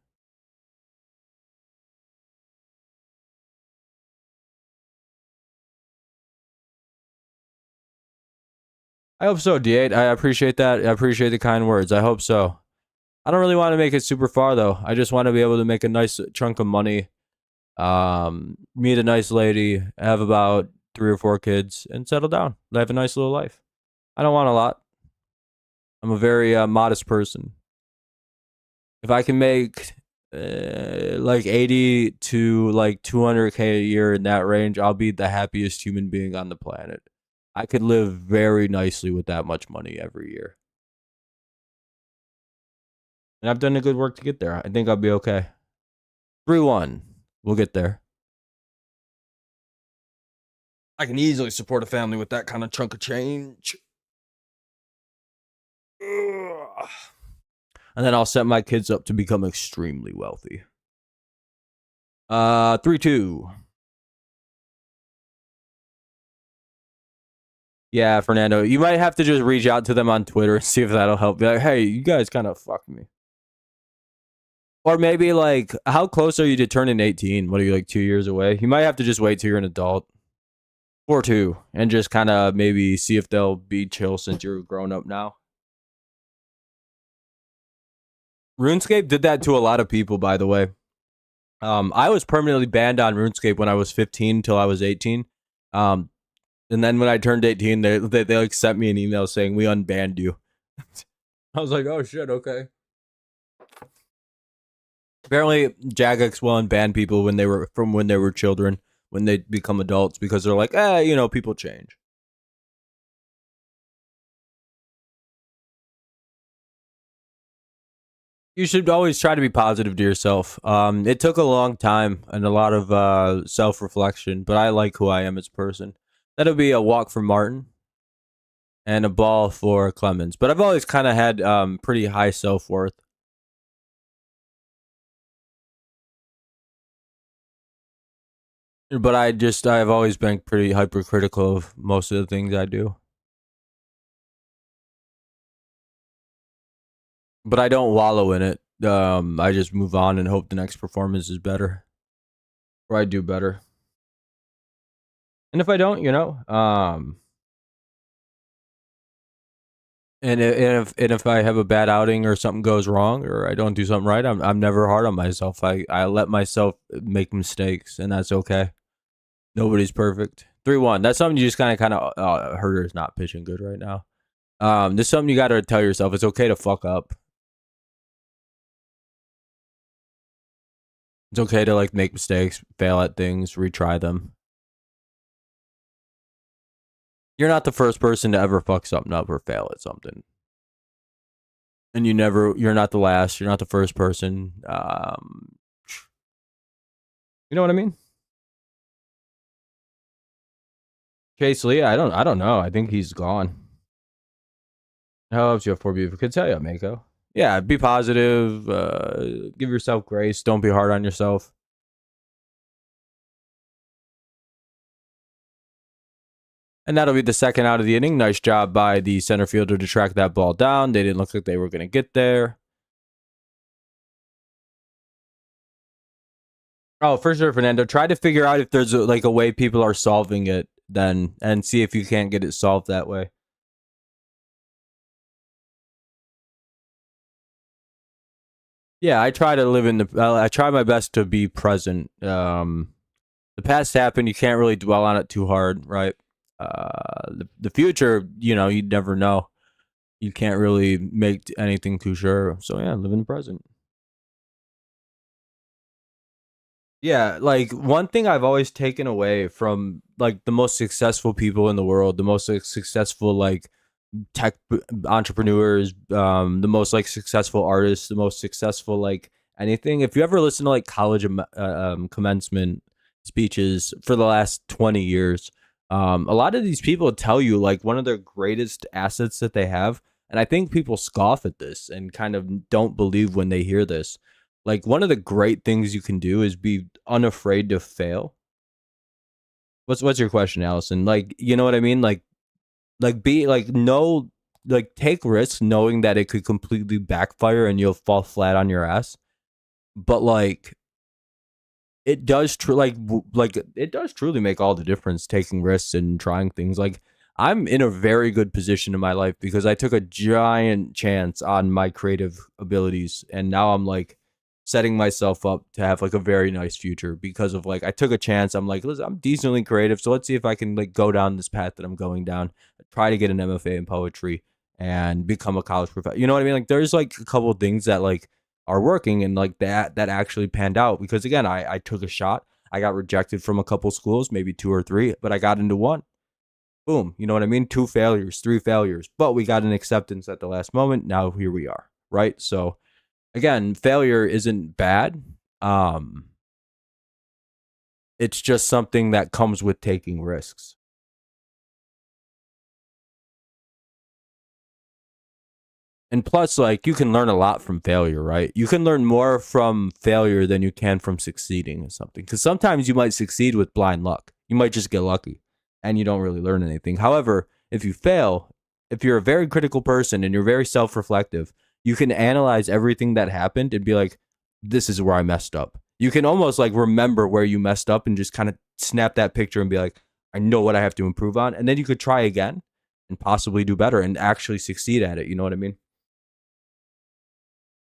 I hope so, D8. I appreciate that. I appreciate the kind words. I hope so. I don't really want to make it super far though. I just want to be able to make a nice chunk of money, meet a nice lady, have about 3 or 4 kids, and settle down. Have a nice little life. I don't want a lot. I'm a very modest person. If I can make like 80 to like 200K a year in that range, I'll be the happiest human being on the planet. I could live very nicely with that much money every year. And I've done the good work to get there. I think I'll be okay. 3-1. We'll get there. I can easily support a family with that kind of chunk of change. Ugh. And then I'll set my kids up to become extremely wealthy. 3-2. Yeah, Fernando, you might have to just reach out to them on Twitter and see if that'll help. Be like, hey, you guys kind of fucked me. Or maybe like, how close are you to turning 18? What are you, like 2 years away? You might have to just wait till you're an adult. 4-2, and just kind of maybe see if they'll be chill since you're grown up now. RuneScape did that to a lot of people, by the way. I was permanently banned on RuneScape when I was 15 till I was 18. And then when I turned 18, they like sent me an email saying we unbanned you. I was like, oh shit, okay. Apparently, Jagex will ban people when they were children, when they become adults, because they're like, people change. You should always try to be positive to yourself. It took a long time and a lot of self-reflection, but I like who I am as a person. That'll be a walk for Martin and a ball for Clemens. But I've always kind of had pretty high self-worth. But I've always been pretty hypercritical of most of the things I do. But I don't wallow in it. I just move on and hope the next performance is better, or I do better. And if I don't, and if I have a bad outing or something goes wrong or I don't do something right, I'm never hard on myself. I let myself make mistakes, and that's okay. Nobody's perfect. 3-1. That's something you just kind of Herder's not pitching good right now. This is something you got to tell yourself. It's okay to fuck up. It's okay to make mistakes, fail at things, retry them. You're not the first person to ever fuck something up or fail at something. And you're not the last. You're not the first person. You know what I mean? Chase Lee, I don't know. I think he's gone. How else you have 4 beautiful kids? Tell you, Mako. Yeah, be positive. Give yourself grace. Don't be hard on yourself. And that'll be the second out of the inning. Nice job by the center fielder to track that ball down. They didn't look like they were going to get there. Oh, for sure, Fernando. Try to figure out if there's a way people are solving it then, and see if you can't get it solved that way. Yeah, I try to live in I try my best to be present. The past happened. You can't really dwell on it too hard, right? The future, you never know. You can't really make anything too sure. So yeah, live in the present. Yeah, one thing I've always taken away from the most successful people in the world, the most successful tech entrepreneurs, the most successful artists, the most successful anything. If you ever listen to college commencement speeches for the last 20 years, a lot of these people tell you one of their greatest assets that they have, and I think people scoff at this and kind of don't believe when they hear this. One of the great things you can do is be unafraid to fail. What's your question, Allison? You know what I mean? Be no take risks knowing that it could completely backfire and you'll fall flat on your ass. But it does it does truly make all the difference taking risks and trying things. I'm in a very good position in my life because I took a giant chance on my creative abilities, and now I'm setting myself up to have a very nice future because of I took a chance. I'm listen, I'm decently creative, so let's see if I can go down this path that I'm going down, try to get an MFA in poetry and become a college professor. You know what I mean? There's a couple of things that are working and that actually panned out because again, I took a shot. I got rejected from a couple schools, maybe 2 or 3, but I got into one. Boom, you know what I mean? 2 failures, 3 failures, but we got an acceptance at the last moment. Now here we are, right? So again, failure isn't bad. It's just something that comes with taking risks. And plus, you can learn a lot from failure, right? You can learn more from failure than you can from succeeding or something. Because sometimes you might succeed with blind luck. You might just get lucky and you don't really learn anything. However, if you fail, if you're a very critical person and you're very self-reflective, you can analyze everything that happened and be like, this is where I messed up. You can almost remember where you messed up and just kind of snap that picture and be like, I know what I have to improve on. And then you could try again and possibly do better and actually succeed at it. You know what I mean?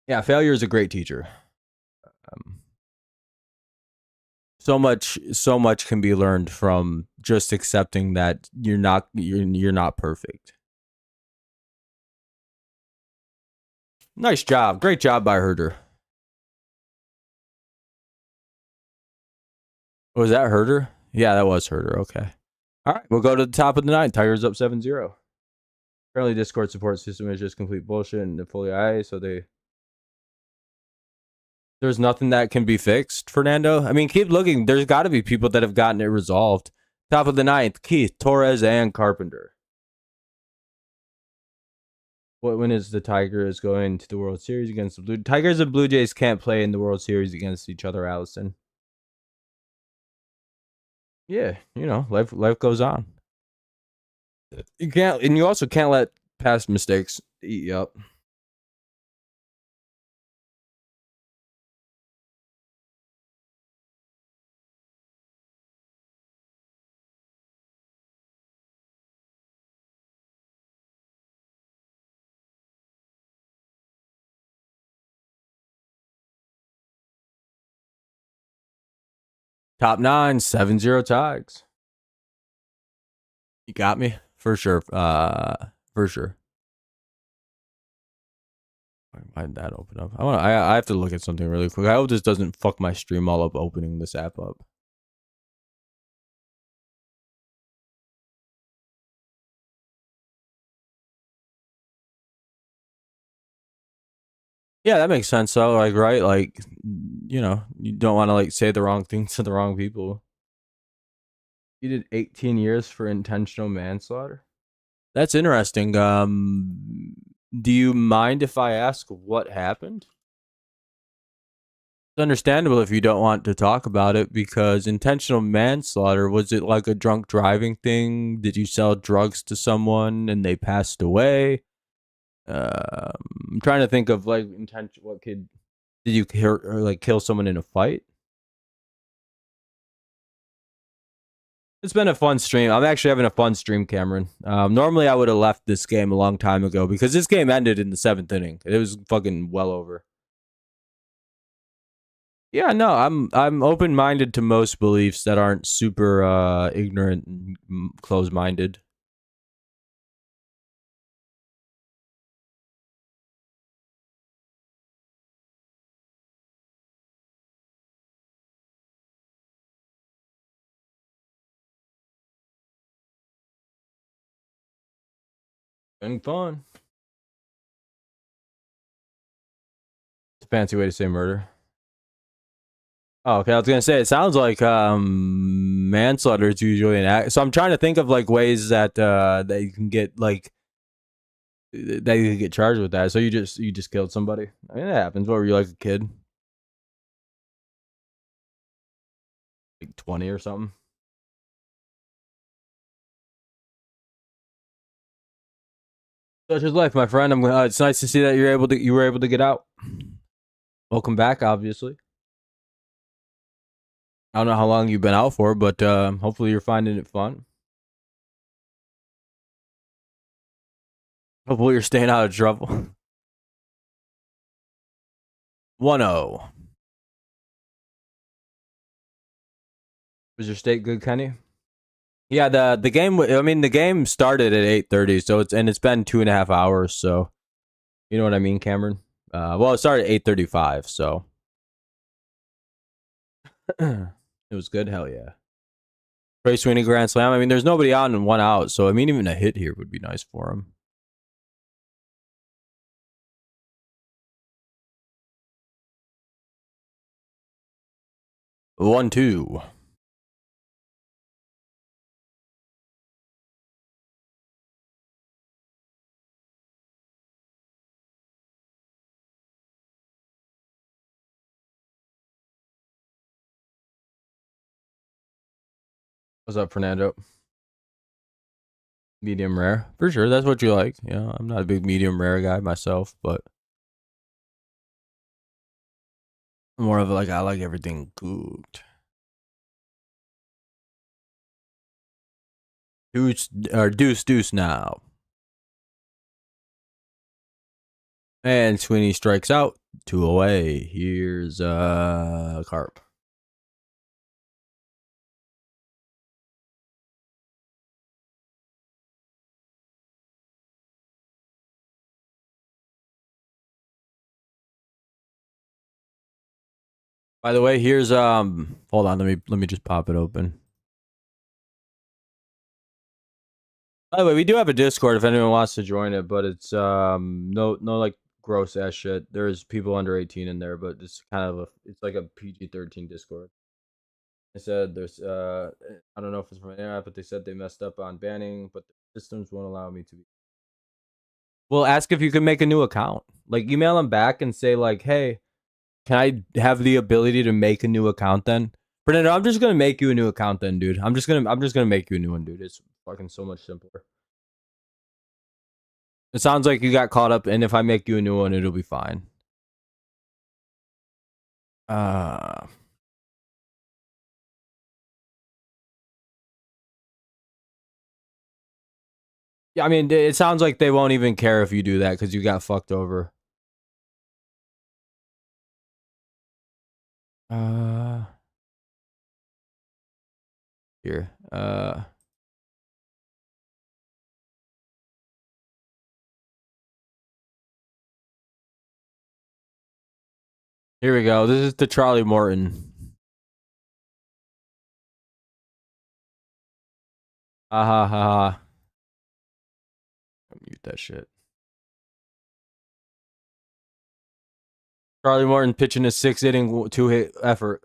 Yeah, failure is a great teacher. So much can be learned from just accepting that you're not perfect. Nice job. Great job by Herder. Was that Herder? Yeah, that was Herder. Okay. All right, we'll go to the top of the ninth. Tigers up 7-0. Apparently, Discord support system is just complete bullshit and fully IA, so there's nothing that can be fixed, Fernando. I mean, keep looking. There's got to be people that have gotten it resolved. Top of the ninth, Keith, Torres, and Carpenter. What when is the Tigers going to the World Series against the Blue Tigers and Blue Jays can't play in the World Series against each other, Allison. Yeah, life goes on. You can't, and you also can't let past mistakes eat you up. Top 9, 7-0 Tigers. You got me for sure. For sure. Why did that open up? I have to look at something really quick. I hope this doesn't fuck my stream all up opening this app up. Yeah, that makes sense. So, like, right, like, you don't want to like say the wrong things to the wrong people. You did 18 years for intentional manslaughter. That's interesting. Do you mind if I ask what happened? It's understandable if you don't want to talk about it because intentional manslaughter, was it like a drunk driving thing? Did you sell drugs to someone and they passed away? I'm trying to think of like intention. What did you kill someone in a fight? It's been a fun stream. I'm actually having a fun stream, Cameron. Normally I would have left this game a long time ago because this game ended in the 7th inning. It was fucking well over. Yeah, no, I'm open minded to most beliefs that aren't super ignorant and close minded. Been fun. It's a fancy way to say murder. Oh, okay. I was gonna say it sounds like manslaughter is usually an act. So I'm trying to think of like ways that that you can get like that you can get charged with that. So you just killed somebody. I mean, that happens. What were you, like, a kid? Like 20 or something? Such is life, my friend. It's nice to see that you were able to get out. Welcome back, obviously. I don't know how long you've been out for, but hopefully you're finding it fun. Hopefully you're staying out of trouble. 1-0. Was your steak good, Kenny? Yeah, the game. I mean, the game started at 8:30, so it's been 2.5 hours. So, you know what I mean, Cameron. Well, it started at 8:35, so it was good. Hell yeah. Trey Sweeney grand slam. I mean, there's nobody on and one out, so I mean, even a hit here would be nice for him. One, two. What's up, Fernando? Medium rare. For sure, that's what you like. Yeah, I'm not a big medium rare guy myself, but more of like I like everything cooked. Deuce now. And Sweeney strikes out. 2 away. Here's Carp. By the way, here's hold on, let me just pop it open. By the way, we do have a Discord if anyone wants to join it, but it's no like gross ass shit. There's people under 18 in there, but it's kind of it's like a PG-13 Discord. They said there's I don't know if it's from internet, but they said they messed up on banning, but the systems won't allow me to be. Well, ask if you can make a new account. Like email them back and say like, hey, can I have the ability to make a new account then? Fernando, I'm just gonna make you a new account then, dude. I'm just gonna make you a new one, dude. It's fucking so much simpler. It sounds like you got caught up, and if I make you a new one, it'll be fine. Uh yeah, I mean, it sounds like they won't even care if you do that because you got fucked over. Uh here. Here we go. This is the Charlie Morton. Ha ha ha ha. Mute that shit. Charlie Morton pitching a 6-inning 2-hit effort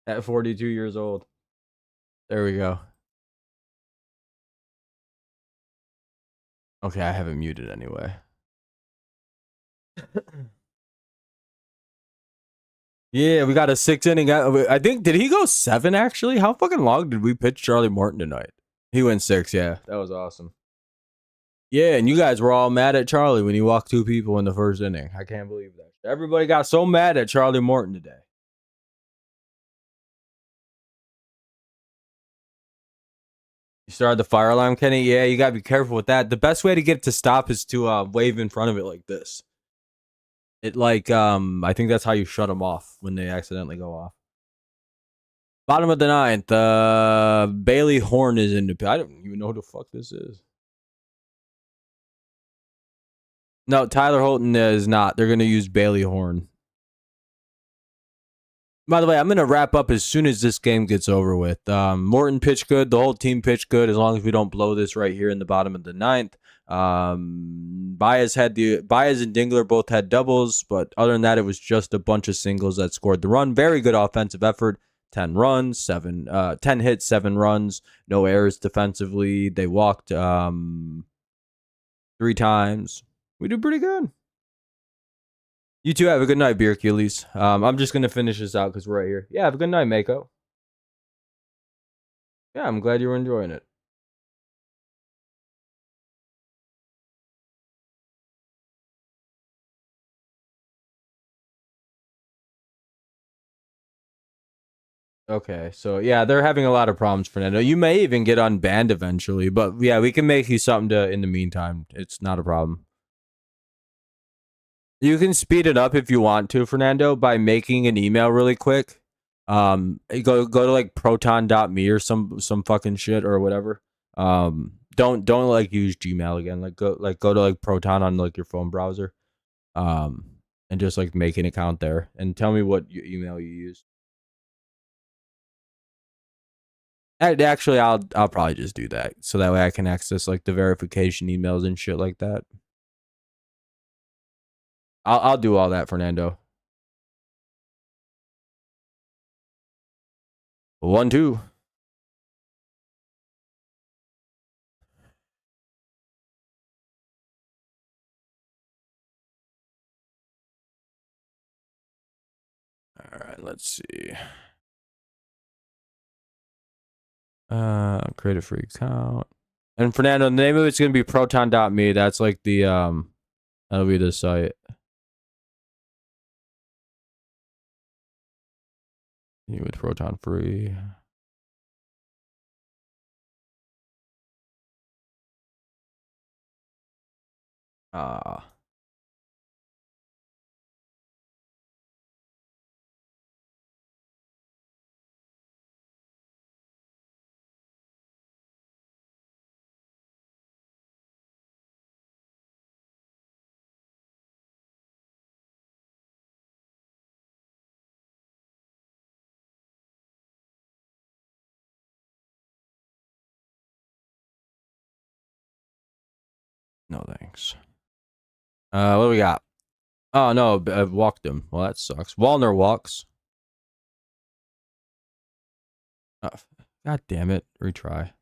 at 42 years old. There we go. Okay, I have it muted anyway. Yeah, we got a 6-inning. I think, did he go 7 actually? How fucking long did we pitch Charlie Morton tonight? He went 6, yeah. That was awesome. Yeah, and you guys were all mad at Charlie when he walked 2 people in the first inning. I can't believe that. Everybody got so mad at Charlie Morton today. You started the fire alarm, Kenny? Yeah, you gotta be careful with that. The best way to get it to stop is to wave in front of it like this. It like I think that's how you shut them off when they accidentally go off. Bottom of the 9th, Bailey Horn is in the. I don't even know who the fuck this is. No, Tyler Holton is not. They're gonna use Bailey Horn. By the way, I'm gonna wrap up as soon as this game gets over with. Morton pitched good. The whole team pitched good. As long as we don't blow this right here in the bottom of the 9th. Baez and Dingler both had doubles, but other than that, it was just a bunch of singles that scored the run. Very good offensive effort. 10 runs, 10 hits, 7 runs, no errors defensively. They walked 3 times. We did pretty good. You two have a good night, Beer Achilles. I'm just gonna finish this out because we're right here. Yeah, have a good night, Mako. Yeah, I'm glad you were enjoying it. Okay, so yeah, they're having a lot of problems, Fernando. You may even get unbanned eventually, but yeah, we can make you something to in the meantime. It's not a problem. You can speed it up if you want to, Fernando, by making an email really quick. Go to like proton.me or some fucking shit or whatever. Don't like use Gmail again. Go to like Proton on like your phone browser. And just like make an account there and tell me what email you use. Actually, I'll probably just do that so that way I can access like the verification emails and shit like that. I'll do all that, Fernando. 1, 2. All right, let's see. Create a free account. And Fernando, the name of it's gonna be proton.me. That's like the that'll be the site. You with Proton free. Ah. No thanks. What do we got? Oh no, I've walked him. Well, that sucks. Walner walks. Oh, God damn it! Retry.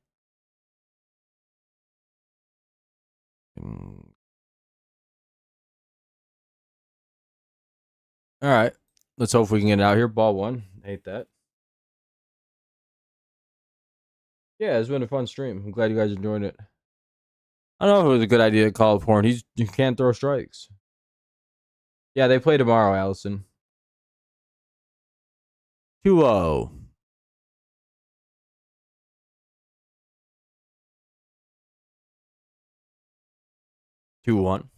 All right. Let's hope we can get it out here. Ball one. Hate that. Yeah, it's been a fun stream. I'm glad you guys enjoyed it. I don't know if it was a good idea to call up Horn. You can't throw strikes. Yeah, they play tomorrow, Allison. 2-0. 2-1.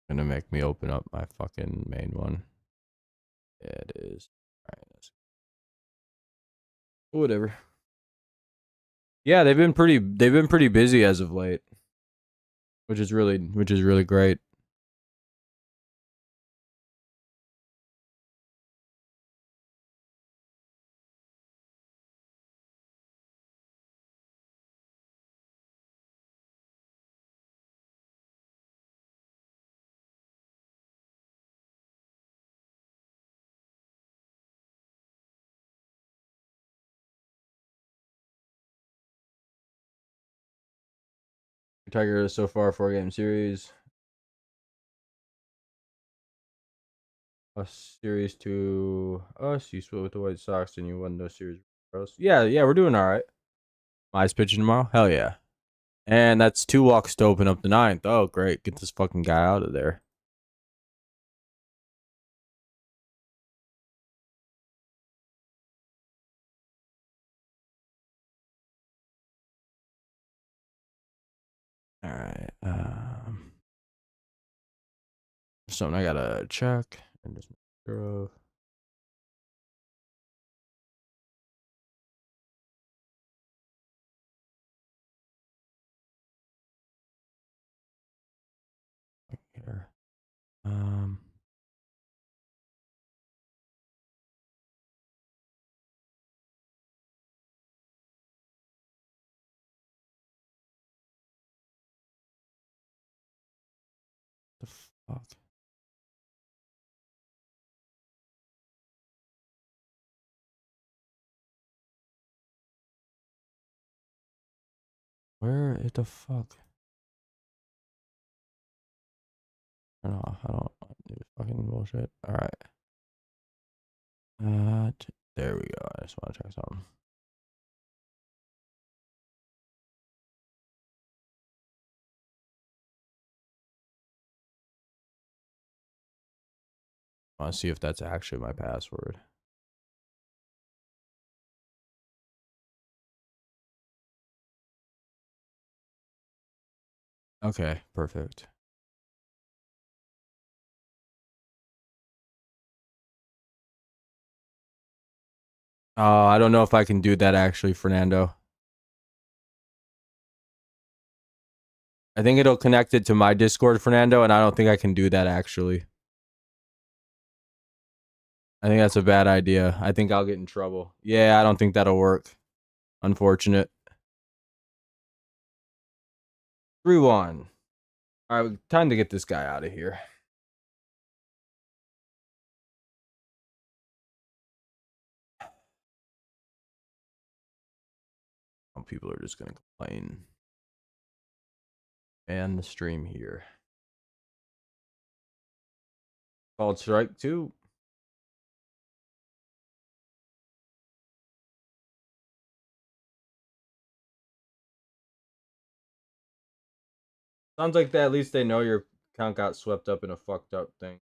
Gonna make me open up my fucking main one. Yeah, it is. All right. Whatever. Yeah, they've been pretty busy as of late, which is really great. Tiger so far 4-game series. A series to us. You split with the White Sox and you won those series for us. Yeah, we're doing all right. Mize pitching tomorrow? Hell yeah. And that's 2 walks to open up the 9th. Oh, great. Get this fucking guy out of there. All right. Something I gotta check and just make sure of. Here. The fuck? Where the fuck? I don't do fucking bullshit. All right. There we go. I just want to check something. I want to see if that's actually my password. Okay, perfect. I don't know if I can do that actually, Fernando. I think it'll connect it to my Discord, Fernando, and I don't think I can do that actually. I think that's a bad idea. I think I'll get in trouble. Yeah, I don't think that'll work. Unfortunate. 3-1. All right, time to get this guy out of here. Some people are just going to complain. And the stream here. Called strike 2. Sounds like that. At least they know your account got swept up in a fucked up thing.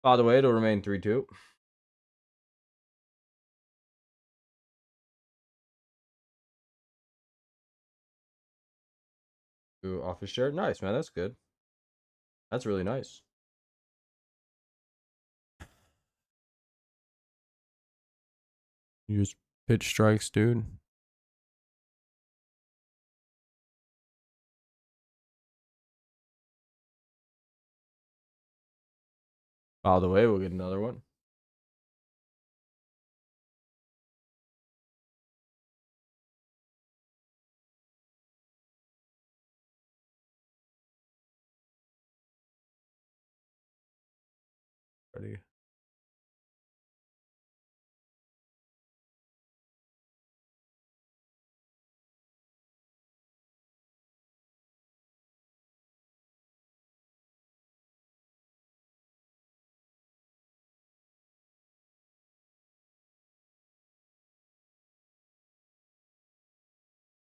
By the way, it'll remain 3-2. Ooh, office share. Nice, man. That's good. That's really nice. You just pitch strikes, dude. By the way, we'll get another one. Ready?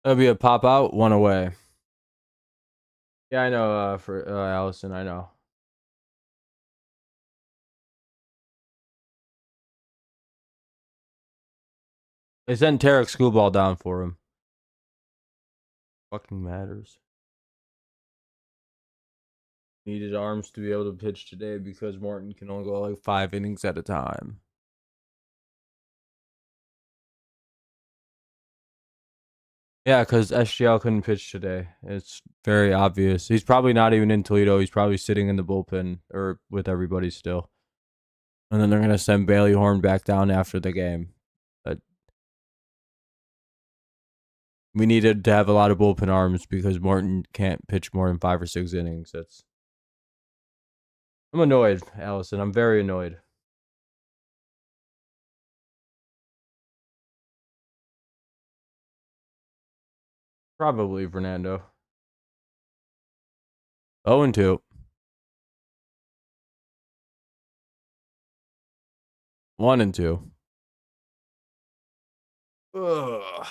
That'll be a pop out, one away. Yeah, I know, for Allison, I know. They sent Tarek Schoolball down for him. Fucking matters. Needed arms to be able to pitch today because Martin can only go like 5 innings at a time. Yeah, because SGL couldn't pitch today. It's very obvious. He's probably not even in Toledo. He's probably sitting in the bullpen or with everybody still. And then they're going to send Bailey Horn back down after the game. But we needed to have a lot of bullpen arms because Martin can't pitch more than 5 or 6 innings. I'm annoyed, Allison. I'm very annoyed. Probably Fernando. 0-2. 1-2. Ugh.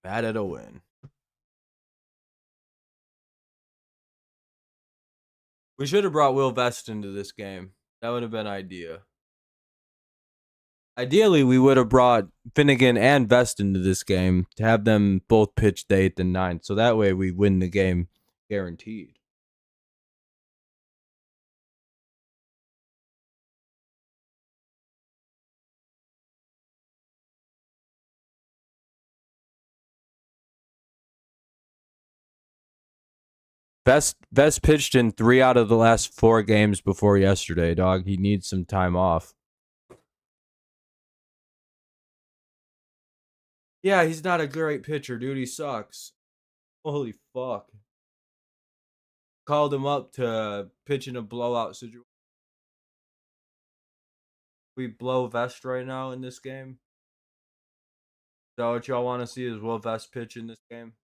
Bad at a win. We should have brought Will Vest into this game. That would have been idea. Ideally, we would have brought Finnegan and Vest into this game to have them both pitch the 8th and 9th. So that way we win the game guaranteed. Vest pitched in 3 out of the last 4 games before yesterday, dog. He needs some time off. Yeah, he's not a great pitcher, dude. He sucks. Holy fuck. Called him up to pitch in a blowout situation. We blow Vest right now in this game. Is that what y'all want to see? Is Will Vest pitch in this game?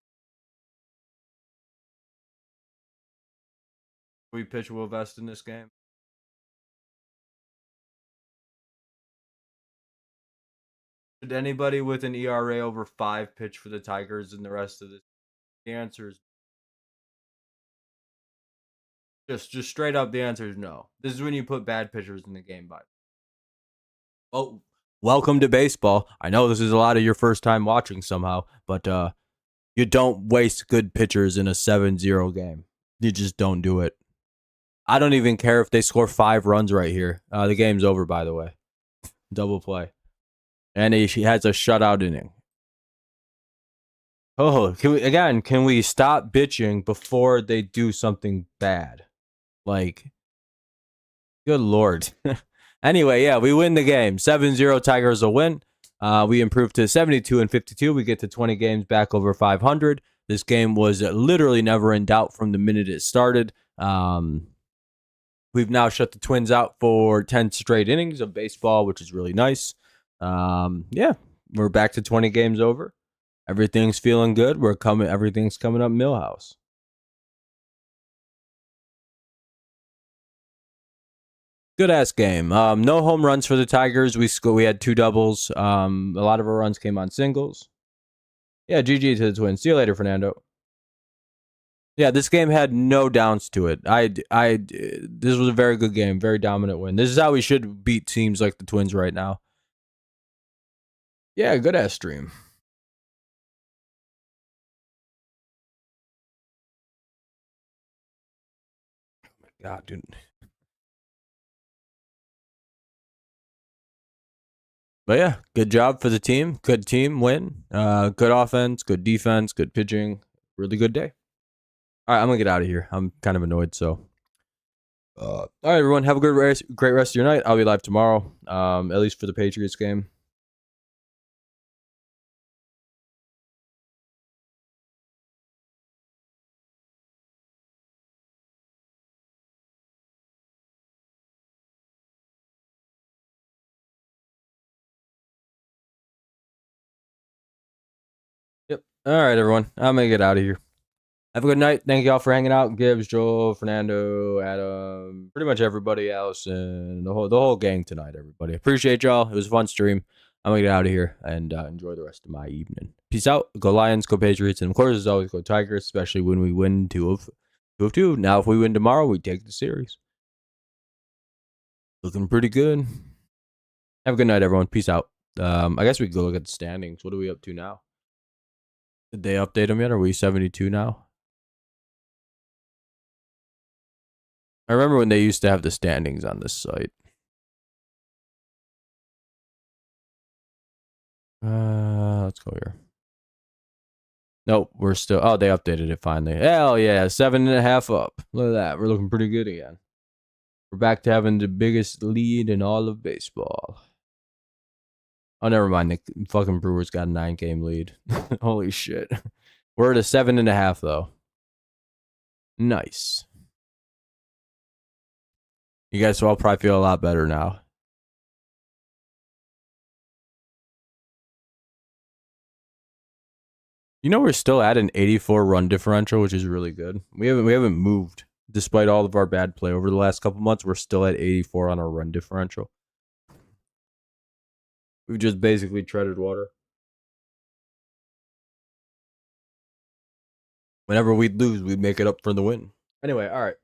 We pitch Will Vest in this game? Should anybody with an ERA over 5 pitch for the Tigers in the rest of this? The answer is just straight up. The answer is no. This is when you put bad pitchers in the game. By oh, welcome to baseball. I know this is a lot of your first time watching somehow, but you don't waste good pitchers in a 7-0 game. You just don't do it. I don't even care if they score 5 runs right here. The game's over, by the way. Double play. And he has a shutout inning. Oh, can we stop bitching before they do something bad? Like, good lord. Anyway, yeah, we win the game. 7-0 Tigers will win. We improved to 72-52. We get to 20 games back over 500. This game was literally never in doubt from the minute it started. We've now shut the Twins out for 10 straight innings of baseball, which is really nice. Yeah, we're back to 20 games over. Everything's feeling good. Everything's coming up Millhouse. Good ass game. No home runs for the Tigers. We had 2 doubles. A lot of our runs came on singles. Yeah, GG to the Twins. See you later, Fernando. Yeah, this game had no downs to it. This was a very good game, very dominant win. This is how we should beat teams like the Twins right now. Yeah, good ass stream. Oh my god, dude. But yeah, good job for the team. Good team win. Good offense, good defense, good pitching. Really good day. All right, I'm gonna get out of here. I'm kind of annoyed. So, all right, everyone, have a great rest of your night. I'll be live tomorrow, at least for the Patriots game. Yep. All right, everyone. I'm gonna get out of here. Have a good night. Thank y'all for hanging out. Gibbs, Joel, Fernando, Adam, pretty much everybody, Allison, the whole gang tonight. Everybody, appreciate y'all. It was a fun stream. I'm gonna get out of here and enjoy the rest of my evening. Peace out. Go Lions. Go Patriots. And of course, as always, go Tigers. Especially when we win 2-2. Now, if we win tomorrow, we take the series. Looking pretty good. Have a good night, everyone. Peace out. I guess we can go look at the standings. What are we up to now? Did they update them yet? Are we 72 now? I remember when they used to have the standings on this site. Let's go here. Nope, we're still... Oh, they updated it finally. Hell yeah, 7.5 up. Look at that. We're looking pretty good again. We're back to having the biggest lead in all of baseball. Oh, never mind. The fucking Brewers got a 9-game lead. Holy shit. We're at a 7.5, though. Nice. You guys all probably feel a lot better now. You know, we're still at an 84 run differential, which is really good. We haven't moved despite all of our bad play over the last couple months. We're still at 84 on our run differential. We've just basically treaded water. Whenever we'd lose, we'd make it up for the win. Anyway, all right.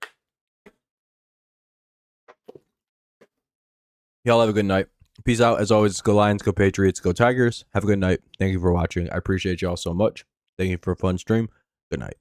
Y'all have a good night. Peace out. As always, go Lions, go Patriots, go Tigers. Have a good night. Thank you for watching. I appreciate y'all so much. Thank you for a fun stream. Good night.